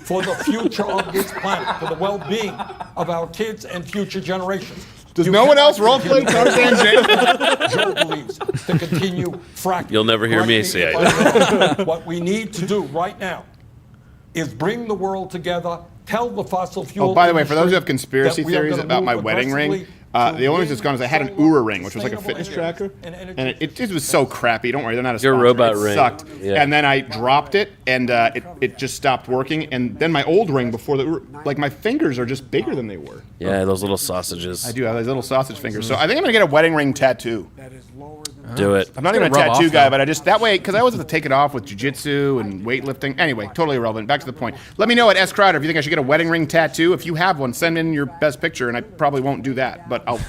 for the future of this planet, for the well-being of our kids and future generations. Does You no one cannot else role play continue Tarzan Jane? Joe believes to continue fracking. You'll never hear me Correct say if it. I'm wrong. What we need to do right now is bring the world together, tell the fossil fuel. Oh, by the way, for those who have industry conspiracy that we are theories gonna about my move wedding ring, aggressively the only reason to it's gone is I had an wind solar, Oura ring, which was like a sustainable fitness energy, tracker, and and it was so crappy. Don't worry, they're not a Your sponsor. robot it ring. sucked, Yeah. and then I dropped it, and it just stopped working. And then my old ring before like my fingers are just bigger than they were. Yeah, those little sausages. I do have these little sausage fingers, so I think I'm gonna get a wedding ring tattoo. Do it. I'm not even a gonna rub tattoo off, guy, though. but I just that way because I always have to take it off with jujitsu and weightlifting. Anyway, totally irrelevant. Back to the point. Let me know at SCrowder if you think I should get a wedding ring tattoo. If you have one, send in your best picture, and I probably won't do that, but I'll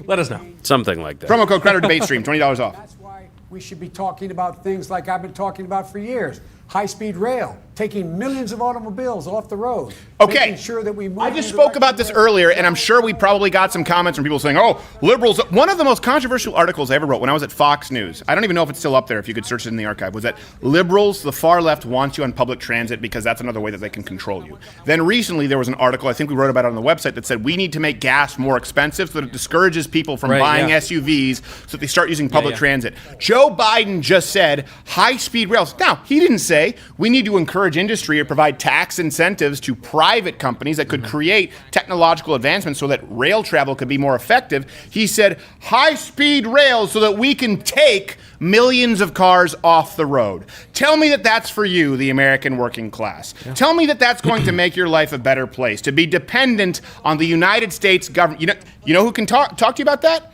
Let us know. Something like that. promo code Crowder Debate Stream, $20 off. That's why we should be talking about things like I've been talking about for years. High-speed rail, taking millions of automobiles off the road. Okay. Making sure that we move I in just the spoke direction about this where- earlier, and I'm sure we probably got some comments from people saying, oh, liberals. One of the most controversial articles I ever wrote when I was at Fox News, I don't even know if it's still up there if you could search it in the archive, was that liberals, the far left, want you on public transit because that's another way that they can control you. Then recently there was an article, I think we wrote about it on the website, that said we need to make gas more expensive so that it discourages people from Right, buying yeah. SUVs so that they start using public yeah. transit. Joe Biden just said high-speed rails. Now, he didn't say we need to encourage industry or provide tax incentives to private companies that could create technological advancements so that rail travel could be more effective. He said high-speed rails so that we can take millions of cars off the road. Tell me that that's for you, the American working class. Tell me that that's going to make your life a better place, to be dependent on the United States government. You know who can talk to you about that?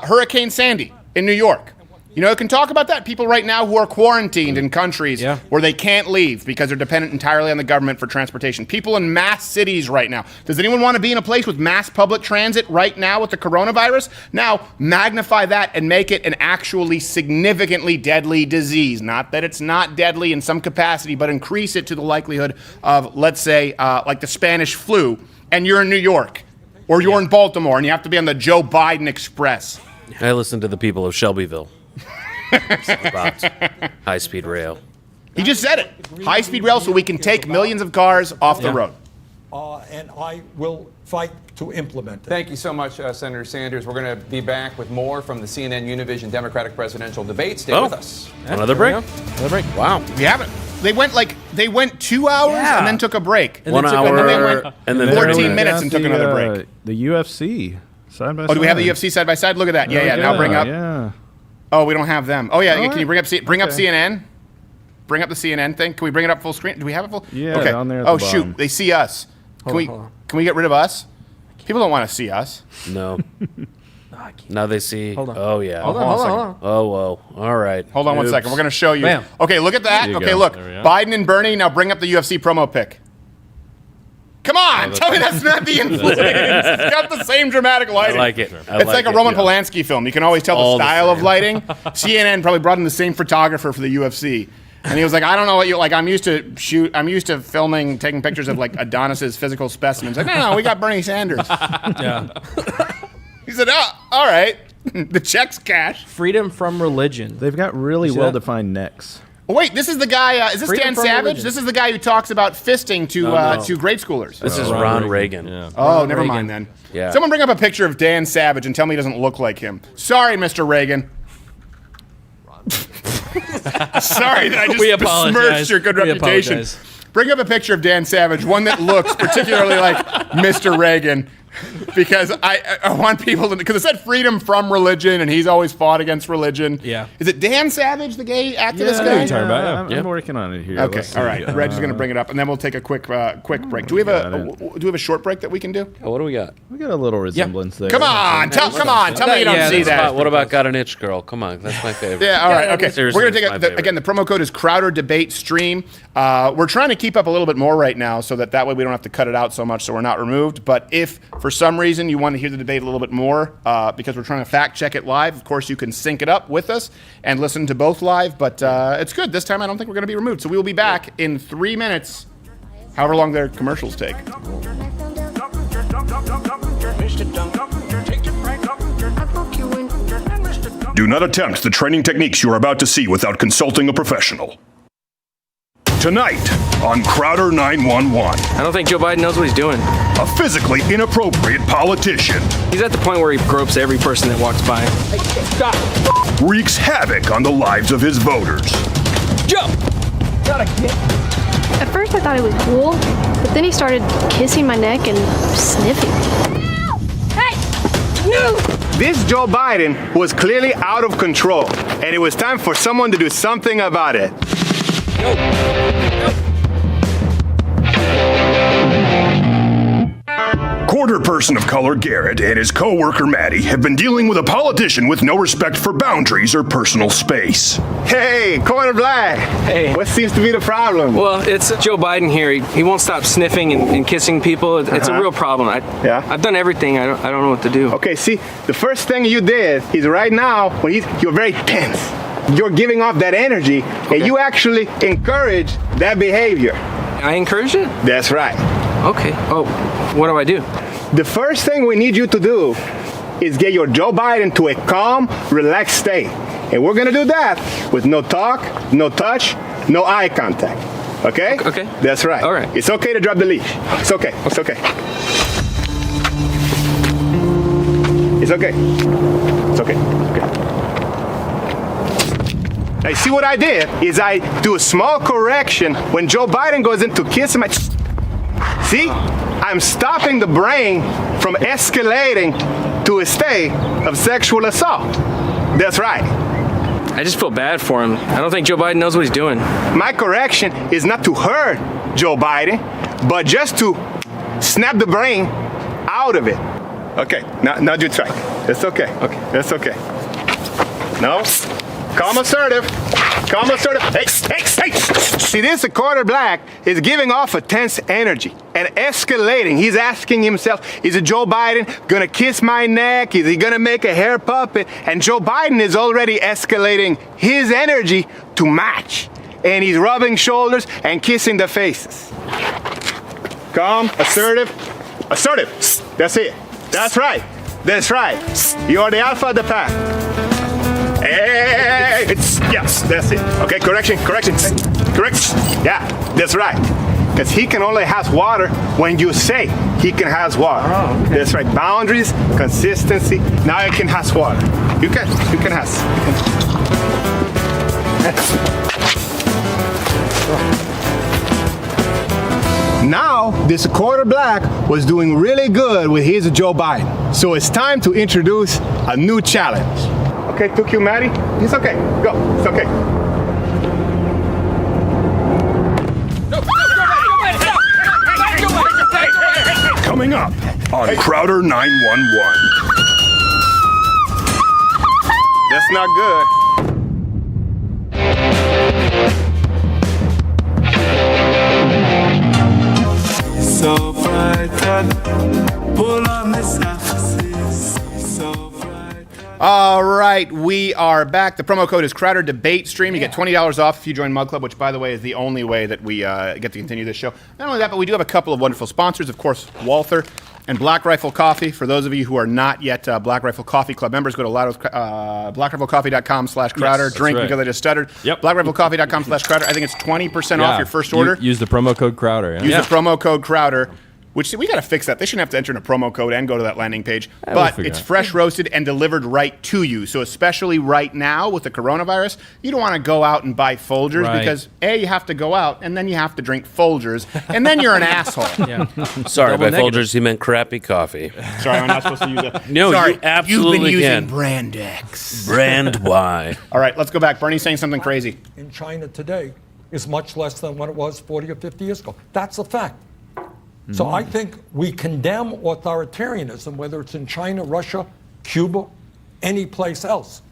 Hurricane Sandy in New York. You know who can talk about that? People right now who are quarantined in countries where they can't leave because they're dependent entirely on the government for transportation. People in mass cities right now. Does anyone want to be in a place with mass public transit right now with the coronavirus? Now, magnify that and make it an actually significantly deadly disease. Not that it's not deadly in some capacity, but increase it to the likelihood of, let's say, like the Spanish flu, and you're in New York, or you're in Baltimore, and you have to be on the Joe Biden Express. I listen to the people of Shelbyville about high-speed rail. He just said it. High-speed rail so we can take millions of cars off the road. And I will fight to implement it. Thank you so much, Senator Sanders. We're going to be back with more from the CNN Univision Democratic presidential debate. Stay with us. Another break? Another break. Wow. We haven't. They went 2 hours and then took a break. And 1 hour and then they went and then 14 30 minutes and took another break. The UFC Side by Oh, do we have the side. UFC side by side? Look at that. Yeah. Now bring up. Yeah. Oh, we don't have them. Oh yeah. All Can you bring up Okay. CNN? Bring up the CNN thing. Can we bring it up full screen? Do we have it full? Yeah, Okay. down there at Oh the shoot, bottom. they see us. Hold on. Can we get rid of us? People don't want to see us. No. Now they see. Hold on. Oh yeah. Hold on. Oh whoa. All right. Hold on one Oops. second. We're gonna show you. Bam. Okay, look at that. There you Okay, go. look. There we go. Biden and Bernie. Now bring up the UFC promo pic. Come on, tell me that's not the influence. It's got the same dramatic I lighting. like it. It's like a Roman Polanski film. You can always tell All the the style of same. lighting. CNN probably brought in the same photographer for the UFC. And he was like, I don't know what you like. I'm used to filming, taking pictures of like Adonis's physical specimens. Like, no, we got Bernie Sanders. Yeah. He said, oh, all right. The check's cash. Freedom from religion. They've got really see that? well-defined necks. Oh, wait, this is the guy. Is this Freedom Dan from Savage? religion. This is the guy who talks about fisting to grade schoolers. This is Ron Reagan. Yeah. Oh, Ron never Reagan. mind then. Yeah. Someone bring up a picture of Dan Savage and tell me he doesn't look like him. Sorry, Mr. Reagan. Sorry that I just We besmirched apologize. your good We reputation. apologize. Bring up a picture of Dan Savage, one that looks particularly like Mr. Reagan. Because I want people to, because it said freedom from religion, and he's always fought against religion. Yeah. Is it Dan Savage, the gay activist Yeah, guy? talking about, yeah. I'm working on it here. Okay, Let's all see. right. Reggie's going to bring it up, and then we'll take a quick break. Do we have a short break that we can do? Oh, what do we got? We got a little resemblance there. Come on, tell me you don't Yeah, see that's that. What about Got an Itch Girl? Come on, that's my favorite. Yeah, all right, okay. Seriously, We're going it's to my take favorite. again, the promo code is Crowder Debate Stream. We're trying to keep up a little bit more right now so that way we don't have to cut it out so much so we're not removed. But if for some reason you want to hear the debate a little bit more because we're trying to fact check it live, of course you can sync it up with us and listen to both live. But it's good. This time I don't think we're going to be removed. So we will be back in 3 minutes, however long their commercials take. Do not attempt the training techniques you are about to see without consulting a professional. Tonight on Crowder 911, I don't think Joe Biden knows what he's doing. a physically inappropriate politician He's at the point where he gropes every person that walks by. wreaks havoc on the lives of his voters. Joe! At first I thought it was cool, but then he started kissing my neck and sniffing. Hey! No! This Joe Biden was clearly out of control, and it was time for someone to do something about it. Quarter person of color Garrett and his co-worker Maddie have been dealing with a politician with no respect for boundaries or personal space. Hey, Corner Black. Hey. What seems to be the problem? Well, it's Joe Biden here. He won't stop sniffing and kissing people. It's a real problem. I've done everything. I don't know what to do. Okay, see, the first thing you did is right now, when you're very tense. You're giving off that energy, and you actually encourage that behavior. I encourage it? That's right. Okay. Oh, what do I do? The first thing we need you to do is get your Joe Biden to a calm, relaxed state. And we're gonna do that with no talk, no touch, no eye contact. Okay? Okay. That's right. All right. It's okay to drop the leash. It's okay. It's okay. It's okay. It's okay. Okay. Now, see what I did is I do a small correction when Joe Biden goes in to kiss him. See, I'm stopping the brain from escalating to a state of sexual assault. That's right. I just feel bad for him. I don't think Joe Biden knows what he's doing. My correction is not to hurt Joe Biden, but just to snap the brain out of it. Okay, now do try. It's okay. Okay, that's okay. No. Calm assertive. Calm assertive. Hey. See, this Corner Black is giving off a tense energy and escalating. He's asking himself, is Joe Biden gonna kiss my neck? Is he gonna make a hair puppet? And Joe Biden is already escalating his energy to match. And he's rubbing shoulders and kissing the faces. Calm, assertive. That's it. That's right. That's right. You are the alpha of the pack. Hey, yes, that's it. Okay, correction. Yeah, that's right. Because he can only have water when you say he can have water. Oh, okay. That's right. Boundaries, consistency. Now you can have water. You can have. Now the this quarter black was doing really good with his Joe Biden. So it's time to introduce a new challenge. Okay, 2Q Maddie? It's okay. Go. It's okay. Coming up on Crowder 911. That's not good. So bright, pull on this emphasis. So bright. All right, we are back. The promo code is Crowder Debate Stream. You get $20 off if you join Mug Club, which, by the way, is the only way that we get to continue this show. Not only that, but we do have a couple of wonderful sponsors. Of course, Walther and Black Rifle Coffee. For those of you who are not yet Black Rifle Coffee Club members, go to blackriflecoffee.com/Crowder. Yes, Drink right. because I just stuttered. Yep. blackriflecoffee.com/Crowder. I think it's 20% off your first order. Use the promo code Crowder. Use the promo code Crowder, which we got to fix that. They shouldn't have to enter in a promo code and go to that landing page. We'll But figure it's it out. fresh roasted and delivered right to you. So especially right now with the coronavirus, you don't want to go out and buy Folgers Right. because A, you have to go out and then you have to drink Folgers and then you're an asshole. Yeah. Sorry, Double by negative. Folgers, he meant crappy coffee. Sorry, I'm not supposed to use that. No, Sorry, you absolutely you've been using can. Brand X. Brand Y. All right, let's go back. Bernie's saying something crazy. In China today is much less than what it was 40 or 50 years ago. That's a fact. So I think we condemn authoritarianism, whether it's in China, Russia, Cuba, any place else.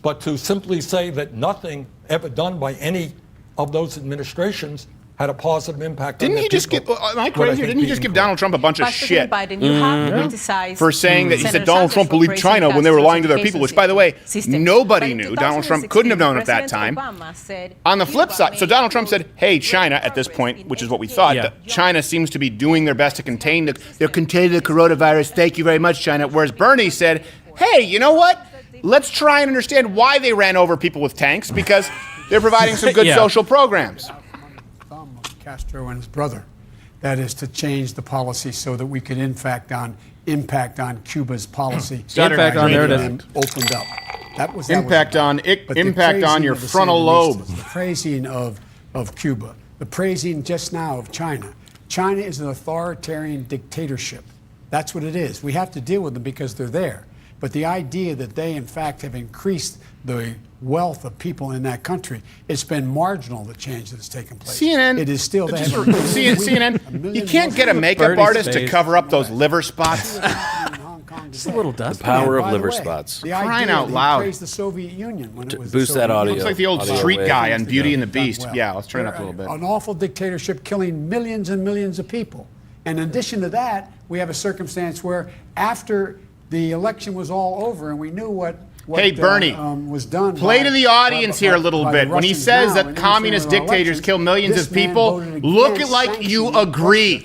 But to simply say that nothing ever done by any of those administrations had a positive impact on Didn't their he just people, give, am I crazy? Or didn't he just give Donald Trump a bunch of But shit? President Biden, you have criticized For saying that he Senator said Donald Sanders Trump for believed praising China when they were lying to their Castro's people, which, by the way, system. nobody But in knew. Donald Trump 2016, couldn't have known at that President time. Obama said On the flip Cuba side, so may Donald Trump include said, hey, China, at this point, which is what we thought, Yeah. that China seems to be doing their best to contain the coronavirus. Thank you very much, China. Whereas Bernie said, hey, you know what? Let's try and understand why they ran over people with tanks, because they're providing some good Yeah. social programs. Castro and his brother. That is to change the policy so that we could impact on Cuba's policy. Impact on, there it is. and opened up. That was Impact about. on But the impact on praising your of the frontal lobe. Sandinistas, the praising of Cuba, the praising just now of China. China is an authoritarian dictatorship. That's what it is. We have to deal with them because they're there. But the idea that they, in fact, have increased the wealth of people in that country, it's been marginal, the change that has taken place. CNN, It is still there. CNN, you can't get a makeup Birdie's artist to face. cover up those liver spots. Just a little dust. Power By of the liver way, spots. the Crying idea out that he loud. praised the Soviet Union when it was boost the that Soviet audio. Looks like the old Audio street wave. guy on Beauty and the Done Beast. well. Yeah, let's turn it up a little bit. An awful dictatorship killing millions and millions of people. And in addition to that, we have a circumstance where after the election was all over and we knew what Hey, Bernie, was done. Play to the audience here a little bit. When he says that communist dictators kill millions of people, look it like you agree.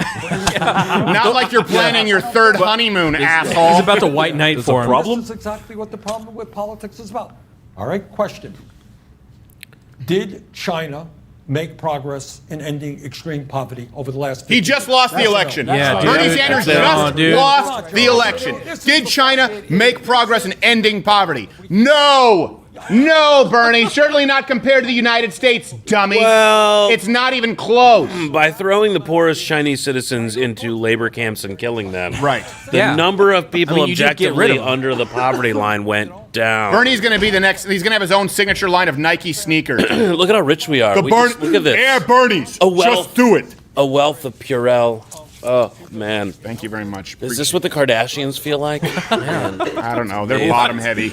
Not like you're planning your third honeymoon, asshole. He's about to white knight for him. This is exactly what the problem with politics is about. All right, question. Did China make progress in ending extreme poverty over the last 50 He just years? lost the Yes or no? election. Yeah, dude. Bernie Sanders That's it. just Oh, dude. lost the election. Did China make progress in ending poverty? No. No, Bernie. Certainly not compared to the United States, dummy. Well, it's not even close. By throwing the poorest Chinese citizens into labor camps and killing them, Right. the Yeah. number of people I mean, you just get rid objectively of them. under the poverty line went down. Bernie's going to be the next. He's going to have his own signature line of Nike sneakers. Look at how rich we are. The We Bern- just- look at this. Yeah, Bernie's. A wealth- Just do it. A wealth of Purell. Oh, man. Thank you very much. Is this what the Kardashians feel like? Man. I don't know. They're Yeah. bottom heavy.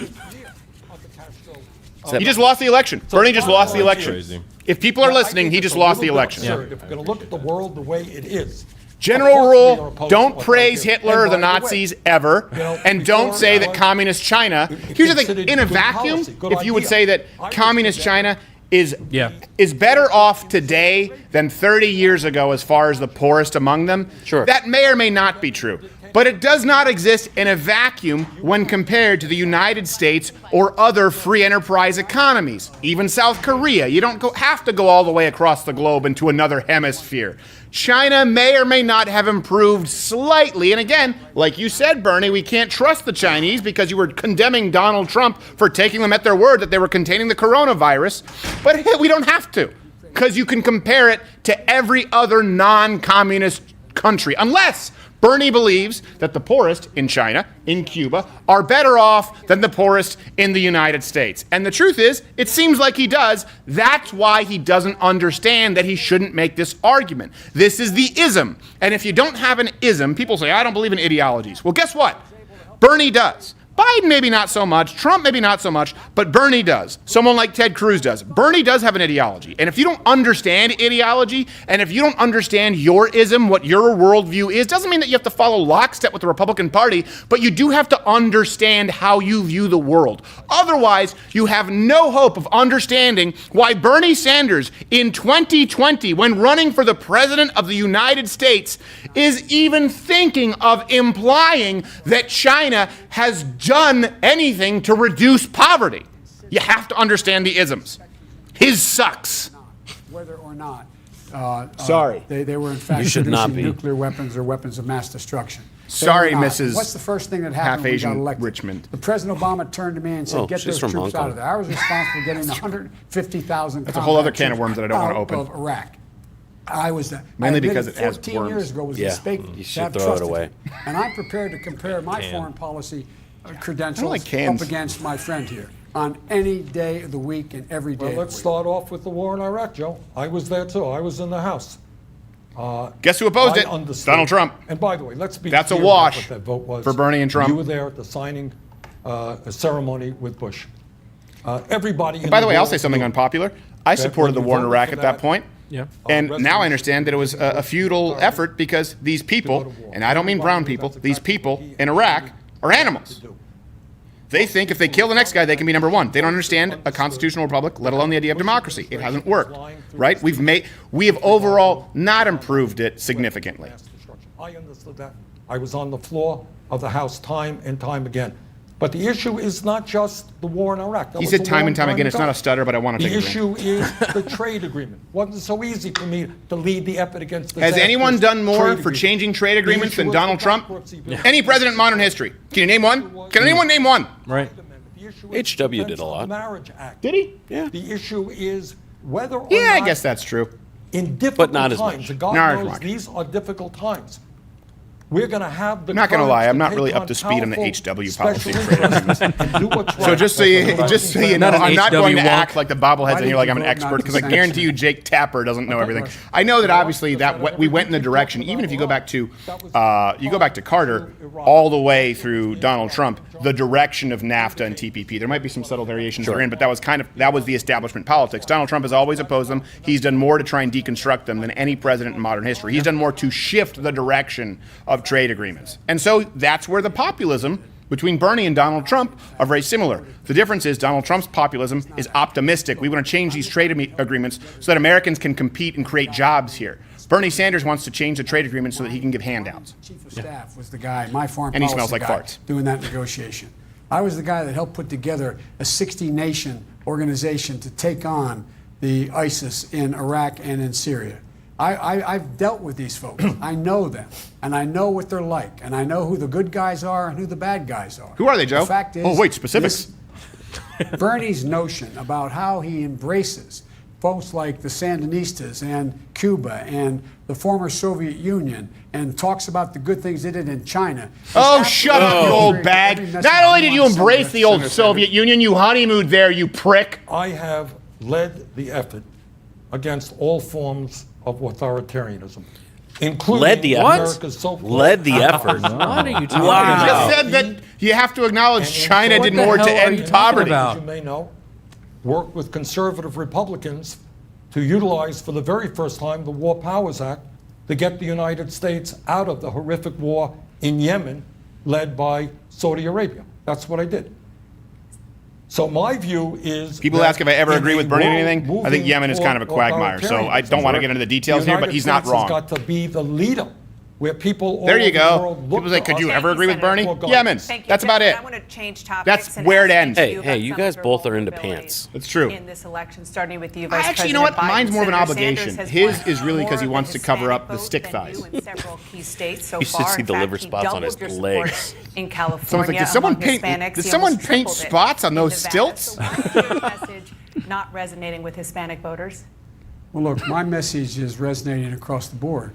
He just lost the election. Bernie just lost the election. Crazy. If people are listening, he just lost the election. Absurd. If we're going to look at the world the way it is. General of course we are rule, opposed don't to praise authoritarian. Hitler or And the by the way, Nazis ever, and don't say that communist China. Here's the thing, considered in a good vacuum, policy, good if you would idea. say that I would communist say China is Yeah. better off today than 30 years ago as far as the poorest among them, Sure. that may or may not be true. But it does not exist in a vacuum when compared to the United States or other free enterprise economies. Even South Korea. You don't have to go all the way across the globe into another hemisphere. China may or may not have improved slightly. And again, like you said, Bernie, we can't trust the Chinese because you were condemning Donald Trump for taking them at their word that they were containing the coronavirus. But we don't have to, because you can compare it to every other non-communist country, unless Bernie believes that the poorest in China, in Cuba, are better off than the poorest in the United States. And the truth is, it seems like he does. That's why he doesn't understand that he shouldn't make this argument. This is the ism. And if you don't have an ism, people say, I don't believe in ideologies. Well, guess what? Bernie does. Biden maybe not so much, Trump maybe not so much, but Bernie does. Someone like Ted Cruz does. Bernie does have an ideology. And if you don't understand ideology, and if you don't understand your ism, what your worldview is, doesn't mean that you have to follow lockstep with the Republican Party, but you do have to understand how you view the world. Otherwise, you have no hope of understanding why Bernie Sanders in 2020, when running for the President of the United States, is even thinking of implying that China has done anything to reduce poverty. You have to understand the isms. His sucks. Whether or not Sorry. they were in fact You should not producing be. nuclear weapons or weapons of mass destruction. Sorry, They were not. Mrs. What's the first thing that happened when we got Half-Asian elected? Richmond. The President Obama turned to me and said, Oh, get she's those from troops Hong out of Kong. there. I was responsible for getting 150,000 That's a whole other combat can of troops worms that I don't want to out open. of Iraq. I was the Mainly I admitted because it has 14 years worms. ago was a Yeah, mistake you to should have throw it trusted away. him. And I'm prepared to compare my Can. foreign policy credentials like cans. up against my friend here on any day of the week and every day. Well, of the let's week. start off with the war in Iraq, Joe. I was there too. I was in the House. Guess who opposed I it? understood. Donald Trump. And by the way, let's be That's a clear wash about what that vote was. for Bernie and Trump. You were there at the signing ceremony with Bush. Everybody. And by the way, I'll say something unpopular. I supported the war in Iraq at that point. Yeah. And now I understand that it was a futile effort because these people, and I don't mean brown people, these people in Iraq are animals. They think if they kill the next guy, they can be number one. They don't understand a constitutional republic, let alone the idea of democracy. It hasn't worked, right? We have overall not improved it significantly. I understood that. I was on the floor of the House time and time again. But the issue is not just the war in Iraq. That He was said a time long and time again, it's ago. not a stutter, but I want to The take a drink. issue is the trade agreement. Wasn't so easy for me to lead the effort against the Has anyone done more for changing trade agreements than Donald Trump? Any president in modern history? Can you name one? Can anyone name one? Right. HW did a lot. Marriage Act. Did he? Yeah. The issue is whether or Yeah, not I guess that's true. in difficult not as times, much. and God Not as knows much. these are difficult times, we're going to have the I'm not going to courage lie, I'm not take really on up to speed on the powerful HW special policy. interests and do what's So right. just so you know, Not an I'm not HW going to walk. act like the bobbleheads and you're like I'm an Why did you expert vote because I not to guarantee you sanction? Jake Tapper doesn't know everything. I know that obviously that we went in the direction, even if you go back to Carter all the way through Donald Trump, the direction of NAFTA and TPP. There might be some subtle variations therein, but that was the establishment politics. Donald Trump has always opposed them. He's done more to try and deconstruct them than any president in modern history. He's done more to shift the direction of trade agreements. And so that's where the populism between Bernie and Donald Trump are very similar. The difference is Donald Trump's populism is optimistic. We want to change these trade agreements so that Americans can compete and create jobs here. Bernie Sanders wants to change the trade agreement so that he can give handouts. Chief of Staff was the guy, my foreign And he policy smells like guy, farts. doing that negotiation. I was the guy that helped put together a 60-nation organization to take on the ISIS in Iraq and in Syria. I've dealt with these folks. I know them, and I know what they're like, and I know who the good guys are and who the bad guys are. Who are they, Joe? The fact is, Oh, wait, specifics? Bernie's notion about how he embraces folks like the Sandinistas and Cuba and the former Soviet Union and talks about the good things they did in China. Oh, shut up, you old bag. Every message Not only did you wants embrace Senator the old Sanders. Soviet Union, you honeymooned there, you prick. I have led the effort against all forms of authoritarianism, including Led the effort? America's so-called Led the effort. What are you talking You Wow. just said that you have to acknowledge China What did the more to hell are you end talking poverty. about? As you may know, worked with conservative Republicans to utilize for the very first time the War Powers Act to get the United States out of the horrific war in Yemen led by Saudi Arabia. That's what I did. So my view is People that ask if I ever in agree a with Bernie on world anything. I think moving Yemen is kind of a toward quagmire, so I don't want to get into the details here, but he's not United States wrong. has got to be the leader where people all There you over the go. world look People say, to could you us ever agree with Bernie? for guidance. Yemen. Thank you. That's about it. I want to change topics. That's and where it ask ends. you Hey, about you some guys of your both are into vulnerabilities pants. That's true. In this election, starting with you, I Vice actually, you know what? President Biden. Mine's more of an Senator obligation. Sanders has His won is really 'cause he more wants of the to cover up Hispanic the vote stick than thighs. you in several key states so You should far. see In the fact, liver he spots on his doubled your support legs. In California, Someone's like, did someone among paint? Hispanics, Did he someone almost paint tripled it spots on in those Nevada. stilts? So why is your message not resonating with Hispanic voters? Well, look, my message is resonating across the board.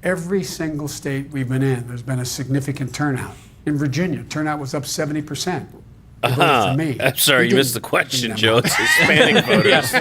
Every single state we've been in, there's been a significant turnout. In Virginia, turnout was up 70%. They voted for me. I'm sorry, We you missed the didn't question, bring Joe. them It's Hispanic voters.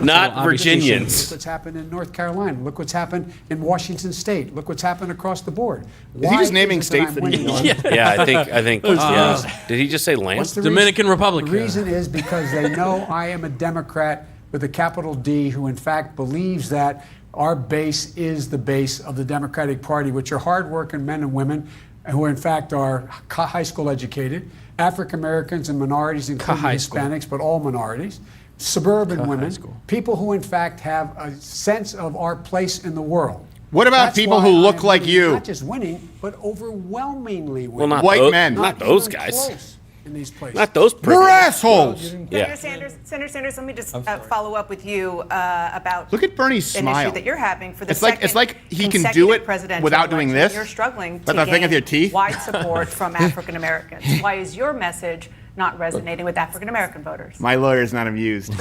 Not Look Virginians. what's happened in North Carolina. Look what's happened in Washington State. Look what's happened across the board. Is he just naming states that he knows? Yeah, I think. Yeah. Did he just say land? What's the Dominican Republic. The reason is because they know I am a Democrat with a capital D who in fact believes that our base is the base of the Democratic Party, which are hardworking men and women who in fact are high school educated, African Americans and minorities, including Hispanics, but all minorities, suburban women, people who in fact have a sense of our place in the world. What about That's people why who look I'm like winning, you? Not just winning, but overwhelmingly winning. Well, not White those, men. Not those even guys. close in these places. Not those. We're assholes. Yeah. Senator Sanders, let me just follow up with you about Look at Bernie's an smile. issue that you're having for the It's like he can do it without doing this. You're struggling But to the thing with your gain teeth. wide support from African Americans. Why is your message not resonating with African American voters? My lawyer's not amused.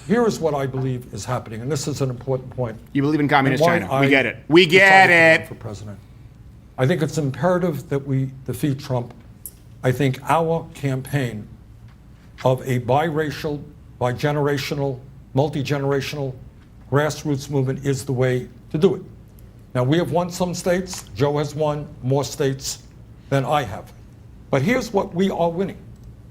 Here is what I believe is happening, and this is an important point. You believe in communist and why China. We I get it. We get decided to run it. For president. I think it's imperative that we defeat Trump. I think our campaign of a biracial, bigenerational, multi-generational grassroots movement is the way to do it. Now, we have won some states. Joe has won more states than I have. But here's what we are winning.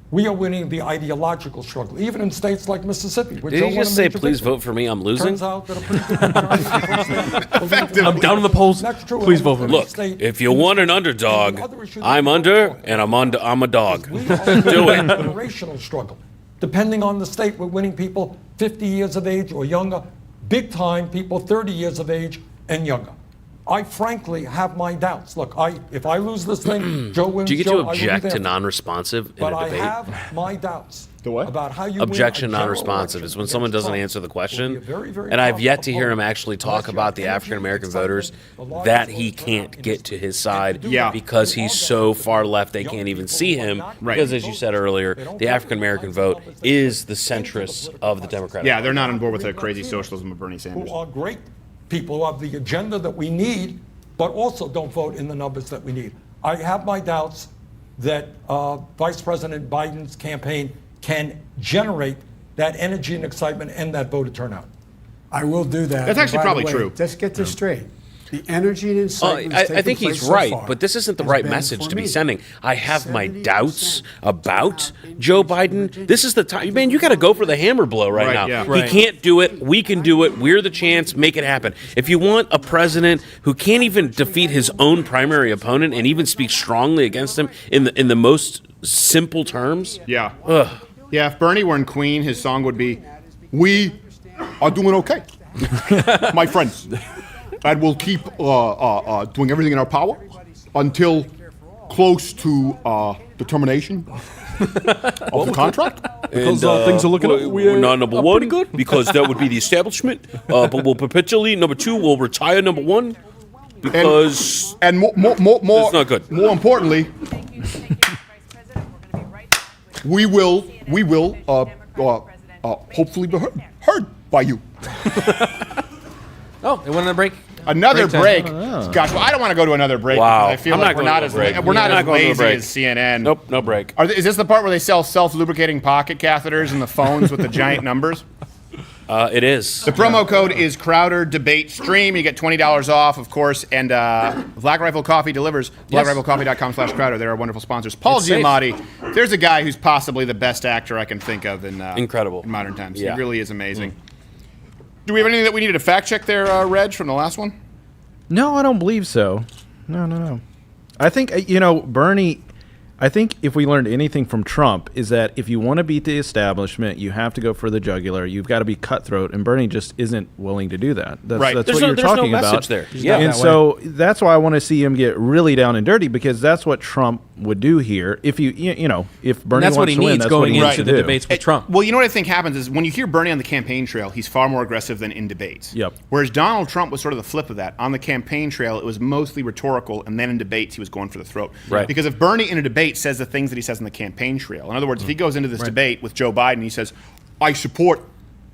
We are winning the ideological struggle, even in states like Mississippi. Where Did Joe he won just a say, major please victory. vote for me, I'm losing? Turns out that a pretty good majority I'm down in the polls. Please vote for me. Look, if you want an underdog, I'm under, and I'm a dog. We are Do in a it. generational struggle. Depending on the state, we're winning people 50 years of age or younger, big time people 30 years of age and younger. I frankly have my doubts. Look, if I lose this thing, Joe wins. Do you get Joe, to I will be object there to for you. non-responsive in But a I debate? have my doubts about how you Objection win a general non-responsive election is when someone against doesn't Trump. answer the Will be question. a very, very And I've tough yet to hear him opponent. actually talk Unless you about have the energy, African American excitement, voters the largest that he voter can't turnout get in to his side Yeah. because he's so far left they can't even see him. Right. Because as you said earlier, the African American vote is the centrist of the Democratic Yeah, Party. they're not on board with the crazy socialism of Bernie Sanders. who are great people who have the agenda that we need, but also don't vote in the numbers that we need. I have my doubts that Vice President Biden's campaign can generate that energy and excitement and that voter turnout. I will do that. That's And actually by the probably way, true. Let's get this straight. The energy and incitement I think he's right, but this isn't the right message to be sending. I have my doubts about Joe Biden. This is the time, man. You got to go for the hammer blow right now. Yeah. He can't do it. We can do it. We're the chance. Make it happen. If you want a president who can't even defeat his own primary opponent and even speak strongly against him in the most simple terms, Yeah. ugh. Yeah, if Bernie were in Queen, his song would be, "We are doing okay, my friends, and we'll keep doing everything in our power until close to the termination of the contract." And, things are looking we're not number one because that would be the establishment. But we'll perpetually number two. We'll retire number one because And more, it's not good. More importantly, we will hopefully be heard by you. Oh, they went on a break. Another Break break. time. Gosh, well, I don't want to go to another break. Wow. Because I feel I'm like not we're not going as to a break. we're not I'm as not going to a lazy break. as CNN. Nope, no break. Is this the part where they sell self-lubricating pocket catheters and the phones with the giant numbers? It is. The promo code is Crowder Debate Stream. You get $20 off, of course, and Black Rifle Coffee delivers. BlackRifleCoffee.com/Crowder. They're our wonderful sponsors. Paul It's safe. Giamatti. There's a guy who's possibly the best actor I can think of in Incredible. in modern times. Yeah. He really is amazing. Do we have anything that we needed to fact check there, Reg, from the last one? No, I don't believe so. No. I think, Bernie, I think if we learned anything from Trump is that if you want to beat the establishment, you have to go for the jugular. You've got to be cutthroat, and Bernie just isn't willing to do that. That's, Right. that's There's what no- you're there's no talking about. message there. Yeah. And that so that's why I want to see him get really down and dirty, because that's what Trump would do here. If if Bernie And that's wants what he to win, needs that's going what he into needs to the do. debates with Trump. Well, you know what I think happens is when you hear Bernie on the campaign trail, he's far more aggressive than in debates. Yep. Whereas Donald Trump was sort of the flip of that. On the campaign trail, it was mostly rhetorical, and then in debates, he was going for the throat. Right. Because if Bernie in a debate says the things that he says in the campaign trail, in other words, if he goes into this debate with Joe Biden, he says, "I support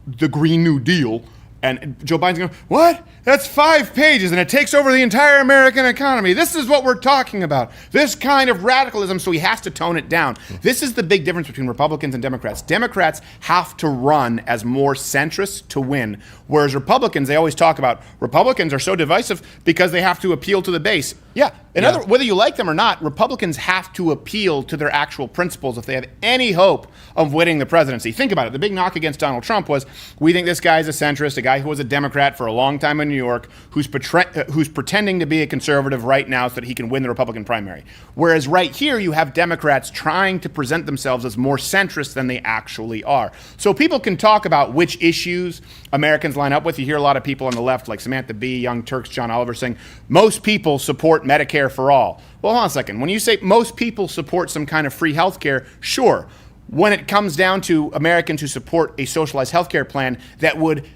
the Green New Deal, And Joe Biden's going, what? That's 5 pages, and it takes over the entire American economy. This is what we're talking about. This kind of radicalism, so he has to tone it down. This is the big difference between Republicans and Democrats. Democrats have to run as more centrists to win, whereas Republicans, they always talk about Republicans are so divisive because they have to appeal to the base. Yeah, whether you like them or not, Republicans have to appeal to their actual principles if they have any hope of winning the presidency. Think about it. The big knock against Donald Trump was, we think this guy's a centrist, a guy who was a Democrat for a long time in New York, who's pretending to be a conservative right now so that he can win the Republican primary. Whereas right here, you have Democrats trying to present themselves as more centrist than they actually are. So people can talk about which issues Americans line up with. You hear a lot of people on the left, like Samantha Bee, Young Turks, John Oliver, saying most people support Medicare for all. Well, hold on a second. When you say most people support some kind of free health care, sure. When it comes down to Americans who support a socialized health care plan that would,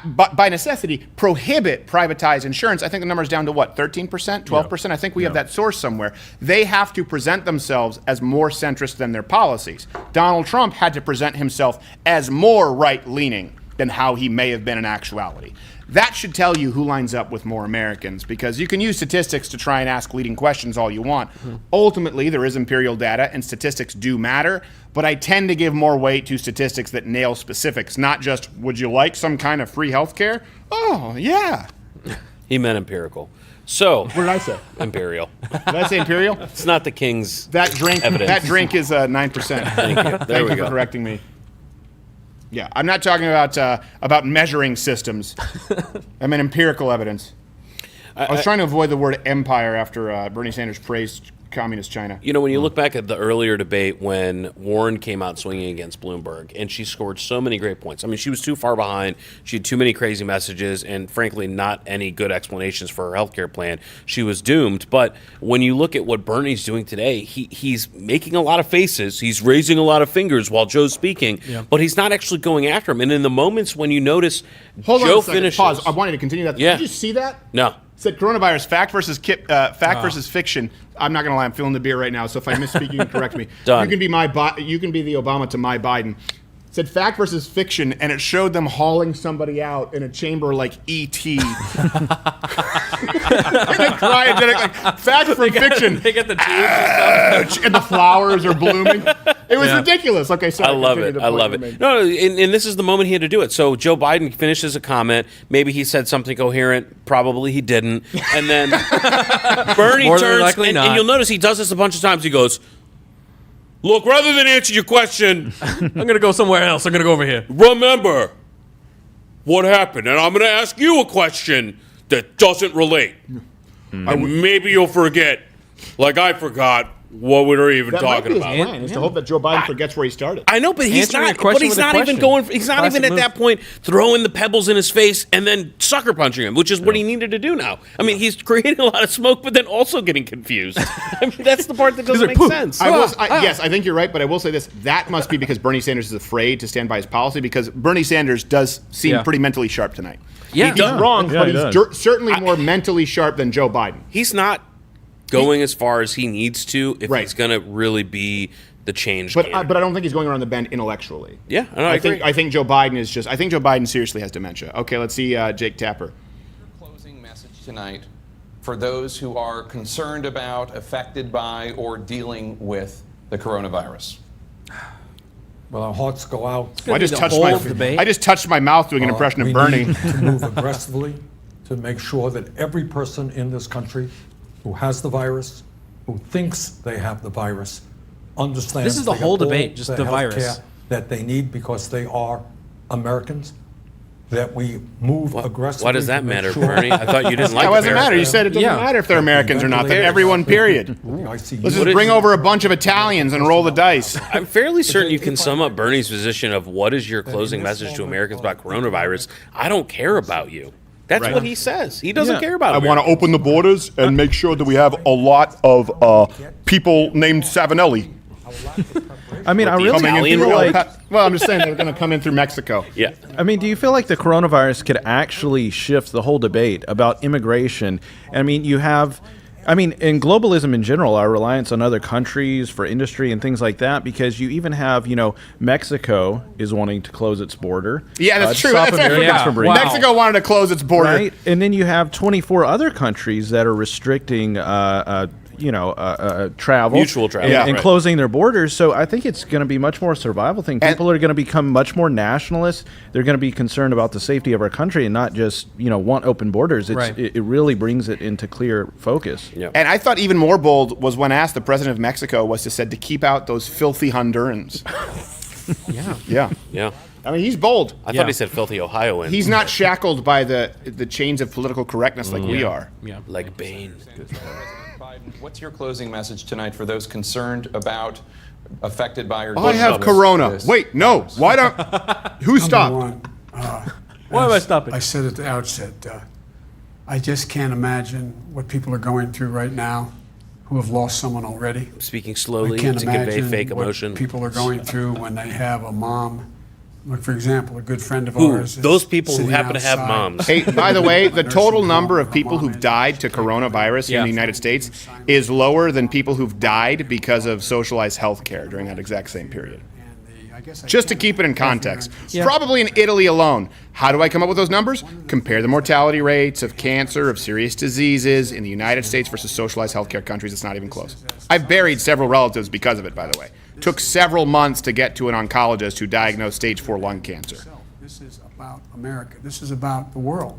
by necessity, prohibit privatized insurance, I think the number is down to what, 13%, 12%? Yeah. I think we have that source somewhere. They have to present themselves as more centrist than their policies. Donald Trump had to present himself as more right-leaning than how he may have been in actuality. That should tell you who lines up with more Americans, because you can use statistics to try and ask leading questions all you want. Ultimately, there is empirical data, and statistics do matter, but I tend to give more weight to statistics that nail specifics, not just, would you like some kind of free health care? Oh, yeah. He meant empirical. So, what did I say? Imperial. Did I say imperial? It's not the king's that drink. evidence. That drink is 9%. Thank you. There Thank we you go. for correcting me. Yeah, I'm not talking about measuring systems. I mean empirical evidence. I was trying to avoid the word empire after Bernie Sanders praised communist China. You know, when you look back at the earlier debate when Warren came out swinging against Bloomberg, and she scored so many great points. I mean, she was too far behind. She had too many crazy messages and, frankly, not any good explanations for her healthcare plan. She was doomed. But when you look at what Bernie's doing today, he's making a lot of faces. He's raising a lot of fingers while Joe's speaking, but he's not actually going after him. And in the moments when you notice Joe finishes... Pause. I wanted to continue that. Yeah. Did you see that? No. It said coronavirus, fact versus fiction. I'm not going to lie. I'm feeling the beer right now, so if I misspeak, you can correct me. Done. You can be you can be the Obama to my Biden. It said fact versus fiction, and it showed them hauling somebody out in a chamber like E.T. in a cryogenic, like fact from fiction. They get the tubes and stuff. And the flowers are blooming. It was ridiculous. Okay, sorry. I love it. I love it. No, and this is the moment he had to do it. So Joe Biden finishes a comment. Maybe he said something coherent. Probably he didn't. And then Bernie turns, and you'll notice he does this a bunch of times. He goes, look, rather than answer your question, I'm going to go somewhere else. I'm going to go over here. Remember what happened. And I'm going to ask you a question that doesn't relate. And maybe you'll forget, like I forgot, what we were even talking about. That might be his plan, is to hope that Joe Biden forgets where he started. I know, but he's not. But he's not even going. He's not even at that point throwing the pebbles in his face and then sucker punching him, which is what he needed to do now. I mean, he's creating a lot of smoke, but then also getting confused. I mean, that's the part that doesn't make sense. Yes, I think you're right, but I will say this: that must be because Bernie Sanders is afraid to stand by his policy. Because Bernie Sanders does seem pretty mentally sharp tonight. Yeah, he's wrong, but he's certainly more mentally sharp than Joe Biden. He's not going as far as he needs to if he's going to really be the change. But I don't think he's going around the bend intellectually. Yeah, I agree. I think Joe Biden is just. I think Joe Biden seriously has dementia. Okay, let's see Jake Tapper. Your closing message tonight for those who are concerned about, affected by, or dealing with the coronavirus. Well, our hearts go out. I just touched my mouth doing an impression of Bernie. We need to move aggressively to make sure that every person in this country who has the virus, who thinks they have the virus, understands this is the whole debate, just the virus that they need because they are Americans. That we move aggressively. Why does that matter, Bernie? I thought you didn't like. That doesn't matter. You said it doesn't matter if they're Americans or not. Then everyone, period. Let's just bring over a bunch of Italians and roll the dice. I'm fairly certain you can sum up Bernie's position of what is your closing message to Americans about coronavirus. I don't care about you. That's what he says. He doesn't care about it. I want to open the borders and make sure that we have a lot of people named Savinelli. I mean, I really feel like... Well, I'm just saying they're going to come in through Mexico. Yeah. I mean, do you feel like the coronavirus could actually shift the whole debate about immigration? I mean, you have... I mean, in globalism in general, our reliance on other countries for industry and things like that, because you even have, Mexico is wanting to close its border. Yeah, that's true. Stop That's Americans from bringing- Mexico wanted to close its border. Right? And then you have 24 other countries that are restricting, travel. Mutual travel. And closing their borders. So I think it's going to be much more a survival thing. People are going to become much more nationalist. They're going to be concerned about the safety of our country and not just, want open borders. It really brings it into clear focus. Yeah. And I thought even more bold was when asked, the president of Mexico was said to keep out those filthy Hondurans. Yeah. I mean, he's bold. I thought he said filthy Ohioans. He's not shackled by the chains of political correctness like we are. Yeah. Like Bane. What's your closing message tonight for those concerned about affected by or I have corona. Wait, no. Why don't? Who stopped? Why am I stopping? I said at the outset, I just can't imagine what people are going through right now who have lost someone already. Speaking I slowly can't to convey imagine fake what emotion. people are going through when they have a mom. Like, for example, a good friend of ours. is Those people who sitting happen to have outside. moms. Hey, by the way, the total number of people who've died to coronavirus here in the United States is lower than people who've died because of socialized health care during that exact same period. Just to keep it in context. Probably in Italy alone. How do I come up with those numbers? Compare the mortality rates of cancer, of serious diseases in the United States versus socialized healthcare countries. It's not even close. I've buried several relatives because of it, by the way. Took several months to get to an oncologist who diagnosed stage 4 lung cancer. This is about America. This is about the world.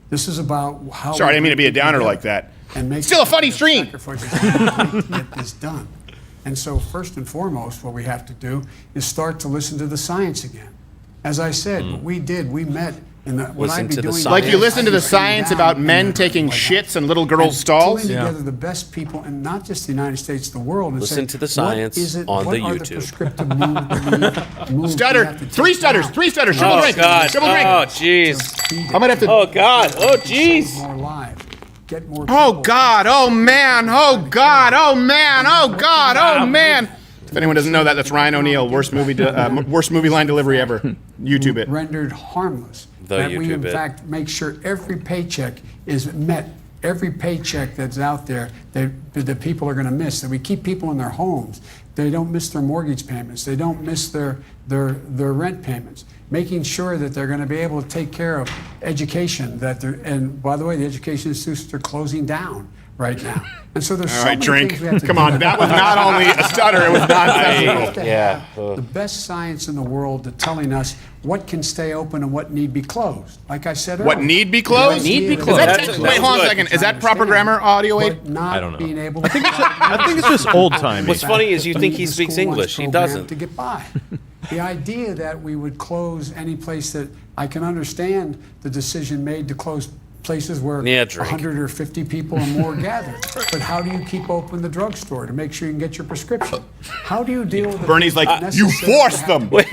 This is about how. Sorry, I didn't mean to be a downer like that. And make Still a funny stream. sacrifices to get this done. And so, first and foremost, what we have to do is start to listen to the science again. As I said, what we did, we met in the. What I'd be doing. Like you listen to the science about men taking shits in little girls' stalls? Pulling together the best people, and not just the United States, the world. And Listen say, to the science what is it, on what the are YouTube. The prescriptive moves Stutter. we have to take 3 stutters. now 3 stutters. Triple Oh, drink. God. Triple drink. Oh, jeez. I might have to. Oh, God. Oh, jeez. more live. Get more Oh, people. God. Oh, man. Oh, God. Oh, man. Oh, God. Oh, man. If anyone doesn't know that, that's Ryan O'Neal. Worst movie line delivery ever. YouTube it. Rendered harmless. The that we, in YouTube it. fact, make sure every paycheck is met. Every paycheck that's out there that people are going to miss. That we keep people in their homes. They don't miss their mortgage payments. They don't miss their rent payments. Making sure that they're going to be able to take care of education. And by the way, the education institutions are closing down right now. And so there's All so right, many drink. things we have to Come do. on, that was not only a stutter, it was nonsensical. Yeah. The best science in the world at telling us what can stay open and what need be closed. Like I said earlier. What need be closed? Need be Is closed. that That's wait, hold on a second. Is that proper grammar, audio aid? I don't know. Being able I think it's just old timey. What's funny is you think he speaks English. He doesn't. To get by. The idea that we would close any place that I can understand the decision made to close places where Yeah, drink. 100 or 50 people or more gather. But how do you keep open the drugstore to make sure you can get your prescription? How do you deal with Bernie's like, you forced them. Well,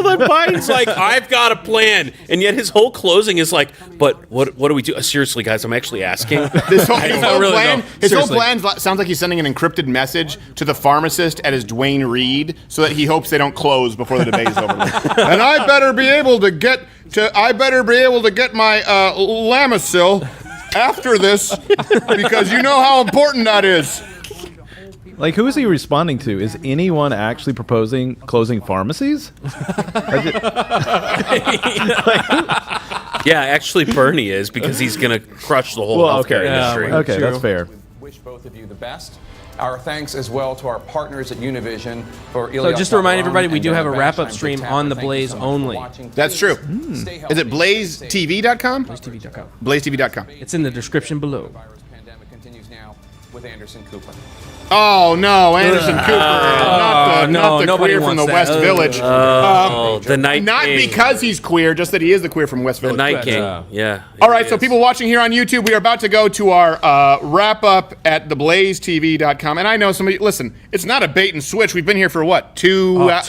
then Biden's like, I've got a plan, and yet his whole closing is like, but what do we do? Seriously, guys, I'm actually asking. His whole really plan, know. his whole Seriously. plan sounds like he's sending an encrypted message to the pharmacist at his Dwayne Reed so that he hopes they don't close before the debate is over. And I better be able to get my Lamisil after this because you know how important that is. Like, who is he responding to? Is anyone actually proposing closing pharmacies? Yeah, actually, Bernie is because he's going to crush the whole healthcare industry. Okay, that's fair. Wish both of you the best. Our thanks as well to our partners at Univision for So just to remind everybody, we do have a wrap-up stream on the Blaze only. That's true. Is it blazetv.com? BlazeTV.com. BlazeTV.com. It's in the description below. Pandemic continues now with Anderson Cooper. Oh no, Anderson Cooper, not the nobody queer from the wants that. West Village. The Night Not King. because he's queer, just that he is the queer from West The Village. Night King. Yeah. All right, so people watching here on YouTube, we are about to go to our wrap up at theblazetv.com. And I know somebody, listen, it's not a bait and switch. We've been here for what? 2 hours?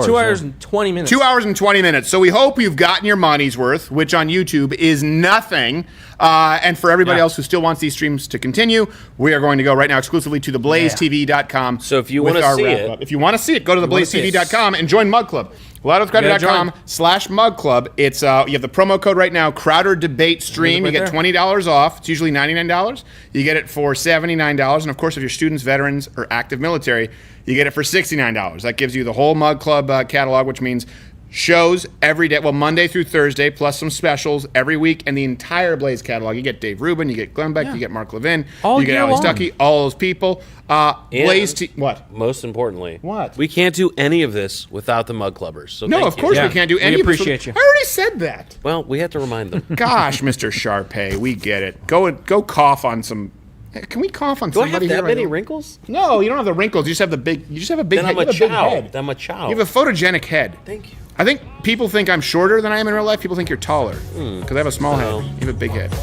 2 hours and 20 minutes. 2 hours and 20 minutes. So we hope you've gotten your money's worth, which on YouTube is nothing. And for everybody else who still wants these streams to continue, we are going to go right now exclusively to theblazetv.com. So if you with want to our see wrap it, up. If you want to see it, go to theblazetv.com and join Mug Club. LiveWithCrowder.com/Mug Club. It's you have the promo code right now, Crowder Debate Stream. You get $20 off. It's usually $99. You get it for $79. And of course, if you're students, veterans, or active military, you get it for $69. That gives you the whole Mug Club catalog, which means shows every day, well, Monday through Thursday, plus some specials every week, and the entire Blaze catalog. You get Dave Rubin, you get Glenn Beck, you get Mark Levin, you get Ali Stuckey, all those people. Blaze, what? Most importantly, what? We can't do any of this without the Mug Clubbers. So no, of course we can't do any of this. appreciate you. I already said that. Well, we have to remind them. Gosh, Mr. Sharpay, we get it. Go cough on some. Can we cough on somebody Do I have that here many right wrinkles? No, you don't have the wrinkles. You just have the big. You just have a big Then head. I'm You have a big head. I'm a chow. You have a photogenic head. Thank you. I think people think I'm shorter than I am in real life. People think you're taller because I have a small head. You have a big head.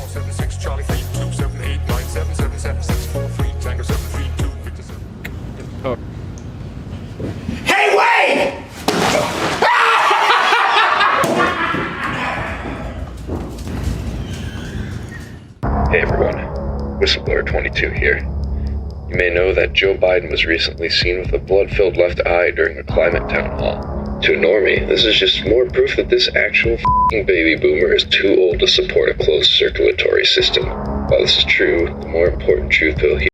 Hey, wait! Hey everyone, Whistleblower 22 here. You may know that Joe Biden was recently seen with a blood-filled left eye during a climate town hall. To a normie, this is just more proof that this actual f***ing baby boomer is too old to support a closed circulatory system. While this is true, the more important truth he'll hear